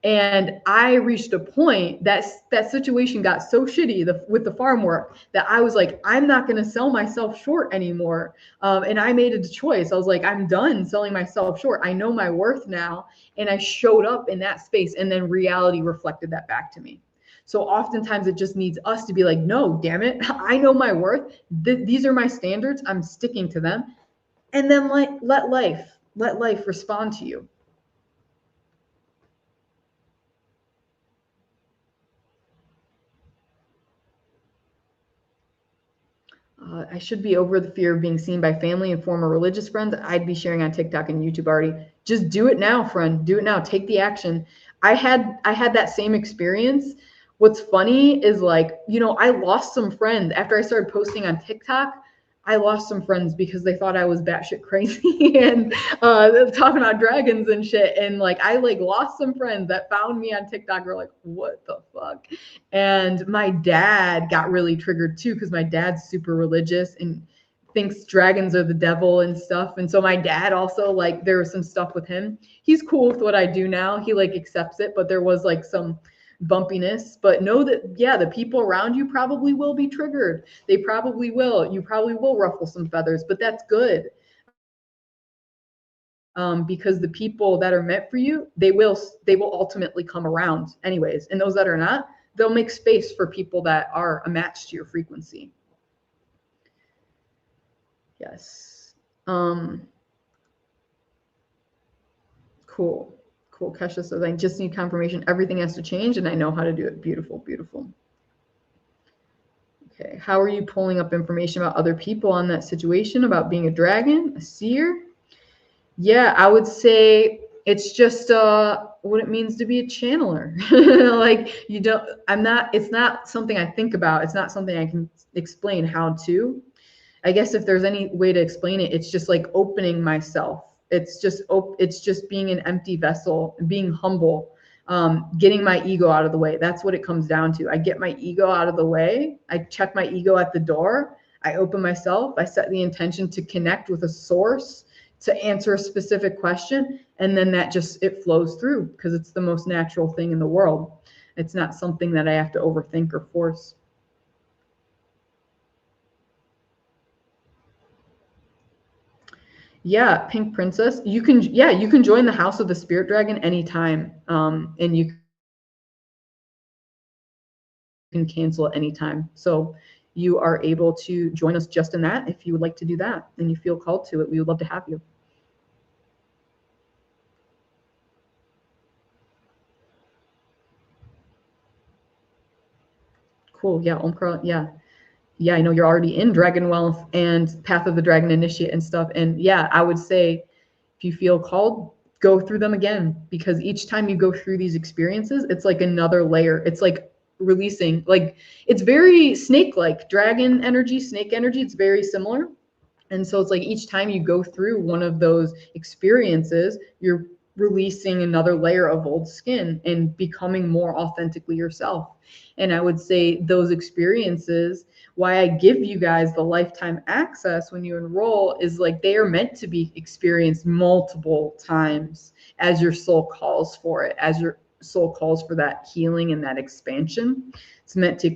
And I reached a point that that situation got so shitty with the farm work that I was like, I'm not going to sell myself short anymore. And I made a choice. I was like, I'm done selling myself short. I know my worth now. And I showed up in that space. And then reality reflected that back to me. So oftentimes it just needs us to be like, no, damn it. I know my worth. These are my standards. I'm sticking to them. And then let life respond to you. I should be over the fear of being seen by family and former religious friends. I'd be sharing on TikTok and YouTube already. Just do it now, friend. Do it now. Take the action. I had that same experience. What's funny is like, I lost some friends after I started posting on TikTok. I lost some friends because they thought I was batshit crazy and talking about dragons and shit. And like I like lost some friends that found me on TikTok. Were like, what the fuck? And my dad got really triggered too because my dad's super religious and thinks dragons are the devil and stuff. And so my dad also like there was some stuff with him. He's cool with what I do now. He like accepts it, but there was like some bumpiness. But know that yeah, the people around you probably will be triggered. They probably will. You probably will ruffle some feathers, but that's good. Because the people that are meant for you, they will ultimately come around anyways. And those that are not, they'll make space for people that are a match to your frequency. Yes. Cool. Cool. Kesha says, I just need confirmation. Everything has to change and I know how to do it. Beautiful, beautiful. Okay. How are you pulling up information about other people on that situation, about being a dragon, a seer? Yeah, I would say it's just what it means to be a channeler. Like you don't I'm not it's not something I think about. It's not something I can explain how to. I guess if there's any way to explain it, it's just like opening myself. It's just being an empty vessel, being humble, getting my ego out of the way. That's what it comes down to. I get my ego out of the way. I check my ego at the door. I open myself. I set the intention to connect with a source to answer a specific question, and then that just it flows through because it's the most natural thing in the world. It's not something that I have to overthink or force. Yeah, Pink Princess. You can join the House of the Spirit Dragon anytime. And you can cancel at any time. So you are able to join us just in that if you would like to do that and you feel called to it. We would love to have you. Cool. Yeah, Omkar. Yeah. Yeah, I know you're already in Dragon Wealth and Path of the Dragon Initiate and stuff. And yeah, I would say if you feel called, go through them again because each time you go through these experiences, it's like another layer. It's like releasing, like it's very snake-like, dragon energy, snake energy. It's very similar. And so it's like each time you go through one of those experiences, you're releasing another layer of old skin and becoming more authentically yourself. And I would say those experiences, why I give you guys the lifetime access when you enroll, is like they are meant to be experienced multiple times as your soul calls for it, as your soul calls for that healing and that expansion. It's meant to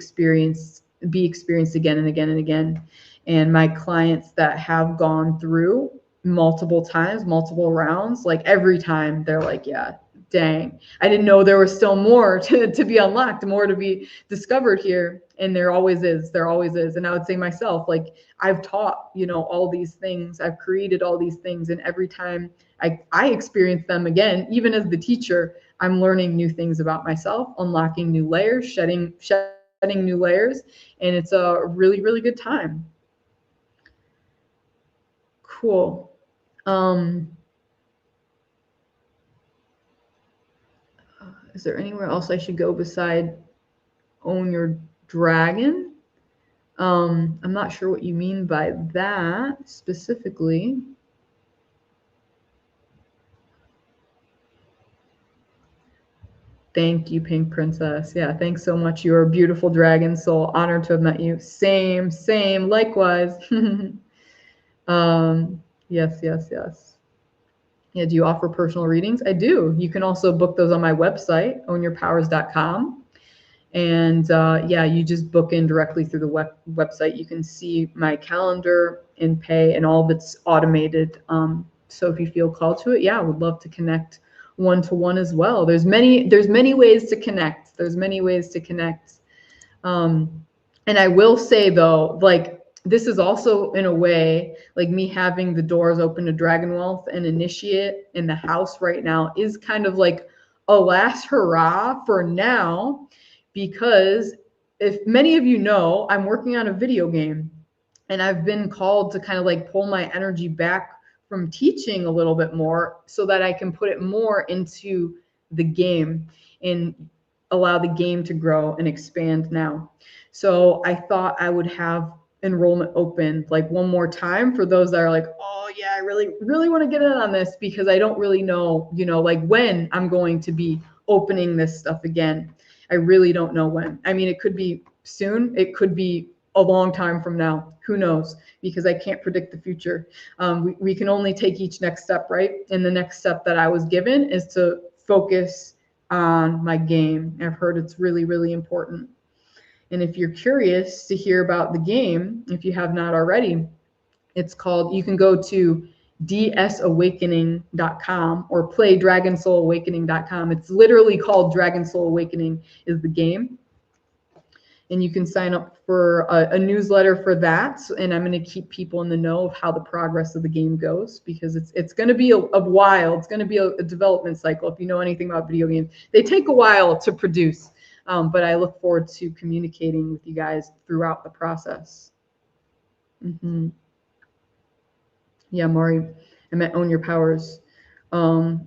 be experienced again and again and again. And my clients that have gone through multiple times, multiple rounds, like every time they're like, yeah, dang, I didn't know there was still more to be unlocked, more to be discovered here. And there always is. There always is. And I would say myself, like I've taught, all these things, I've created all these things. And every time I experience them again, even as the teacher, I'm learning new things about myself, unlocking new layers, shedding new layers. And it's a really, really good time. Cool. Um, Is there anywhere else I should go beside own your dragon? I'm not sure what you mean by that specifically. Thank you, Pink Princess. Yeah, thanks so much. You're a beautiful dragon soul. Honored to have met you. Same, likewise. Yes, yes, yes. Yeah, do you offer personal readings? I do. You can also book those on my website, ownyourpowers.com. And yeah, you just book in directly through the website. You can see my calendar and pay, and all of it's automated. So if you feel called to it, yeah, I would love to connect one-to-one as well. There's many ways to connect. And I will say though, like, this is also in a way, like me having the doors open to Dragon Wealth and Initiate in the house right now is kind of like a last hurrah for now, because if many of you know, I'm working on a video game, and I've been called to kind of like pull my energy back from teaching a little bit more so that I can put it more into the game and allow the game to grow and expand now. So I thought I would have enrollment open like one more time for those that are like, oh yeah, I really want to get in on this, because I don't really know, like when I'm going to be opening this stuff again. I really don't know when. I mean, it could be soon, it could be a long time from now. Who knows? Because I can't predict the future. We can only take each next step, right? And the next step that I was given is to focus on my game. I've heard it's really, really important. And if you're curious to hear about the game, if you have not already, it's called, you can go to dsawakening.com or playdragonsoulawakening.com. It's literally called Dragon Soul Awakening is the game. And you can sign up for a newsletter for that. And I'm going to keep people in the know of how the progress of the game goes, because it's going to be a while. It's going to be a development cycle. If you know anything about video games, they take a while to produce. But I look forward to communicating with you guys throughout the process. Yeah, Mari, I meant own your powers. I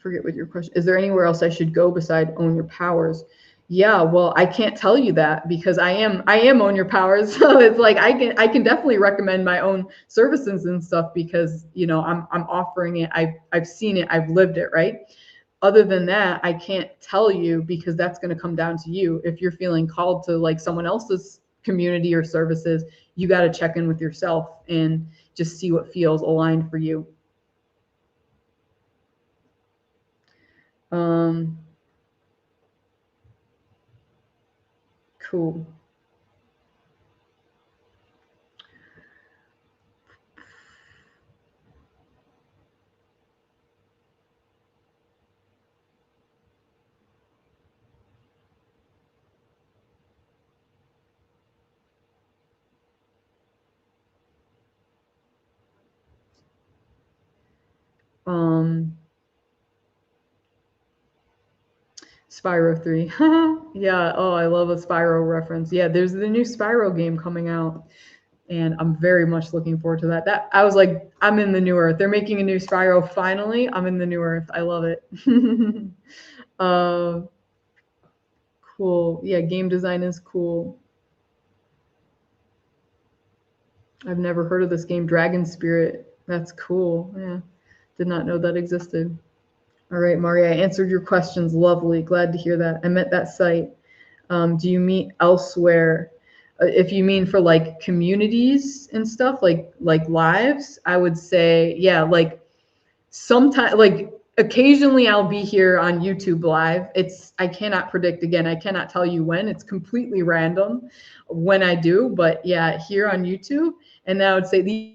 forget what your question is. There anywhere else I should go beside own your powers? Yeah, well, I can't tell you that because I am own your powers. So it's like I can definitely recommend my own services and stuff, because I'm offering it. I've seen it, I've lived it, right? Other than that, I can't tell you, because that's going to come down to you. If you're feeling called to like someone else's community or services, you got to check in with yourself and just see what feels aligned for you. Cool. Spyro 3. Yeah, oh, I love a Spyro reference. Yeah, there's the new Spyro game coming out, and I'm very much looking forward to that. That I was like, I'm in the new earth. They're making a new Spyro finally. I'm in the new earth. I love it. Cool. Yeah, game design is cool. I've never heard of this game, Dragon Spirit. That's cool. Yeah, did not know that existed. All right, Maria, I answered your questions. Lovely. Glad to hear that. I met that site. Do you meet elsewhere? If you mean for like communities and stuff, like lives, I would say, yeah, like sometimes, like occasionally I'll be here on YouTube live. I cannot predict, again, I cannot tell you when. It's completely random when I do, but yeah, here on YouTube. And I would say the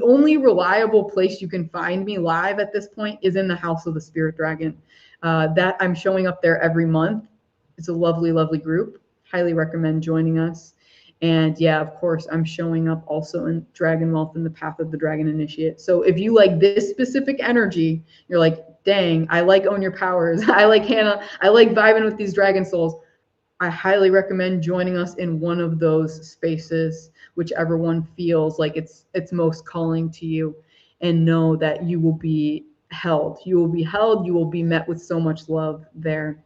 only reliable place you can find me live at this point is in the House of the Spirit Dragon. That I'm showing up there every month. It's a lovely, lovely group. Highly recommend joining us. And yeah, of course, I'm showing up also in Dragon Wealth in the Path of the Dragon Initiate. So if you like this specific energy, you're like, dang, I like Own Your Powers. I like Hannah. I like vibing with these dragon souls. I highly recommend joining us in one of those spaces, whichever one feels like it's most calling to you, and know that you will be held. You will be held. You will be met with so much love there.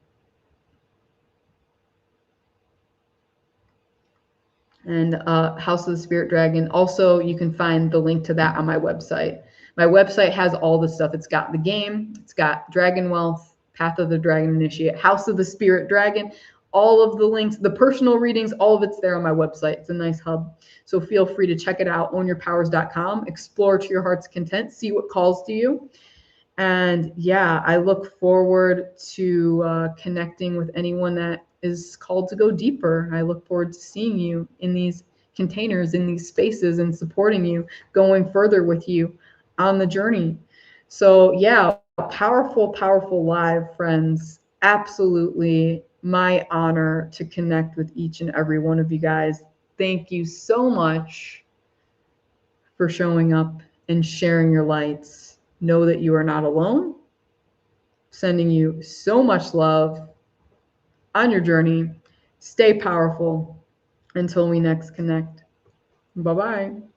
And House of the Spirit Dragon. Also, you can find the link to that on my website. My website has all the stuff. It's got the game, it's got Dragon Wealth, Path of the Dragon Initiate, House of the Spirit Dragon, all of the links, the personal readings, all of it's there on my website. It's a nice hub. So feel free to check it out, ownyourpowers.com, explore to your heart's content, see what calls to you. And yeah, I look forward to connecting with anyone that is called to go deeper. I look forward to seeing you in these containers, in these spaces, and supporting you, going further with you on the journey. So yeah, powerful, powerful live, friends. Absolutely my honor to connect with each and every one of you guys. Thank you so much for showing up and sharing your lights. Know that you are not alone. Sending you so much love on your journey. Stay powerful until we next connect. Bye-bye.